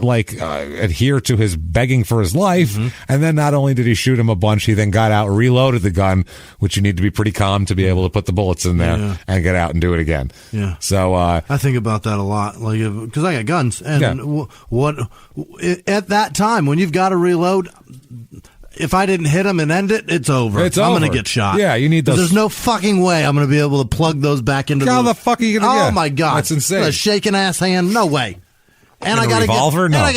adhere to his begging for his life. And then not only did he shoot him a bunch, he then got out, reloaded the gun, which you need to be pretty calm to be able to put the bullets in there and get out and do it again. Yeah. So I think about that a lot, like because I got guns, and what at that time when you've got to reload. If I didn't hit him and end it, it's over. I'm going to get shot. Yeah, you need those. There's no fucking way I'm going to be able to plug those back into. How the fuck are you going to get? Oh my god, that's insane. A shaking ass hand, no way. And I got to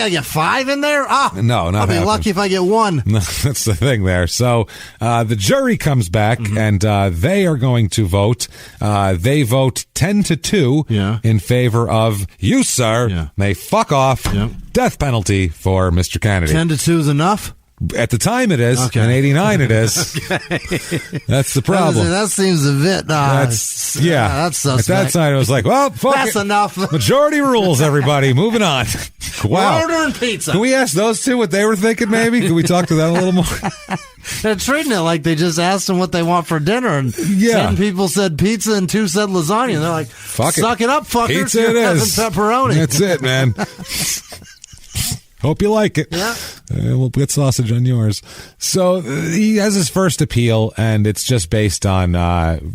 get 5 in there? No, not I'll be lucky if I get 1. No, that's the thing there. So the jury comes back, and they are going to vote. They vote 10-2 in favor of you, sir. Yeah. May fuck off. Death penalty for Mr. Kennedy. 10-2 is enough? At the time it is. Okay. In 89 it is. That's the problem. That seems a bit... that's suspect. At that time it was like, well, fuck that's enough. Majority rules, everybody. Moving on. Wow. We're ordering pizza. Can we ask those two what they were thinking, maybe? Can we talk to them a little more? They're treating it like they just asked them what they want for dinner, and 10 people said pizza and 2 said lasagna. And they're like, fuck suck it up, fuckers. Pizza You're it having is. pepperoni. That's it, man. Hope you like it. Yeah. We'll get sausage on yours. So he has his first appeal, and it's just based on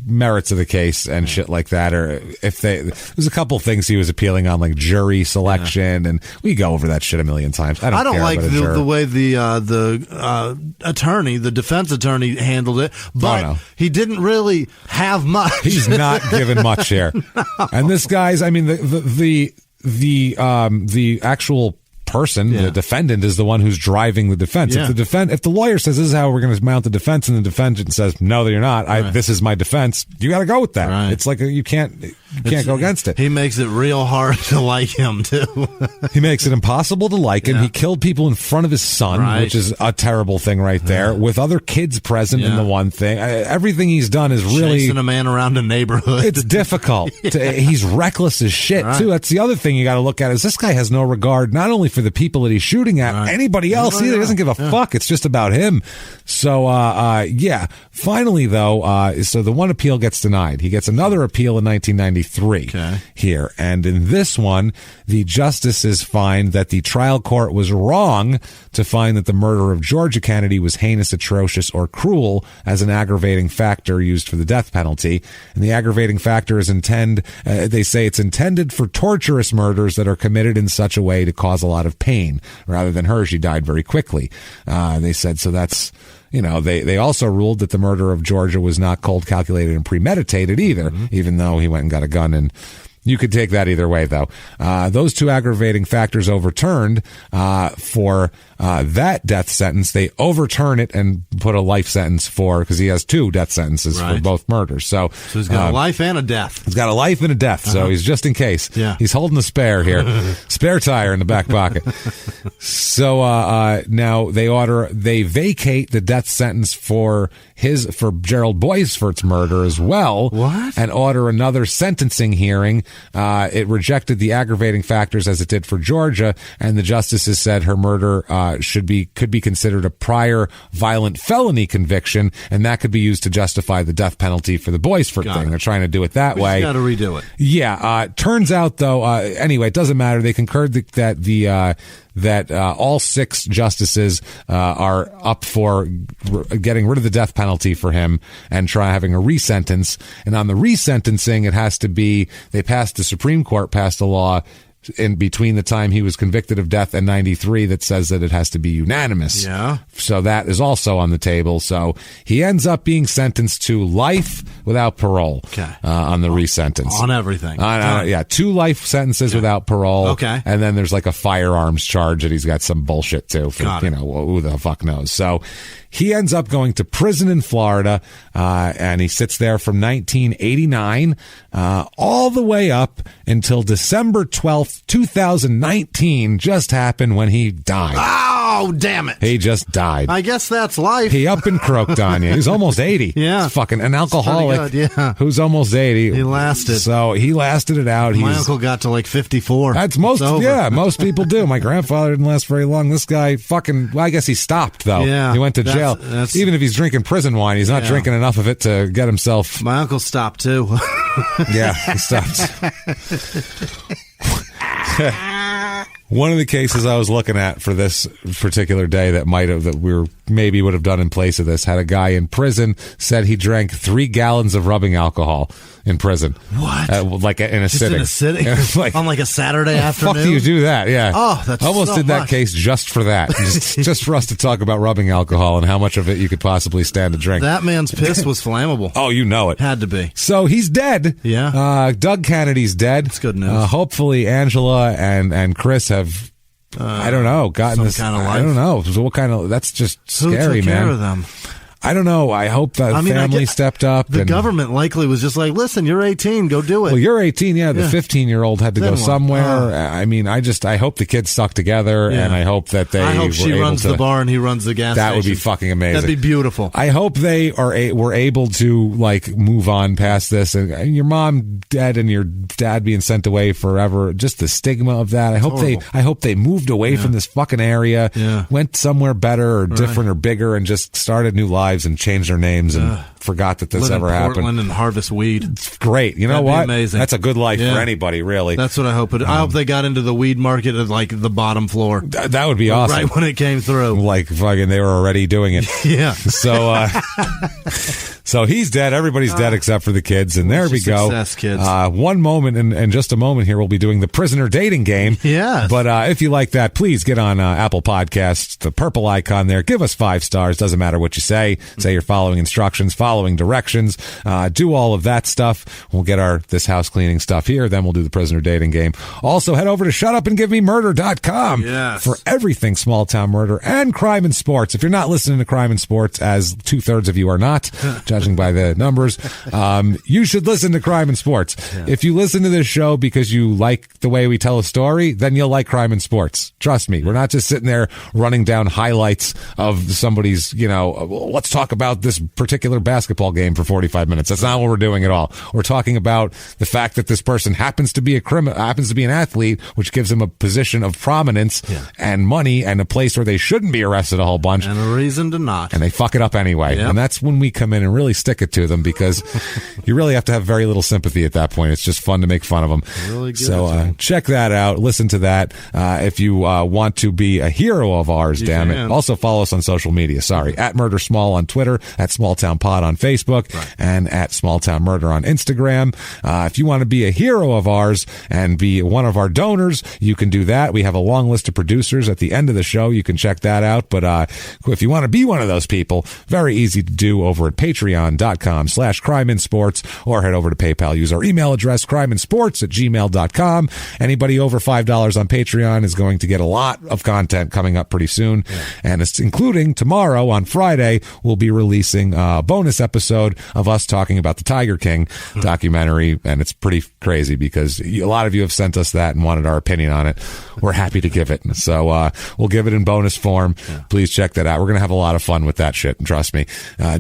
merits of the case and shit like that. Or if there's a couple things he was appealing on, like jury selection, and we go over that shit a million times. I don't care like about the way the attorney, the defense attorney, handled it, but he didn't really have much. He's not given much here. No. And this guy's, I mean, the actual person, the defendant, is the one who's driving the defense. If the lawyer says this is how we're going to mount the defense, and the defendant says no, you're not. This is my defense. You got to go with that. Right. It's like you can't go against it. He makes it real hard to like him too. He makes it impossible to like him. He killed people in front of his son, which is a terrible thing right there. With other kids present in the one thing, everything he's done is really chasing a man around a neighborhood. It's difficult. He's reckless as shit too. That's the other thing you got to look at is this guy has no regard not only for the people that he's shooting at, anybody else either. He doesn't give a fuck. It's just about him. So finally though, so the one appeal gets denied. He gets another appeal in 1993 here, and in this one the justices find that the trial court was wrong to find that the murder of Georgia Kennedy was heinous, atrocious, or cruel as an aggravating factor used for the death penalty. And the aggravating factor is they say it's intended for torturous murders that are committed in such a way to cause a lot of pain. Rather than her, she died very quickly. They said, so that's they also ruled that the murder of Georgia was not cold, calculated, and premeditated either, even though he went and got a gun. And you could take that either way, though. Those two aggravating factors overturned for that death sentence. They overturn it and put a life sentence because he has 2 death sentences for both murders. So he's got a life and a death. He's got a life and a death. So he's just in case. Yeah. He's holding a spare here. Spare tire in the back pocket. So now they vacate the death sentence for Gerald Boisfort's murder as well. What? And order another sentencing hearing. It rejected the aggravating factors as it did for Georgia, and the justices said her murder could be considered a prior violent felony conviction, and that could be used to justify the death penalty for the Boisfort thing. They're trying to do it that way. Got to redo it. Yeah. Turns out, though, anyway, it doesn't matter. They concurred that all 6 justices are up for getting rid of the death penalty for him and having a resentence. And on the resentencing, it has to be, the Supreme Court passed a law in between the time he was convicted of death and 93 that says that it has to be unanimous. Yeah. So that is also on the table. So he ends up being sentenced to life without parole. Okay. On the resentence. On everything. 2 life sentences without parole. Okay. And then there's like a firearms charge that he's got some bullshit too. Who the fuck knows. So he ends up going to prison in Florida, and he sits there from 1989 all the way up until December 12th, 2019 just happened when he died. Oh, damn it. He just died. I guess that's life. He up and croaked on you. He's almost 80. Yeah. He's fucking an alcoholic who's almost 80. He lasted. So he lasted it out. My uncle got to like 54. That's most people do. My grandfather didn't last very long. This guy I guess he stopped, though. Yeah. He went to jail. Even if he's drinking prison wine, he's not drinking enough of it to get himself. My uncle stopped, too. Yeah, he stopped. One of the cases I was looking at for this particular day that maybe would have done in place of this had a guy in prison said he drank 3 gallons of rubbing alcohol in prison. What? In a sitting. In a sitting? On like a Saturday afternoon? Fuck do you do that? Yeah. Oh, that's almost so did that much. case just for that. just for us to talk about rubbing alcohol and how much of it you could possibly stand to drink. That man's piss was flammable. Oh, you know it. Had to be. So he's dead. Yeah. Doug Kennedy's dead. That's good news. Hopefully Angela and Chris have I don't know, gotten some this kind of life. I don't know. So what kind of? That's just scary, Who took man. care of them? I don't know. I hope the family stepped up. The government likely was just like, listen, you're 18, go do it. Well, you're 18, yeah. The 15-year-old had to go somewhere. I hope the kids stuck together, and I hope that they. I hope she runs the bar and he runs the gas station. That would be fucking amazing. That'd be beautiful. I hope they were able to move on past this. And your mom dead and your dad being sent away forever. Just the stigma of that. I hope they moved away from this fucking area, went somewhere better or different or bigger, and just started new lives and changed their names and forgot that this ever happened. Portland and harvest weed. It's great. You know what? Amazing. That's a good life for anybody, really. That's what I hope. I hope they got into the weed market at the bottom floor. That would be awesome. Right when it came through. Fucking they were already doing it. Yeah. So so he's dead. Everybody's dead except for the kids. And there we go. Success, kids. One moment, in just a moment here, we'll be doing the prisoner dating game. Yeah. But if you like that, please get on Apple Podcasts, the purple icon there. Give us 5 stars. Doesn't matter what you say. Say you're following instructions, following directions. Do all of that stuff. We'll get this house cleaning stuff here. Then we'll do the prisoner dating game. Also, head over to shutupandgivememurder.com for everything small town murder and crime and sports. If you're not listening to crime and sports, as 2/3 of you are not, judging by the numbers, you should listen to crime and sports. Yeah. If you listen to this show because you like the way we tell a story, then you'll like crime and sports. Trust me. We're not just sitting there running down highlights of somebody's, let's talk about this particular basketball game for 45 minutes. That's not what we're doing at all. We're talking about the fact that this person happens to be happens to be an athlete, which gives them a position of prominence and money and a place where they shouldn't be arrested a whole bunch. And a reason to not. And they fuck it up anyway. Yep. And that's when we come in and really stick it to them, because you really have to have very little sympathy at that point. It's just fun to make fun of them. Really good. So check that out. Listen to that. If you want to be a hero of ours, damn it. Also follow us on social media. Sorry. @MurderSmall on Twitter, @SmallTownPod on on Facebook and at Small Town Murder on Instagram. If you want to be a hero of ours and be one of our donors, you can do that. We have a long list of producers at the end of the show. You can check that out. But if you want to be one of those people, very easy to do over at patreon.com/crimeinsports, or head over to PayPal. Use our email address, crimeinsports@gmail.com. Anybody over $5 on Patreon is going to get a lot of content coming up pretty soon. And it's including tomorrow on Friday, we'll be releasing a bonus episode of us talking about the Tiger King documentary. And it's pretty crazy because a lot of you have sent us that and wanted our opinion on it. We're happy to give it. So we'll give it in bonus form. Please check that out. We're going to have a lot of fun with that shit. And trust me,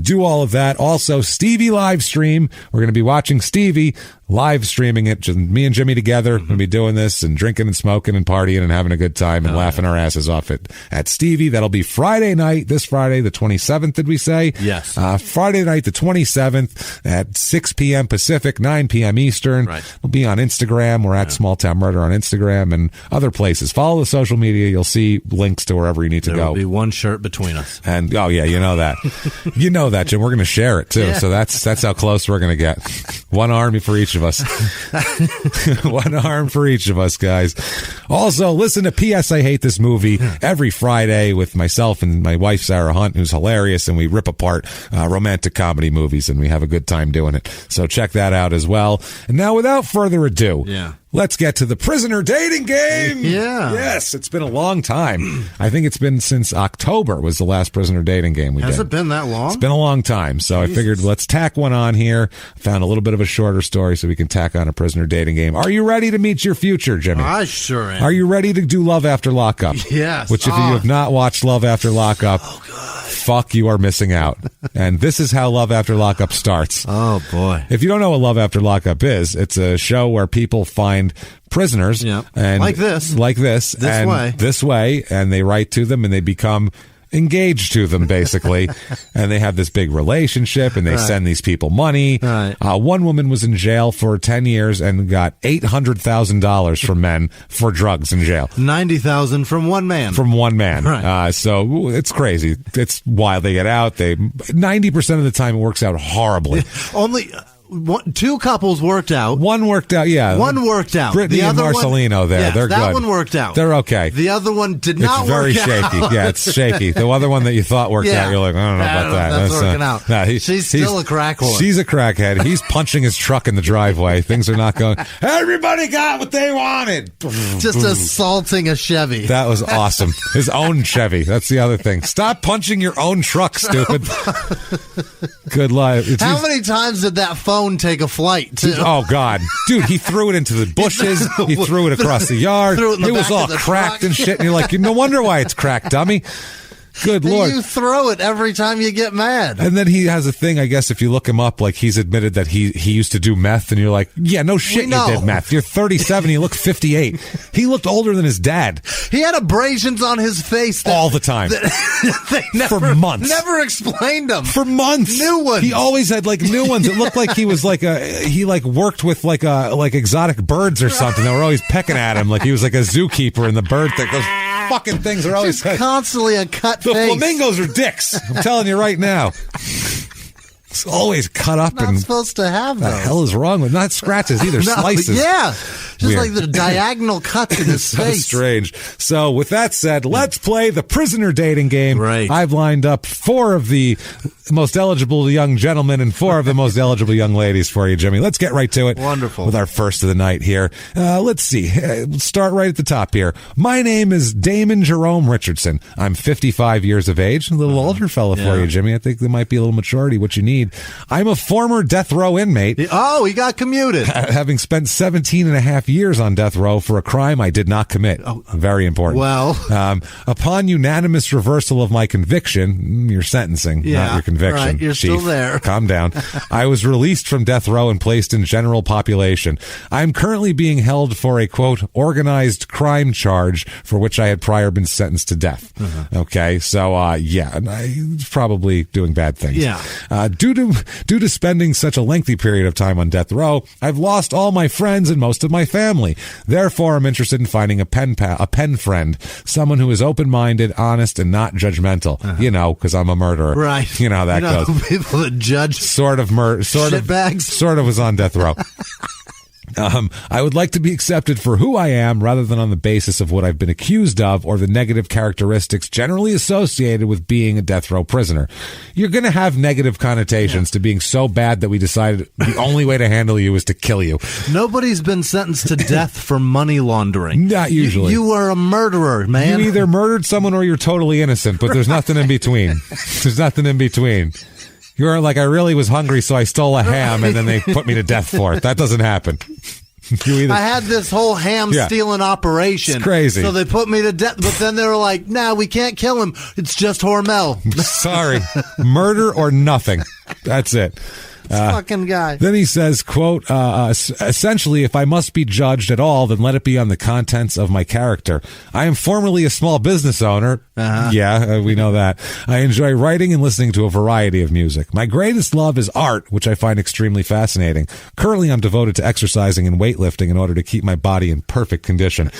do all of that. Also, Stevie live stream. We're going to be watching Stevie live streaming it, just me and Jimmy together. We're going to be doing this and drinking and smoking and partying and having a good time and laughing our asses off at Stevie. That'll be Friday night, this Friday, the 27th, did we say? Yes. Friday night, the 27th at 6 p.m. Pacific, 9 p.m. Eastern. We'll be on Instagram. We're at Small Town Murder on Instagram and other places. Follow the social media. You'll see links to wherever you need to go. There will be one shirt between us. And, oh, yeah, you know that. You know that, Jim. We're going to share it, too. Yeah. So that's how close we're going to get. One army for each of us. One arm for each of us, guys. Also, listen to P.S. I Hate This Movie every Friday with myself and my wife, Sarah Hunt, who's hilarious, and we rip apart romantic comedy movies, and we have a good time doing it. So check that out as well. And now, without further ado, let's get to the prisoner dating game. Yeah. Yes, it's been a long time. I think it's been since October was the last prisoner dating game we did. Has it been that long? It's been a long time. So Jesus. I figured let's tack one on here. Found a little bit of a shorter story so we can tack on a prisoner dating game. Are you ready to meet your future, Jimmy? I sure am. Are you ready to do Love After Lockup? Yes. Which if you have not watched Love After Lockup, fuck, you are missing out. And this is how Love After Lockup starts. Oh, boy. If you don't know what Love After Lockup is, it's a show where people find prisoners and like this way, and they write to them and they become engaged to them, basically. And they have this big relationship and they send these people money. One woman was in jail for 10 years and got $800,000 from men for drugs in jail. 90,000 from one man. So it's crazy. It's wild. They get out. 90% of the time it works out horribly. Only two couples worked out. One worked out, yeah. One worked out. Brittany and Marcelino there. They're that good. That one worked out. They're okay. The other one did not work out. It's very shaky. Yeah, it's shaky. The other one that you thought worked out, you're like, I don't know about that. That's working out. Nah, she's still a crack whore. She's a crackhead. He's punching his truck in the driveway. Things are not going. Everybody got what they wanted. Just assaulting a Chevy. That was awesome. His own Chevy. That's the other thing. Stop punching your own truck, stupid. Good life. How many times did that phone take a flight? Oh, God. Dude, he threw it into the bushes. He threw it across the yard. It was all cracked and shit. And you're like, no wonder why it's cracked, dummy. Good Lord. You throw it every time you get mad. And then he has a thing, I guess, if you look him up, like he's admitted that he used to do meth, and you're like, yeah, no shit, you did meth. You're 37, you look 58. He looked older than his dad. He had abrasions on his face. All the time. For months. Never explained them. For months. New ones. He always had like new ones. It looked like he was like he worked with like exotic birds or something. They were always pecking at him like he was like a zookeeper in the bird thing. Those fucking things are always constantly a cut the face. Flamingos are dicks. I'm telling you right now. It's always cut up. Not supposed to have those. What the hell is wrong with not scratches either? Slices. Yeah. Just weird. Like the diagonal cuts in his so face. Strange. So with that said, let's play the prisoner dating game. Right. I've lined up 4 of the most eligible young gentlemen and 4 of the most eligible young ladies for you, Jimmy. Let's get right to it. Wonderful. With our first of the night here. Let's see. We'll start right at the top here. My name is Damon Jerome Richardson. I'm 55 years of age. A little older fella for you, Jimmy. I think there might be a little maturity, what you need. I'm a former death row inmate. Oh, he got commuted. Having spent 17 and a half years on death row for a crime I did not commit. Oh, very important. Well, upon unanimous reversal of my conviction, your sentencing, not your conviction. Right, you're Chief, still there. Calm down. I was released from death row and placed in general population. I'm currently being held for a, quote, organized crime charge for which I had prior been sentenced to death. Okay, so, I'm probably doing bad things. Yeah. Due Due to spending such a lengthy period of time on death row, I've lost all my friends and most of my family. Therefore, I'm interested in finding a pen friend, someone who is open-minded, honest, and not judgmental. You know, because I'm a murderer. Right. You know how that goes. People that judge sort of was on death row. I would like to be accepted for who I am rather than on the basis of what I've been accused of or the negative characteristics generally associated with being a death row prisoner. You're going to have negative connotations to being so bad that we decided the only way to handle you is to kill you. Nobody's been sentenced to death for money laundering. Not usually. You are a murderer, man. You either murdered someone or you're totally innocent, but there's nothing in between. There's nothing in between. You're like, I really was hungry, so I stole a ham, and then they put me to death for it. That doesn't happen. I had this whole ham stealing operation. It's crazy. So they put me to death, but then they were like, nah, we can't kill him. It's just Hormel. Sorry. Murder or nothing. That's it. Fucking guy. Then he says, quote, essentially, if I must be judged at all, then let it be on the contents of my character. I am formerly a small business owner. Yeah, we know that. I enjoy writing and listening to a variety of music. My greatest love is art, which I find extremely fascinating. Currently, I'm devoted to exercising and weightlifting in order to keep my body in perfect condition.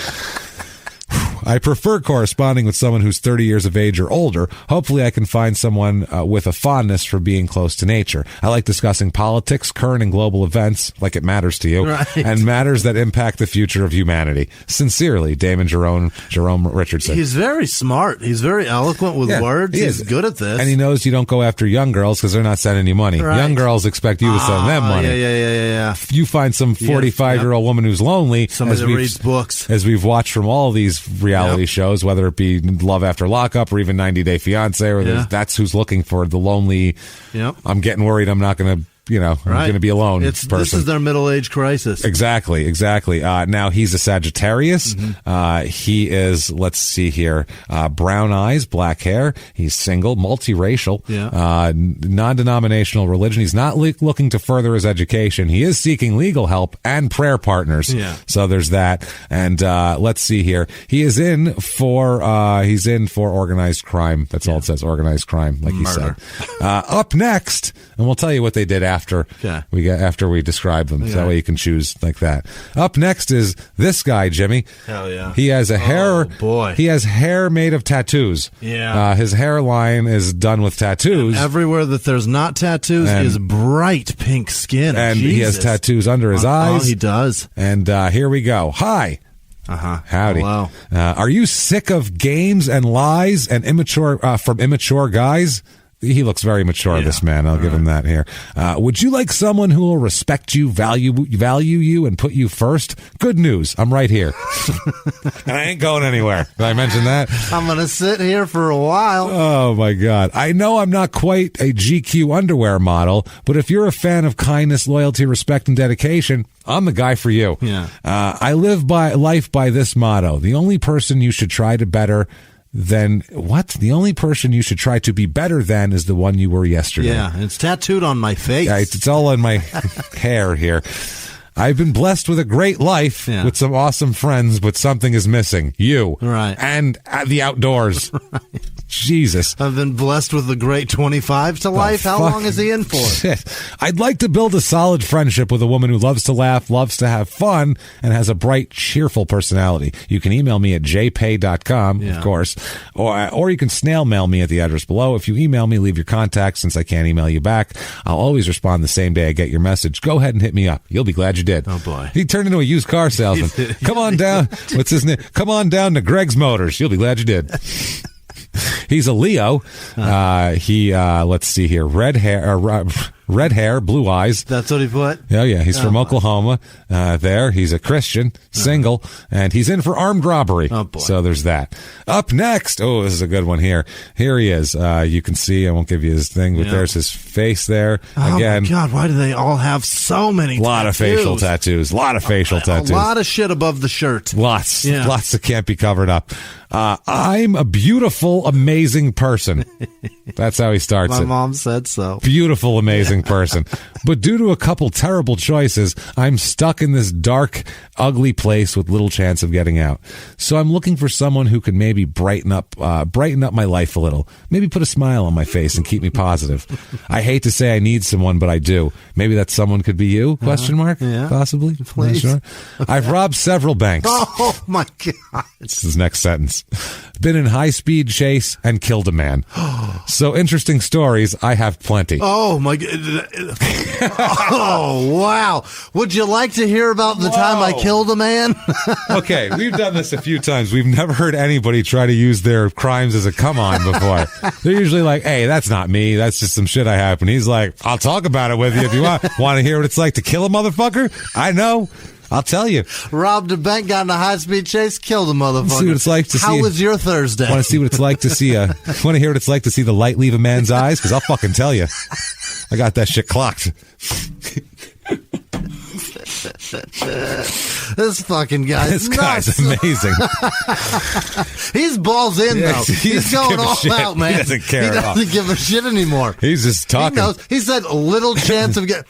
I prefer corresponding with someone who's 30 years of age or older. Hopefully I can find someone with a fondness for being close to nature. I like discussing politics, current and global events, like it matters to you, and matters that impact the future of humanity. Sincerely, Damon Jerome Richardson. He's very smart. He's very eloquent with words. He's good at this. And he knows you don't go after young girls because they're not sending you money. Young girls expect you to send them money. Yeah. If you find some 45-year-old woman who's lonely, somebody that reads books, as we've watched from all these reality shows, whether it be Love After Lockup or even 90 Day Fiance, or that's who's looking for the lonely. I'm getting worried I'm not going to, I'm going to be alone person. This is their middle-age crisis. Exactly. Now, he's a Sagittarius. He is, let's see here, brown eyes, black hair. He's single, multiracial, non-denominational religion. He's not looking to further his education. He is seeking legal help and prayer partners. So there's that. And let's see here. He is in for organized crime. That's all it says, organized crime, like Murder. he said. Up next, and we'll tell you what they did after we describe them. So that way you can choose like that. Up next is this guy, Jimmy. Hell yeah. He has a hair. Oh, boy. He has hair made of tattoos. His hairline is done with tattoos. And everywhere that there's not tattoos is bright pink skin. And he has tattoos under his eyes. Oh, he does. And here we go. Hi. Howdy. Hello. Are you sick of games and lies and from immature guys? He looks very mature, this man. I'll give him that here. Would you like someone who will respect you, value you, and put you first? Good news. I'm right here. And I ain't going anywhere. Did I mention that? I'm going to sit here for a while. Oh, my God. I know I'm not quite a GQ underwear model, but if you're a fan of kindness, loyalty, respect, and dedication, I'm the guy for you. I live life by this motto. The only person you should try to better than what? The only person you should try to be better than is the one you were yesterday. Yeah, it's tattooed on my face. Yeah, it's all on my hair here. I've been blessed with a great life with some awesome friends, but something is missing. You. And the outdoors. Jesus. I've been blessed with a great 25 to life. How long is he in for? Shit. I'd like to build a solid friendship with a woman who loves to laugh, loves to have fun, and has a bright, cheerful personality. You can email me at jpay.com, of course, or you can snail mail me at the address below. If you email me, leave your contact. Since I can't email you back, I'll always respond the same day I get your message. Go ahead and hit me up. You'll be glad you did. Oh, boy. He turned into a used car salesman. Come on down. What's his name? Come on down to Greg's Motors. You'll be glad you did. He's a Leo. Let's see here. Red hair, blue eyes. That's what he put? Oh, yeah. He's from Oklahoma. He's a Christian, single, and he's in for armed robbery. Oh, boy. So there's that. Up next. Oh, this is a good one here. Here he is. You can see, I won't give you his thing, but there's his face there. Again. Oh, my God. Why do they all have so many tattoos? A lot of facial tattoos. A lot of facial tattoos. A lot of shit above the shirt. Lots that can't be covered up. I'm a beautiful, amazing person. That's how he starts My it. mom said so. Beautiful, amazing person. But due to a couple terrible choices, I'm stuck in this dark, ugly place with little chance of getting out. So I'm looking for someone who can maybe brighten up my life a little. Maybe put a smile on my face and keep me positive. I hate to say I need someone, but I do. Maybe that someone could be you? Question mark? Yeah. Possibly? Please. Sure. I've robbed several banks. Oh, my God. This is his next sentence. Been in high-speed chase and killed a man. So interesting stories, I have plenty. Oh, my God. Oh, wow. Would you like to hear about the time I killed a man? Okay, we've done this a few times. We've never heard anybody try to use their crimes as a come-on before. They're usually like, hey, that's not me. That's just some shit I have. And he's like, I'll talk about it with you if you want. Want to hear what it's like to kill a motherfucker? I know. I'll tell you. Robbed a bank, got in a high-speed chase, killed a motherfucker. See what it's like to How was your Thursday? Want to see what it's like to see want to hear what it's like to see the light leave a man's eyes? Because I'll fucking tell you. I got that shit clocked. This fucking guy. This guy's amazing. He's balls in, though. He's going all out, man. He doesn't care. He doesn't give a shit anymore. He's just talking. He knows. He said little chance of getting...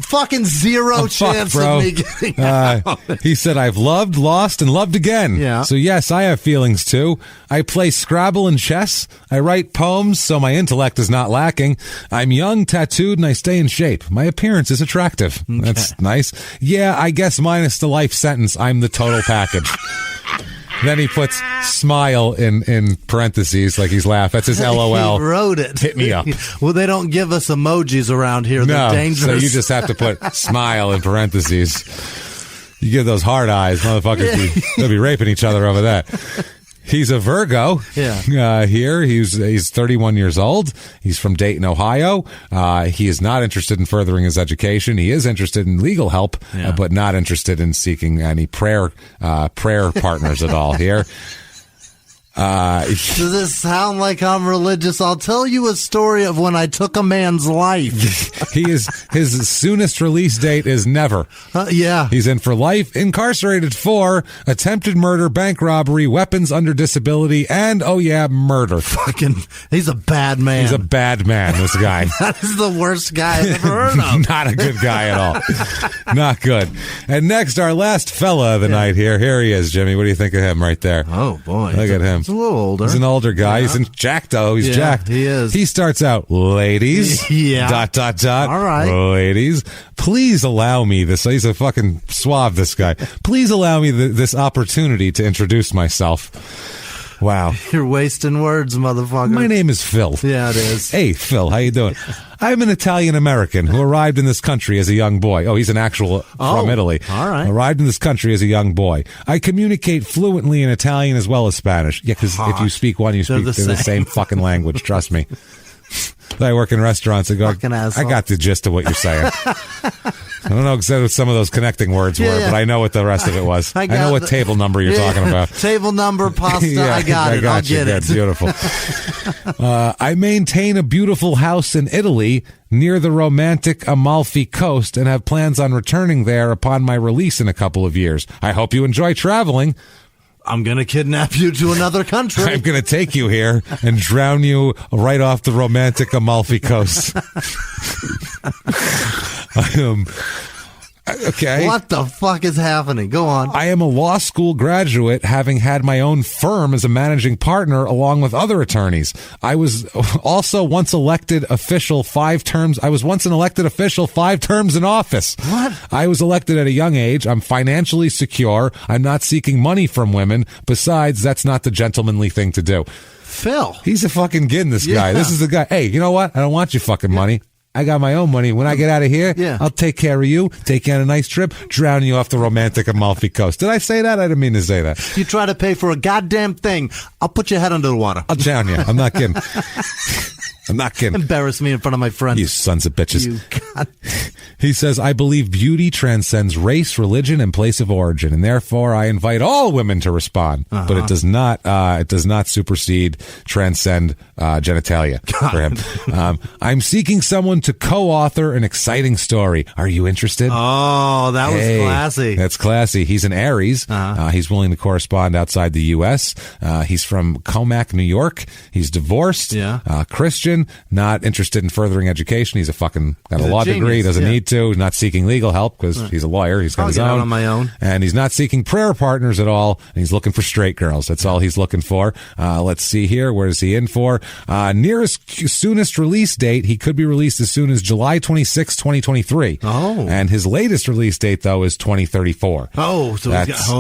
Fucking zero chance of me getting out. He said, I've loved, lost, and loved again. Yeah. So yes, I have feelings too. I play Scrabble and chess. I write poems, so my intellect is not lacking. I'm young, tattooed, and I stay in shape. My appearance is attractive. Okay. That's nice. Yeah, I guess minus the life sentence, I'm the total package. Then he puts smile in parentheses, like he's laughing. That's his LOL. He wrote it. Hit me up. Well, they don't give us emojis around here. They're dangerous. So you just have to put smile in parentheses. You give those hard eyes, motherfuckers. They'll be raping each other over that. He's a Virgo. Yeah. Here, he's 31 years old. He's from Dayton, Ohio. He is not interested in furthering his education. He is interested in legal help, but not interested in seeking any prayer partners at all. Here. Does this sound like I'm religious? I'll tell you a story of when I took a man's life. His soonest release date is never. Yeah. He's in for life, incarcerated for attempted murder, bank robbery, weapons under disability, and, murder. He's a bad man. He's a bad man, this guy. That is the worst guy I've ever heard of. Not a good guy at all. Not good. And next, our last fella of the night here. Here he is, Jimmy. What do you think of him right there? Oh, boy. Look at him. He's a little older. He's an older guy. Yeah. He's in jacked, though. He's jacked. He is. He starts out, ladies. Yeah. ... All right. Ladies, please allow me this. He's a fucking suave, this guy. Please allow me this opportunity to introduce myself. Wow. You're wasting words, motherfucker. My name is Phil. Yeah, it is. Hey, Phil, how you doing? I'm an Italian-American who arrived in this country as a young boy. Oh, he's an actual from Italy. All right. Arrived in this country as a young boy. I communicate fluently in Italian as well as Spanish. Yeah, because if you speak one, they're the same fucking language. Trust me. I work in restaurants. I go, I got the gist of what you're saying. I don't know exactly what some of those connecting words were, but I know what the rest of it was. I know what table number you're talking about. Table number, pasta, I got it. I'll get it. Beautiful. I maintain a beautiful house in Italy near the romantic Amalfi Coast and have plans on returning there upon my release in a couple of years. I hope you enjoy traveling. I'm going to kidnap you to another country. I'm going to take you here and drown you right off the romantic Amalfi Coast. Okay. What the fuck is happening? Go on. I am a law school graduate, having had my own firm as a managing partner along with other attorneys. I was also once elected official 5 terms. I was once an elected official 5 terms in office. What? I was elected at a young age. I'm financially secure. I'm not seeking money from women. Besides, that's not the gentlemanly thing to do. Phil. He's a fucking gin, this guy. This is the guy. Hey, you know what? I don't want your fucking money. I got my own money. When I get out of here, I'll take care of you, take you on a nice trip, drown you off the romantic Amalfi Coast. Did I say that? I didn't mean to say that. You try to pay for a goddamn thing, I'll put your head under the water. I'll drown you. I'm not kidding. I'm not kidding. Embarrass me in front of my friends. You sons of bitches. He says, I believe beauty transcends race, religion, and place of origin, and therefore I invite all women to respond. But it does not supersede, transcend genitalia for him. I'm seeking someone to co-author an exciting story. Are you interested? Oh, that was classy. That's classy. He's an Aries. He's willing to correspond outside the U.S. He's from Comac, New York. He's divorced. Christian, not interested in furthering education. He's got a law degree. Doesn't need to. He's not seeking legal help because he's a lawyer. He's got his own. On my own. And he's not seeking prayer partners at all. And he's looking for straight girls. That's all he's looking for. Let's see here. Where is he in for? Soonest release date. He could be released as soon as July 26, 2023. Oh. And his latest release date, though, is 2034. Oh, so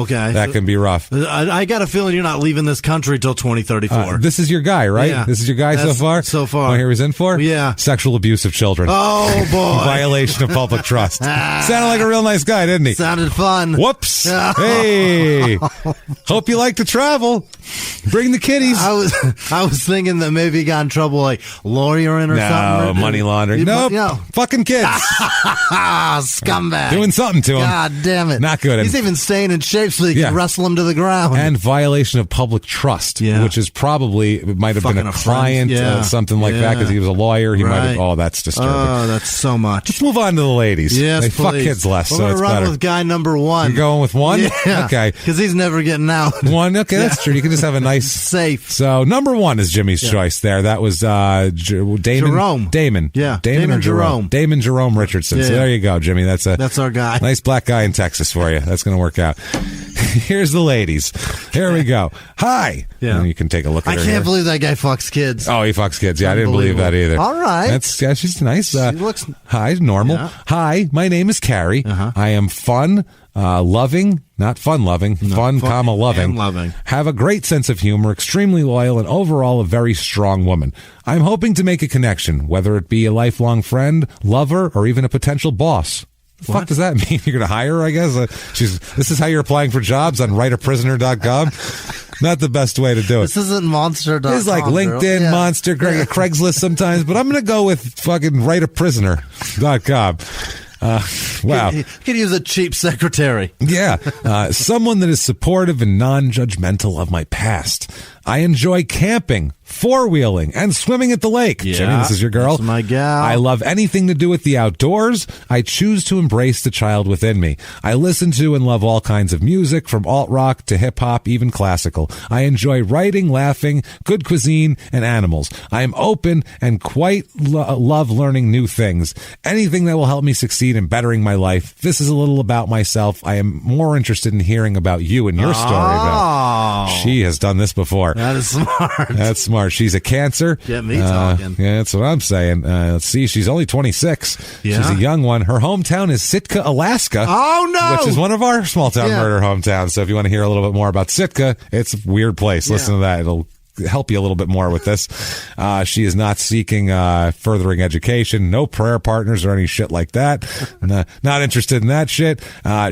okay. That can be rough. I got a feeling you're not leaving this country till 2034. This is your guy, right? Yeah. This is your guy so far? So far. Want to hear he's in for? Yeah. Sexual abuse of children. Oh, boy. Violation of public trust. Sounded like a real nice guy, didn't he? Sounded fun. Whoops. Hey. Hope you like to travel. Bring the kiddies. I was thinking that maybe he got in trouble like lawyering or something. No, money laundering. Nope. Fucking kids. Scumbag. Doing something to him. God damn it. Not good. He's even staying in shape so he can wrestle him to the ground. And violation of public trust, which is probably, it might have been a client, something like that, because he was a lawyer. He might have, that's disturbing. Oh, that's so much. Let's move on to the ladies. Yes, they please. fuck kids less, We're so gonna it's run better. with guy number one. You're going with one? Yeah. Okay. Because he's never getting out. One? Okay, that's true. You can just have a nice... Safe. So, number one is Jimmy's choice there. That was Jerome. Damon. Yeah. Damon or Jerome? Damon Jerome Richardson. Yeah. So there you go, Jimmy. That's our guy. Nice black guy in Texas for you. That's going to work out. Here's the ladies. Here we go. Hi. Yeah. And you can take a look at her. I can't believe that guy fucks kids. Oh, he fucks kids. Yeah, I didn't believe that either. All right. She's nice. She looks... Hi, normal. Yeah. Hi, my name is Carrie. I am fun, loving, not fun-loving, loving. Loving. Have a great sense of humor, extremely loyal, and overall a very strong woman. I'm hoping to make a connection, whether it be a lifelong friend, lover, or even a potential boss. The fuck does that mean? You're going to hire her, I guess? This is how you're applying for jobs on writeaprisoner.com? Not the best way to do it. This isn't Monster.com. It's like LinkedIn, Monster, Craigslist sometimes, but I'm going to go with fucking writeaprisoner.com. Wow. You could use a cheap secretary. Yeah. Someone that is supportive and non-judgmental of my past. I enjoy camping, four-wheeling, and swimming at the lake. Yeah, Jimmy, this is your girl. That's my gal. I love anything to do with the outdoors. I choose to embrace the child within me. I listen to and love all kinds of music, from alt-rock to hip-hop, even classical. I enjoy writing, laughing, good cuisine, and animals. I am open and quite love learning new things. Anything that will help me succeed in bettering my life. This is a little about myself. I am more interested in hearing about you and your story. She has done this before. That is smart. That's smart. She's a Cancer. Get me talking. Yeah, that's what I'm saying. Let's see. She's only 26. Yeah. She's a young one. Her hometown is Sitka, Alaska. Oh, no. Which is one of our small town murder hometowns. So if you want to hear a little bit more about Sitka, it's a weird place. Listen to that. It'll help you a little bit more with this. She is not seeking furthering education, no prayer partners or any shit like that. Not interested in that shit.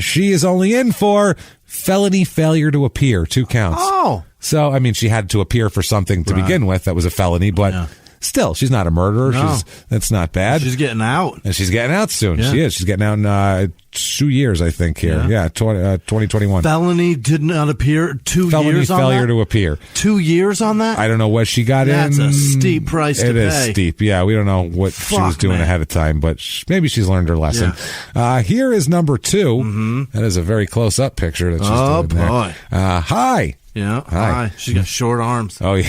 She is only in for felony failure to appear, 2 counts. Oh. So, I mean, she had to appear for something to begin with that was a felony, but still, she's not a murderer. No. That's not bad. She's getting out. And she's getting out soon. Yeah. She is. She's getting out in 2 years, I think, here. Yeah, 2021. Felony did not appear. 2 felony years on failure that? to appear. 2 years on that? I don't know what she got That's in. a steep price to pay. It is steep. Yeah, we don't know what she was doing ahead of time, but maybe she's learned her lesson. Yeah. Here is number 2. Mm-hmm. That is a very close-up picture that she's doing boy. there. Hi. Yeah, hi. She's got short arms. Oh, yeah.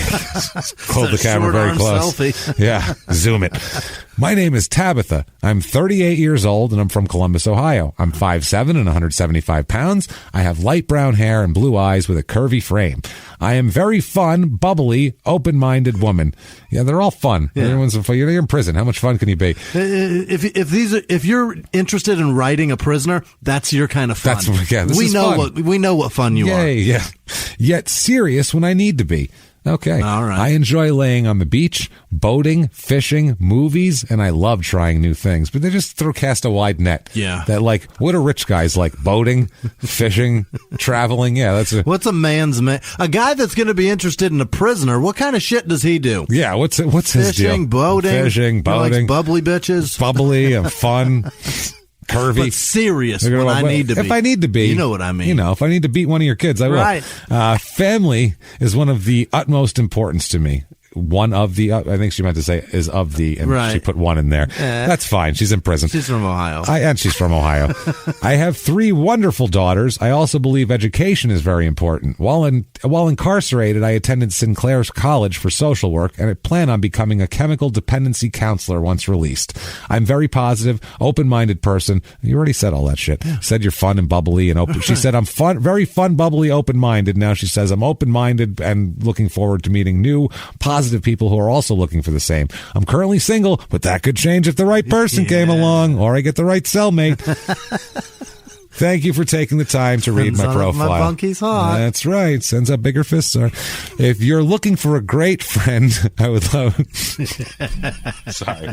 Hold the camera very close. Selfie. Yeah, zoom it. My name is Tabitha. I'm 38 years old, and I'm from Columbus, Ohio. I'm 5'7" and 175 pounds. I have light brown hair and blue eyes with a curvy frame. I am very fun, bubbly, open-minded woman. Yeah, they're all fun. Yeah. Everyone's fun. You're in prison. How much fun can you be? If you're interested in writing a prisoner, that's your kind of fun. This is fun. We know what fun you are. Yeah. Yet serious when I need to be. Okay. All right. I enjoy laying on the beach, boating, fishing, movies, and I love trying new things. But they just cast a wide net. Yeah. That, like, what do rich guys like? Boating, fishing, traveling? Yeah, what's a man's man? A guy that's going to be interested in a prisoner, what kind of shit does he do? Yeah, what's his deal? Fishing, boating. Fishing, boating. He likes bubbly bitches. Bubbly and fun. Curvy. But serious when I need to be. If I need to be. You know what I mean. If I need to beat one of your kids, I will. Right. Family is one of the utmost importance to me. One of the, I think she meant to say is of the, and right. She put one in there. That's fine. She's in prison. She's from Ohio. And she's from Ohio. I have 3 wonderful daughters. I also believe education is very important. While incarcerated, I attended Sinclair's College for social work, and I plan on becoming a chemical dependency counselor once released. I'm very positive, open-minded person. You already said all that shit. Yeah. Said you're fun and bubbly and open. She said I'm fun, very fun, bubbly, open-minded. Now she says I'm open-minded and looking forward to meeting new, positive people who are also looking for the same. I'm currently single, but that could change if the right person came along or I get the right cellmate. Thank you for taking the time to read my profile. My bunky's hot. That's right. Sends up bigger fists are. If you're looking for a great friend, I would love. Sorry.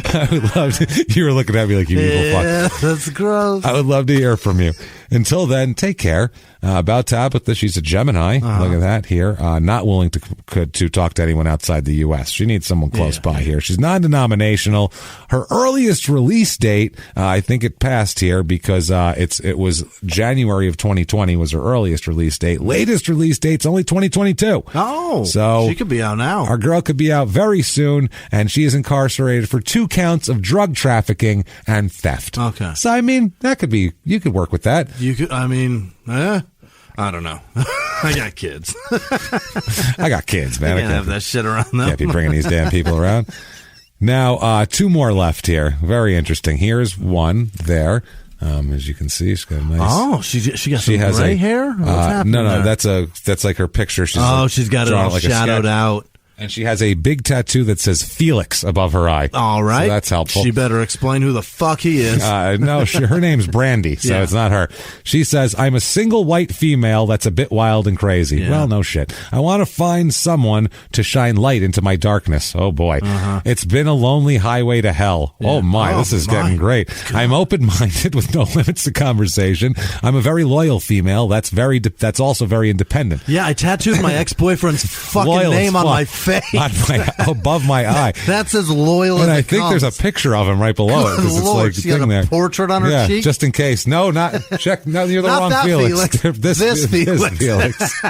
I would love to. You were looking at me like you evil fuck. That's gross. I would love to hear from you. Until then, take care. About Tabitha, she's a Gemini. Look at that here. Not willing to talk to anyone outside the U.S. She needs someone close by here. She's non-denominational. Her earliest release date, I think it passed here because it was January of 2020 was her earliest release date. Latest release date's only 2022. Oh, so she could be out now. Our girl could be out very soon, and she is incarcerated for 2 counts of drug trafficking and theft. Okay. So, I mean, that could be, you could work with that. You could, I mean, I don't know. I got kids. I got kids, man. I can't have that shit around them. Can't be bringing these damn people around. Now, 2 more left here. Very interesting. Here's one there. As you can see, she's got a nice. Oh, she got some gray hair. No, that's like her picture. She's got it all like shadowed out. And she has a big tattoo that says Felix above her eye. All right. So that's helpful. She better explain who the fuck he is. No, her name's Brandy, so it's not her. She says, I'm a single white female that's a bit wild and crazy. Yeah. Well, no shit. I want to find someone to shine light into my darkness. Oh, boy. It's been a lonely highway to hell. Yeah. Oh, my. This is getting great. God. I'm open-minded with no limits to conversation. I'm a very loyal female. That's also very independent. Yeah, I tattooed my ex-boyfriend's fucking name on my face. Above my eye. That's as loyal as it comes. And I think there's a picture of him right below it. Good Lord, she got a portrait on her cheek? Just in case. No, not check. No, you're the not wrong Felix. This Felix.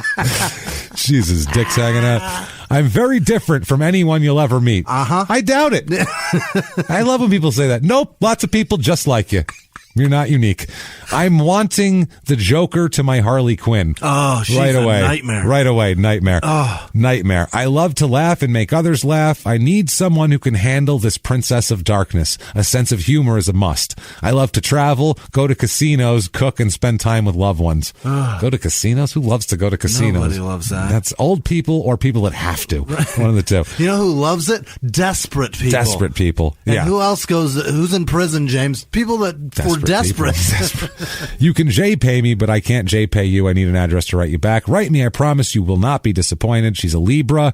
Jesus, dick's hanging out. I'm very different from anyone you'll ever meet. I doubt it. I love when people say that. Nope, lots of people just like you. You're not unique. I'm wanting the Joker to my Harley Quinn. Oh, she's a nightmare. Right away, nightmare. Oh. Nightmare. I love to laugh and make others laugh. I need someone who can handle this princess of darkness. A sense of humor is a must. I love to travel, go to casinos, cook, and spend time with loved ones. Go to casinos? Who loves to go to casinos? Nobody loves that. That's old people or people that have to. One of the two. You know who loves it? Desperate people. Desperate people. And who else who's in prison, James? People that were desperate. You can J-pay me, but I can't J-pay you. I need an address to write you back. Write me. I promise you will not be disappointed. She's a Libra.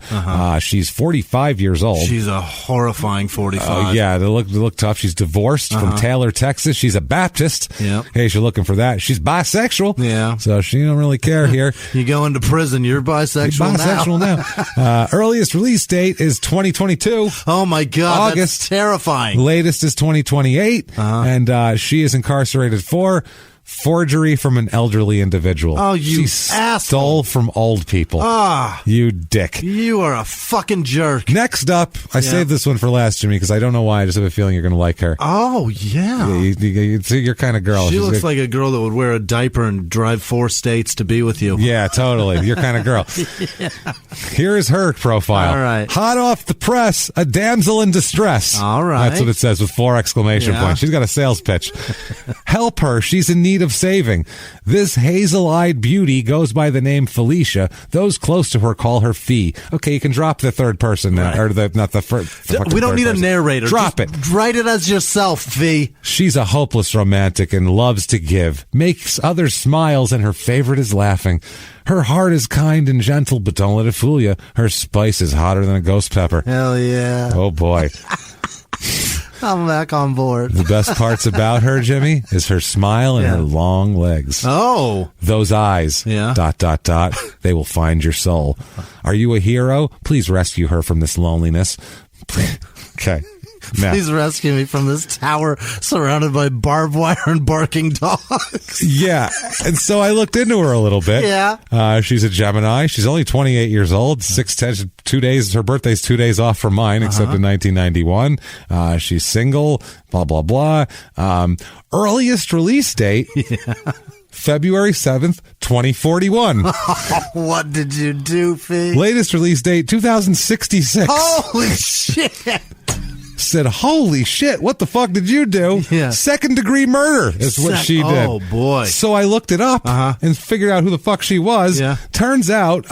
She's 45 years old. She's a horrifying 45. Yeah, they look tough. She's divorced from Taylor, Texas. She's a Baptist. Yeah. Hey, you're looking for that. She's bisexual. Yeah. So she don't really care here. You go into prison, you're bisexual now. Earliest release date is 2022. Oh, my God. August. That's terrifying. Latest is 2028. And she is incarcerated for forgery from an elderly individual. Oh, you she asshole. Stole from old people. You dick. You are a fucking jerk. Next up, I saved this one for last, Jimmy, because I don't know why. I just have a feeling you're going to like her. Oh, yeah. You're your kind of girl. She looks like a girl that would wear a diaper and drive 4 states to be with you. Yeah, totally. Your kind of girl. Here's her profile. All right. Hot off the press, a damsel in distress. All right. That's what it says with 4 exclamation points. She's got a sales pitch. Help her. She's in need need of saving. This hazel-eyed beauty goes by the name Felicia. Those close to her call her Fee. Okay, you can drop the third person, or not the first. We don't need a narrator. Drop it. Write it as yourself, Fee. She's a hopeless romantic and loves to give. Makes others smiles, and her favorite is laughing. Her heart is kind and gentle, but don't let it fool you. Her spice is hotter than a ghost pepper. Hell yeah. Oh, boy. I'm back on board. The best parts about her, Jimmy, is her smile and her long legs. Oh. Those eyes. Yeah. ... They will find your soul. Are you a hero? Please rescue her from this loneliness. Okay. Now, please rescue me from this tower surrounded by barbed wire and barking dogs. Yeah. And so I looked into her a little bit. Yeah. She's a Gemini. She's only 28 years old. 6'10", 2 days. Her birthday's 2 days off from mine, except in 1991. She's single, blah, blah, blah. Earliest release date. February 7th, 2041. What did you do, Fee? Latest release date, 2066. Holy shit. Said, holy shit, what the fuck did you do? Yeah. Second-degree murder is what she did. Oh, boy. So I looked it up and figured out who the fuck she was. Yeah. Turns out,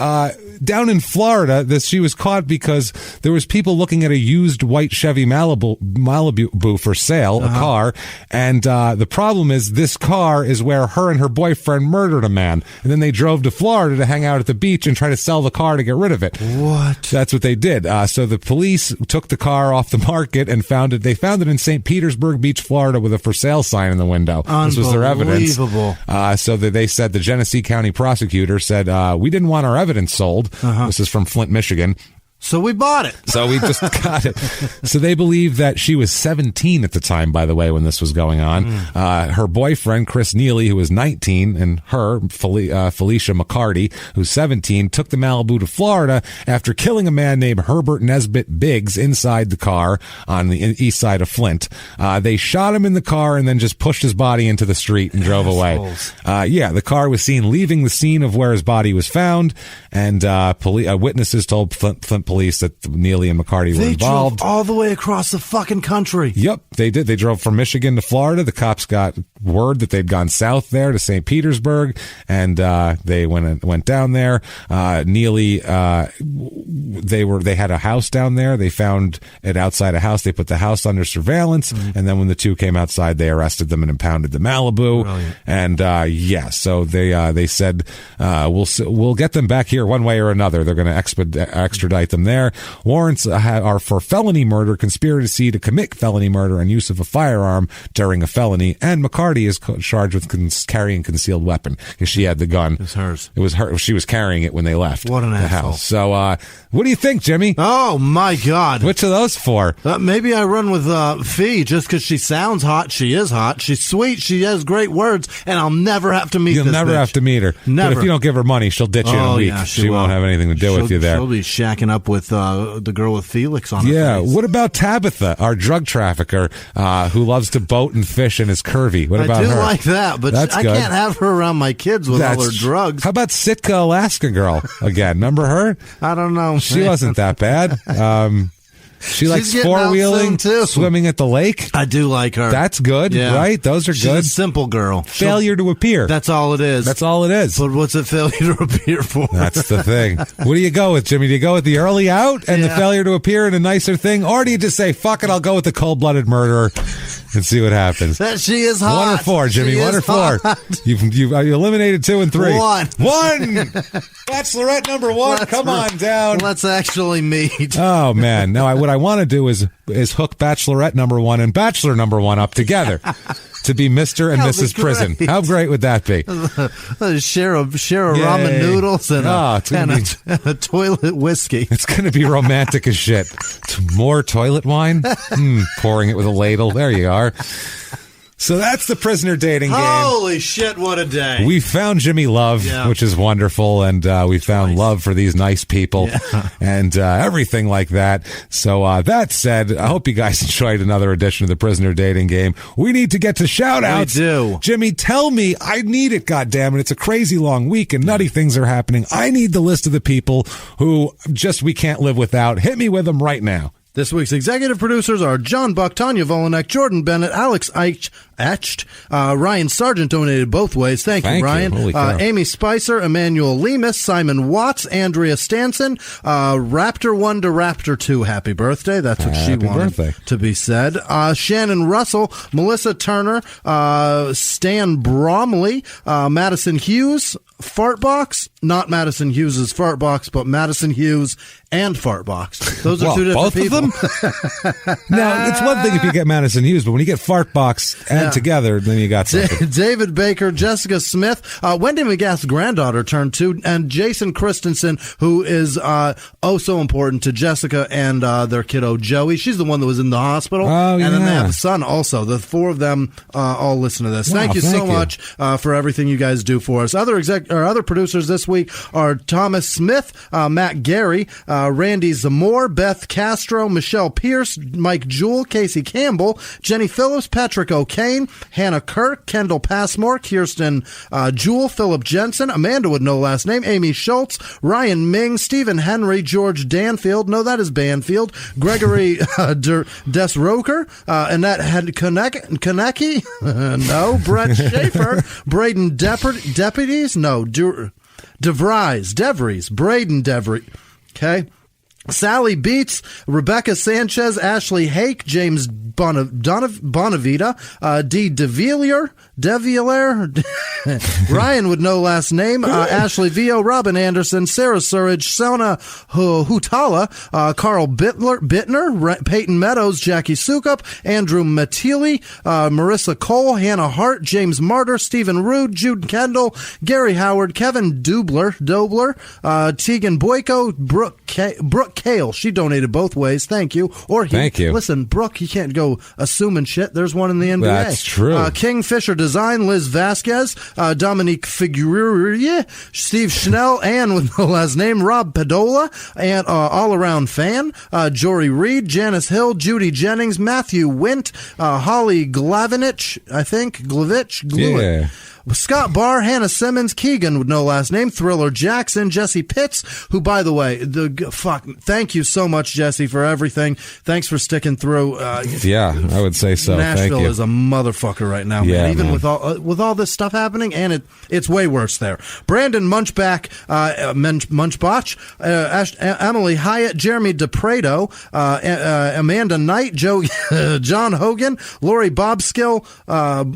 down in Florida, that she was caught because there was people looking at a used white Chevy Malibu for sale, a car, and the problem is this car is where her and her boyfriend murdered a man, and then they drove to Florida to hang out at the beach and try to sell the car to get rid of it. What? That's what they did. So the police took the car off the market and found it. They found it in St. Petersburg Beach, Florida, with a for sale sign in the window. This was their evidence. So that they said, the Genesee County prosecutor said, we didn't want our evidence sold. This is from Flint, Michigan. So we bought it. So we just got it. So they believe that she was 17 at the time, by the way, when this was going on. Her boyfriend, Chris Neely, who was 19, and her, Felicia McCarty, who's 17, took the Malibu to Florida after killing a man named Herbert Nesbitt Biggs inside the car on the east side of Flint. They shot him in the car and then just pushed his body into the street and drove away. The car was seen leaving the scene of where his body was found, and witnesses told Flint Police that Neely and McCarty were involved. They drove all the way across the fucking country. Yep, they did. They drove from Michigan to Florida. The cops got word that they'd gone south there to St. Petersburg, and they went down there. Neely, they had a house down there. They found it outside a house. They put the house under surveillance, and then when the two came outside, they arrested them and impounded the Malibu. Brilliant. And so they said we'll get them back here one way or another. They're going to extradite them there. Warrants are for felony murder, conspiracy to commit felony murder, and use of a firearm during a felony. And McCarty is charged with carrying concealed weapon because she had the gun. It was hers. It was her. She was carrying it when they left. What an the asshole. house. So, what do you think, Jimmy? Oh my God! Which of those four? Maybe I run with Fee just because she sounds hot. She is hot. She's sweet. She has great words, and I'll never have to meet. You'll this never bitch. have to meet her. Never. But if you don't give her money, she'll ditch you in a week. Yeah, she won't have anything to do with you there. She'll be shacking up with the girl with Felix on her face. What about Tabitha, our drug trafficker, who loves to boat and fish and is curvy? What about her? I do like that, but I can't have her around my kids with all her drugs. How about Sitka, Alaska girl again? Remember her? I don't know. She wasn't that bad. She likes four-wheeling, swimming at the lake. I do like her. That's good, right? Those are good. She's a simple girl. Failure to appear. That's all it is. That's all it is. But what's a failure to appear for? That's the thing. What do you go with, Jimmy? Do you go with the early out and the failure to appear in a nicer thing? Or do you just say, fuck it, I'll go with the cold-blooded murderer and see what happens? That she is hot. 1 or 4, Jimmy. 1 or 4. You've eliminated 2 and 3. 1. Bachelorette number 1. Come on down. Let's actually meet. Oh, man. Now, what I want to do is hook Bachelorette number 1 and Bachelor number 1 up together to be Mr. and Mrs. Prison. How great would that be? Share a ramen noodles and a toilet whiskey. It's going to be romantic as shit. More toilet wine? Pouring it with a ladle. There you are. So that's the prisoner dating game. Holy shit, what a day. We found Jimmy love, which is wonderful, and we found love for these nice people and everything like that. So that said, I hope you guys enjoyed another edition of the prisoner dating game. We need to get to shout-outs. We do. Jimmy, tell me. I need it, goddammit. It's a crazy long week, and nutty things are happening. I need the list of the people who we can't live without. Hit me with them right now. This week's executive producers are John Buck, Tanya Volanek, Jordan Bennett, Alex Etched, Ryan Sargent donated both ways. Thank you, Ryan. Amy Spicer, Emmanuel Lemus, Simon Watts, Andrea Stanson, Raptor 1 to Raptor 2. Happy birthday. That's what she wanted to be said. Shannon Russell, Melissa Turner, Stan Bromley, Madison Hughes, Fartbox, not Madison Hughes's Fartbox, but Madison Hughes and Fartbox. Those are two different people. Both of them? No, it's one thing if you get Madison Hughes, but when you get Fartbox and together, then you got something. David Baker, Jessica Smith, Wendy McGath's granddaughter turned 2, and Jason Christensen, who is so important to Jessica and their kiddo Joey. She's the one that was in the hospital. Oh, yeah. And then they have a son also. The 4 of them all listen to this. Wow, thank you so much for everything you guys do for us. Other producers this week are Thomas Smith, Matt Gary, Randy Zamore, Beth Castro, Michelle Pierce, Mike Jewell, Casey Campbell, Jenny Phillips, Patrick O'Kane, Hannah Kirk, Kendall Passmore, Kirsten Jewell, Philip Jensen, Amanda with no last name, Amy Schultz, Ryan Ming, Stephen Henry, George Danfield, no, that is Banfield, Gregory Desroker, Annette Konecki, no, Brett Schaefer, Braden Deputies, no, DeVries, Braden DeVries, okay. Sally Beats, Rebecca Sanchez, Ashley Hake, James Bonavita, D. DeVilliers, Ryan with no last name, Ashley Vio, Robin Anderson, Sarah Surridge, Sona Hutala, Carl Bittner, Peyton Meadows, Jackie Sukup, Andrew Matili, Marissa Cole, Hannah Hart, James Martyr, Stephen Rude, Jude Kendall, Gary Howard, Kevin Dobler, Tegan Boyko, Brooke Kale. She donated both ways. Thank you. Thank you. Listen, Brooke, you can't go assuming shit. There's one in the NBA. That's true. Kingfisher Design, Liz Vasquez, Dominique Figueroa, Steve Schnell, Ann with no last name, Rob Padola, and all-around fan, Jory Reed, Janice Hill, Judy Jennings, Matthew Wint, Holly Glavinich, I think, Yeah. Scott Barr, Hannah Simmons, Keegan with no last name, Thriller Jackson, Jesse Pitts, who, by the way, thank you so much, Jesse, for everything. Thanks for sticking through. Yeah, I would say so. Nashville Thank you. is a motherfucker right now, man. Even with all this stuff happening, and it's way worse there. Brandon Munchbach, Emily Hyatt, Jeremy DePredo, Amanda Knight, John Hogan, Lori Bobskill,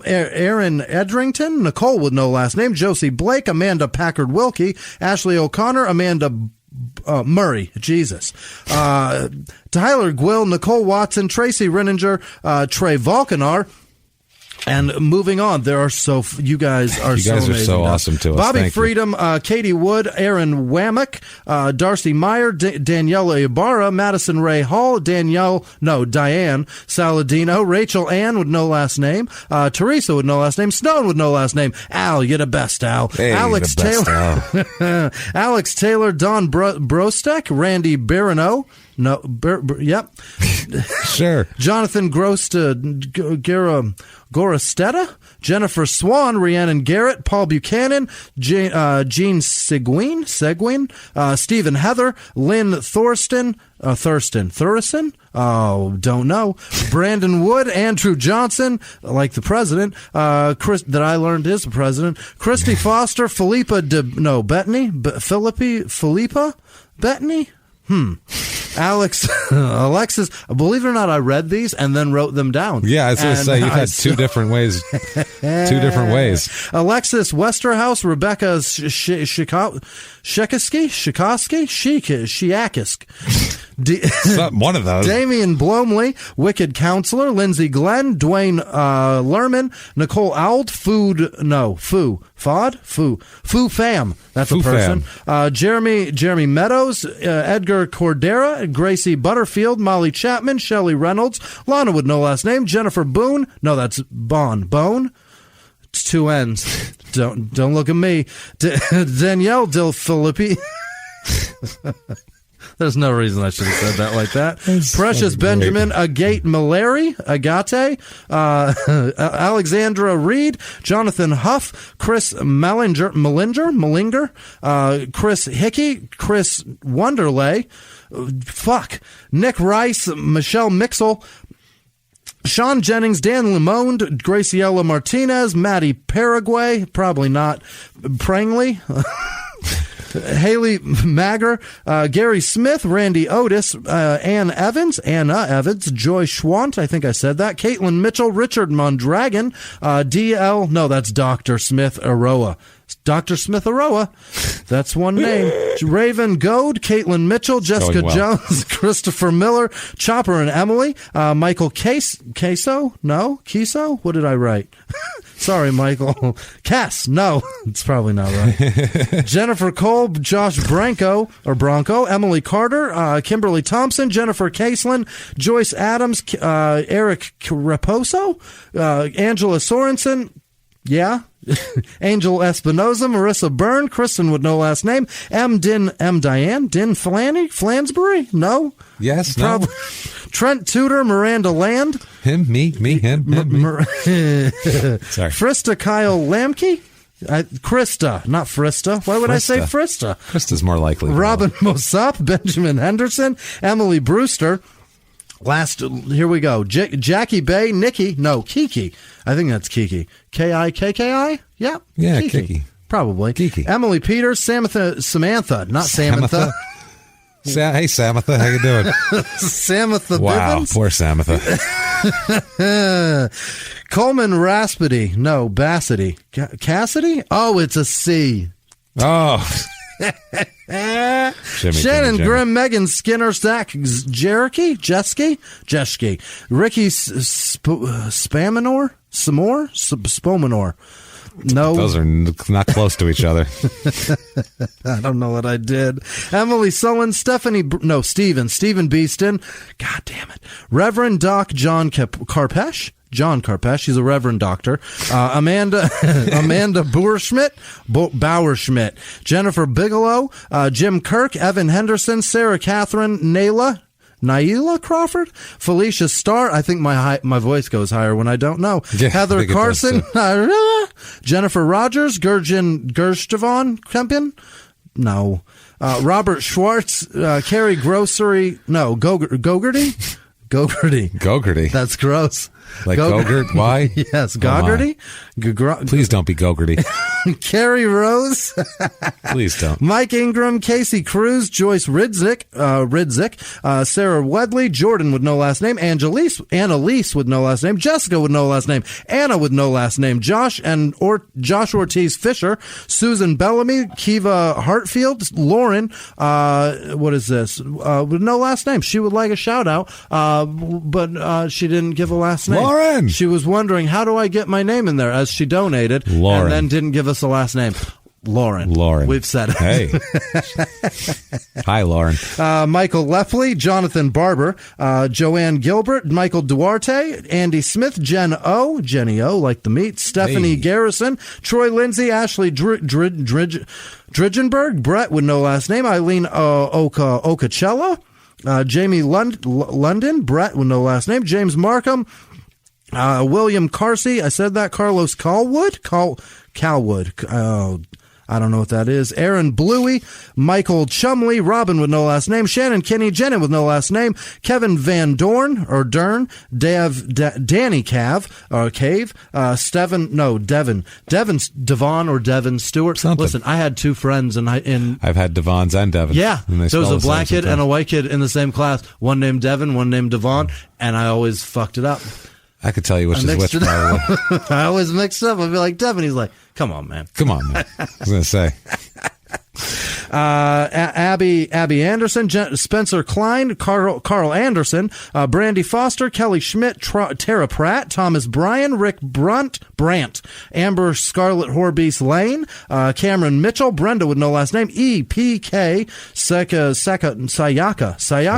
Aaron Edrington, Nicole with no last name, Josie Blake, Amanda Packard Wilkie, Ashley O'Connor, Amanda Murray, Jesus, Tyler Gwill, Nicole Watson, Tracy Renninger, Trey Volkanar. And moving on, you guys are so awesome to us. Bobby Thank Freedom, Katie Wood, Aaron Wammack, Darcy Meyer, Daniela Ibarra, Madison Ray Hall, Diane Saladino, Rachel Ann with no last name, Teresa with no last name, Stone with no last name, Al, you're the best, Al. Hey, Alex Taylor, Al. Alex Taylor, Don Brostek, Randy Barano. No, yep. Sure. Jonathan Gorostetta, Jennifer Swan, Rhiannon Garrett, Paul Buchanan, Jean Seguin, Stephen Heather, Lynn Thurston, don't know, Brandon Wood, Andrew Johnson, like the president, Chris, that I learned is the president, Christy Foster, Philippa Bettany, Alexis, believe it or not, I read these and then wrote them down. Yeah, I was going to say, you've had two different ways. Alexis Westerhouse, Rebecca One of those. Damian Blomley, Wicked Counselor, Lindsay Glenn, Dwayne Lerman, Nicole Auld, Foo Fam. That's Foo a person. Jeremy Meadows, Edgar Cordera, Gracie Butterfield, Molly Chapman, Shelley Reynolds, Lana with no last name, Jennifer Boone. No, that's Bone. It's 2 N's. Don't look at me. Danielle Del Filippi. There's no reason I should have said that like that. Precious Benjamin Agate, Alexandra Reed, Jonathan Huff, Chris Mallinger, Chris Hickey, Chris Wonderlay, Nick Rice, Michelle Mixel, Sean Jennings, Dan Lemond, Graciela Martinez, Maddie Paraguay, probably not, Prangley, Haley Magger, Gary Smith, Randy Otis, Anna Evans, Joy Schwant, I think I said that, Caitlin Mitchell, Richard Mondragon, that's Dr. Smith Aroa. Dr. Smith Aroa, that's one name. Raven Goad, Caitlin Mitchell, Jessica Jones, Christopher Miller, Chopper and Emily, Michael Queso? No? Queso? What did I write? Sorry, Michael. Cass? No, it's probably not right. Jennifer Kolb, Josh Bronco, Emily Carter, Kimberly Thompson, Jennifer Caselin, Joyce Adams, Eric Raposo, Angela Sorensen, yeah. Angel Espinoza, Marissa Byrne, Kristen with no last name, Diane, Din Flansbury, no? Yes, no. Trent Tudor, Miranda Land. Him, me, him, me. Sorry. Frista Kyle Lamke. Krista, not Frista. Why would I say Frista? Krista's more likely. Robin Mosop, Benjamin Henderson, Emily Brewster. Here we go. Jackie Bay, Kiki. I think that's Kiki. Kikki? Yeah. Yeah, Kiki. Probably. Kiki. Emily Peters, Samantha, not Samantha. Hey, Samantha, how you doing? Samantha Wow, Bivens? poor Samantha. Coleman Raspity. No, Bassity. Cassidy? Oh, it's a C. Oh. Shannon Grimm, Megan Skinner, Zach Jeski, Ricky Spomanor. No, those are not close to each other. I don't know what I did. Emily Sullen, Stephen Beeston. God damn it. Reverend Doc John Carpesh. He's a reverend doctor. Amanda Bauerschmidt, Jennifer Bigelow, Jim Kirk, Evan Henderson, Sarah Catherine, Naila Crawford, Felicia Starr. I think my voice goes higher when I don't know. Yeah, Heather Carson, Jennifer Rogers, Gerstjavon Kempin. No. Robert Schwartz, Carrie Grocery. No, Gogarty. That's gross. Like Gogurt? Why? Yes, Gogarty. Please don't be Gogarty. Carrie Rose. Please don't. Mike Ingram, Casey Cruz, Joyce Ridzik, Sarah Wedley, Jordan with no last name, Annalise with no last name, Jessica with no last name, Anna with no last name, Josh Ortiz Fisher, Susan Bellamy, Kiva Hartfield, Lauren, what is this? With no last name. She would like a shout out, but she didn't give a last name. Lauren! She was wondering, how do I get my name in there, as she donated, Lauren. And then didn't give us a last name. Lauren. We've said it. Hey. Hi, Lauren. Michael Leffley, Jonathan Barber, Joanne Gilbert, Michael Duarte, Andy Smith, Jenny O, like the meat, Stephanie Garrison, Troy Lindsay, Ashley Dridgenberg, Brett with no last name, Eileen Ocachella, Jamie London, Brett with no last name, James Markham, William Carsey, I said that, Carlos Calwood, I don't know what that is. Aaron Bluey, Michael Chumley, Robin with no last name, Shannon Kenny Jennett with no last name, Kevin Van Dorn or Dern, Danny Cave, Devon or Devon Stewart. Something. Listen, I had two friends I've had Devons and Devons. Yeah, there was a black kid and a white kid in the same class. One named Devon, one named Devon, and I always fucked it up. I could tell you which is which, probably. I always mixed up. I'd be like, Devin. He's like, come on, man. I was going to say. Abby Anderson, Spencer Klein, Carl Anderson, Brandy Foster, Kelly Schmidt, Tara Pratt, Thomas Bryan, Rick Brandt, Amber Scarlett Horbeast Lane, Cameron Mitchell, Brenda with no last name, EPK, Sayaka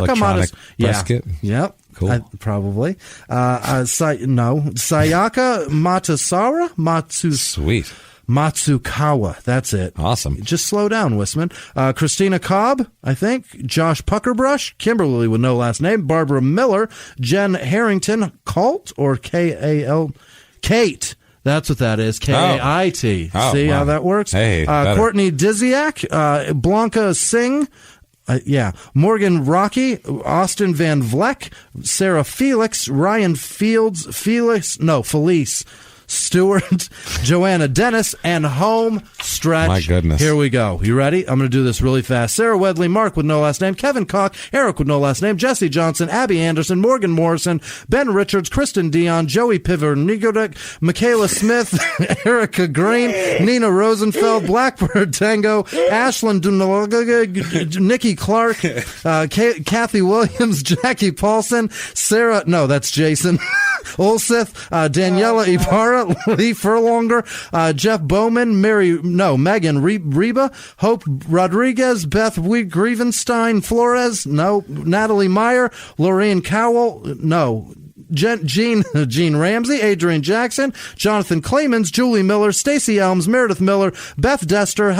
Electronic brisket. Yep. Cool. Probably. Sayaka Matusara. Sweet. Matsukawa. That's it. Awesome. Just slow down, Whisman. Christina Cobb, I think. Josh Puckerbrush. Kimberly with no last name. Barbara Miller. Jen Harrington. Colt or K-A-L? Kate. That's what that is. K-A-I-T. See how that works? Hey, Courtney Diziak. Blanca Singh. Morgan Rocky, Austin Van Vleck, Sarah Felix, Ryan Felice Stewart, Joanna Dennis, and home stretch. My goodness. Here we go. You ready? I'm going to do this really fast. Sarah Wedley, Mark with no last name, Kevin Koch, Eric with no last name, Jesse Johnson, Abby Anderson, Morgan Morrison, Ben Richards, Kristen Dion, Joey Piver, Nigodek, Michaela Smith, Erica Green, Nina Rosenfeld, Blackbird Tango, Ashlyn Dunalaga, Nikki Clark, Kathy Williams, Jackie Paulson, Sarah, no, that's Jason, Olseth, Daniela Ibarra, Lee Furlonger, Jeff Bowman, Megan Reba, Hope Rodriguez, Beth Grievenstein Flores, no, Natalie Meyer, Lorraine Cowell, no, Gene Ramsey, Adrian Jackson, Jonathan Clemens, Julie Miller, Stacey Elms, Meredith Miller, Beth Dester,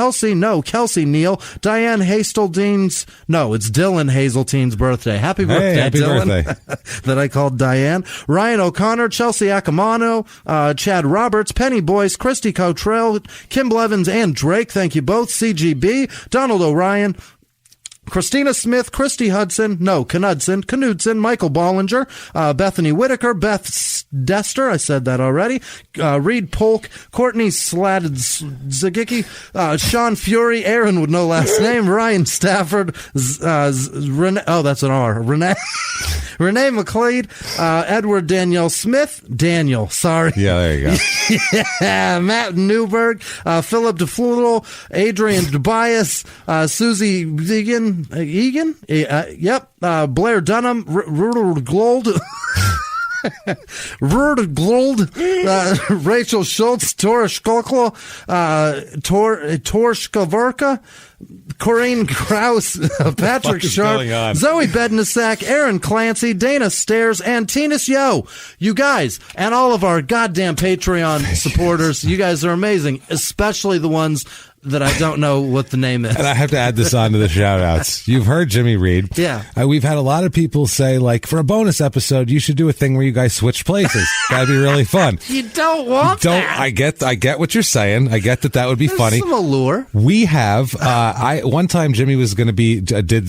Kelsey Neal, Diane Hazeltine's, it's Dylan Hazeltine's birthday. Happy birthday, happy Dylan. Birthday. That I called Diane. Ryan O'Connor, Chelsea Acamano, Chad Roberts, Penny Boyce, Christy Cottrell, Kim Blevins, and Drake. Thank you both. CGB, Donald O'Ryan, Christina Smith, Christy Knudsen, Michael Bollinger, Bethany Whitaker, Beth Dester, I said that already, Reed Polk, Courtney Zagicki, Sean Fury, Aaron with no last name, Ryan Stafford, Renee, that's an R, Renee McLeod, Edward Danielle Smith, sorry. Yeah, there you go. Matt Newberg, Philip DeFlutal, Adrian Tobias, Susie Egan, Blair Dunham, Rudolph Glold, Rachel Schultz, Tor Skoklo, Tor Skavarka, Corinne Krause, Patrick Sharp, Zoe Bednasak, Aaron Clancy, Dana Stairs, and Tinas Yo. You guys, and all of our goddamn Patreon supporters, you guys are amazing, especially the ones that I don't know what the name is. And I have to add this on to the shout-outs. You've heard Jimmy read. Yeah. We've had a lot of people say, for a bonus episode, you should do a thing where you guys switch places. That'd be really fun. You don't want that. I get what you're saying. I get that would be funny. Some allure. We have, one time Jimmy was going to be,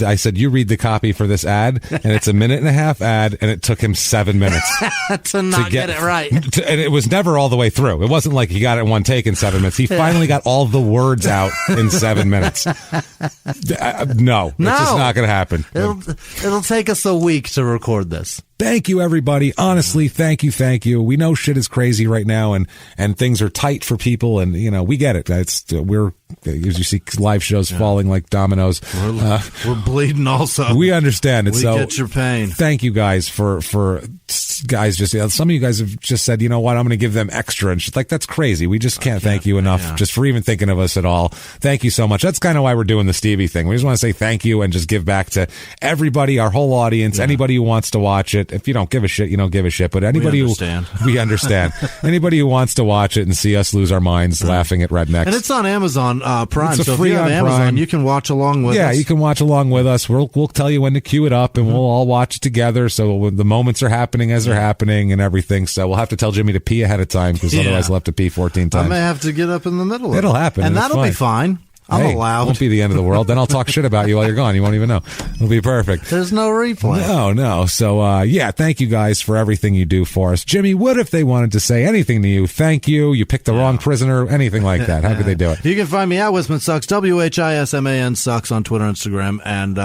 I said, you read the copy for this ad, and it's a 1.5-minute ad, and it took him 7 minutes. to get it right. And it was never all the way through. It wasn't like he got it in one take in 7 minutes. He finally got all the words out in 7 minutes. No, it's just not going to happen. It'll take us a week to record this. Thank you, everybody. Honestly, thank you. We know shit is crazy right now, and things are tight for people, and we get it. We're, as you see, live shows falling like dominoes. We're bleeding also. We understand it. We get your pain. Thank you guys for guys. Some of you guys have just said, you know what, I'm going to give them extra, and that's crazy. We just can't thank you enough just for even thinking of us at all. Thank you so much. That's kind of why we're doing the Stevie thing. We just want to say thank you and just give back to everybody, our whole audience, anybody who wants to watch it. If you don't give a shit, you don't give a shit. But anybody we understand. Anybody who wants to watch it and see us lose our minds laughing at rednecks. And it's on Amazon Prime. So if you have Amazon, Prime. You can watch along with us. Yeah, you can watch along with us. We'll tell you when to cue it up, and we'll all watch it together. So when the moments are happening as they're happening and everything. So we'll have to tell Jimmy to pee ahead of time, because otherwise he'll have to pee 14 times. I may have to get up in the middle of it. It'll happen. And that'll be fine. I'm allowed. It won't be the end of the world. Then I'll talk shit about you while you're gone. You won't even know. It'll be perfect. There's no replay. No. So, thank you guys for everything you do for us. Jimmy, what if they wanted to say anything to you? Thank you. You picked the wrong prisoner. Anything like that. How could they do it? You can find me at Whisman Sucks. WHISMAN Sucks on Twitter, Instagram, and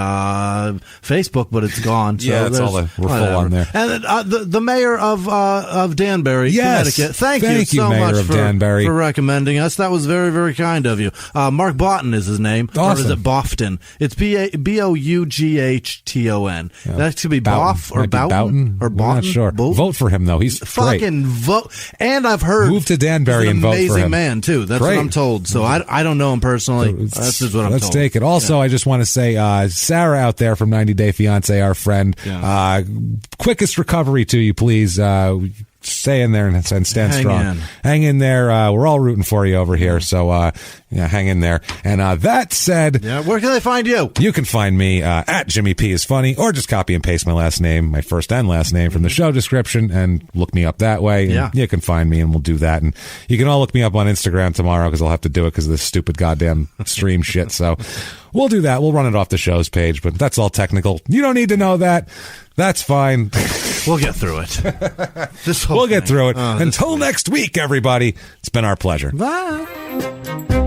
Facebook, but it's gone. So that's all we're full on there. And the mayor of Danbury, Connecticut. Thank you so much for recommending us. That was very, very kind of you. Mark Boughton is his name. Awesome. Or is it Bofton? It's Bougton. That could be Boff or Boughton or Boughton. I'm not sure. Vote for him, though. He's fucking great. Vote. And I've heard move to Danbury and vote for him. Amazing man too. That's what I'm told. So I don't know him personally. That's just what I'm told. Let's take it. Also, I just want to say, Sarah out there from 90 Day Fiance, our friend, quickest recovery to you, please. stay in there and stand strong. Hang in there. We're all rooting for you over here. So, hang in there. And that said, where can they find you? You can find me at Jimmy P is Funny, or just copy and paste my last name, my first and last name from the show description, and look me up that way. And you can find me, and we'll do that. And you can all look me up on Instagram tomorrow, because I'll have to do it because of this stupid goddamn stream shit. So we'll do that. We'll run it off the show's page, but that's all technical. You don't need to know that. That's fine. We'll get through it. We'll get through it. Until next week, everybody. It's been our pleasure. Bye.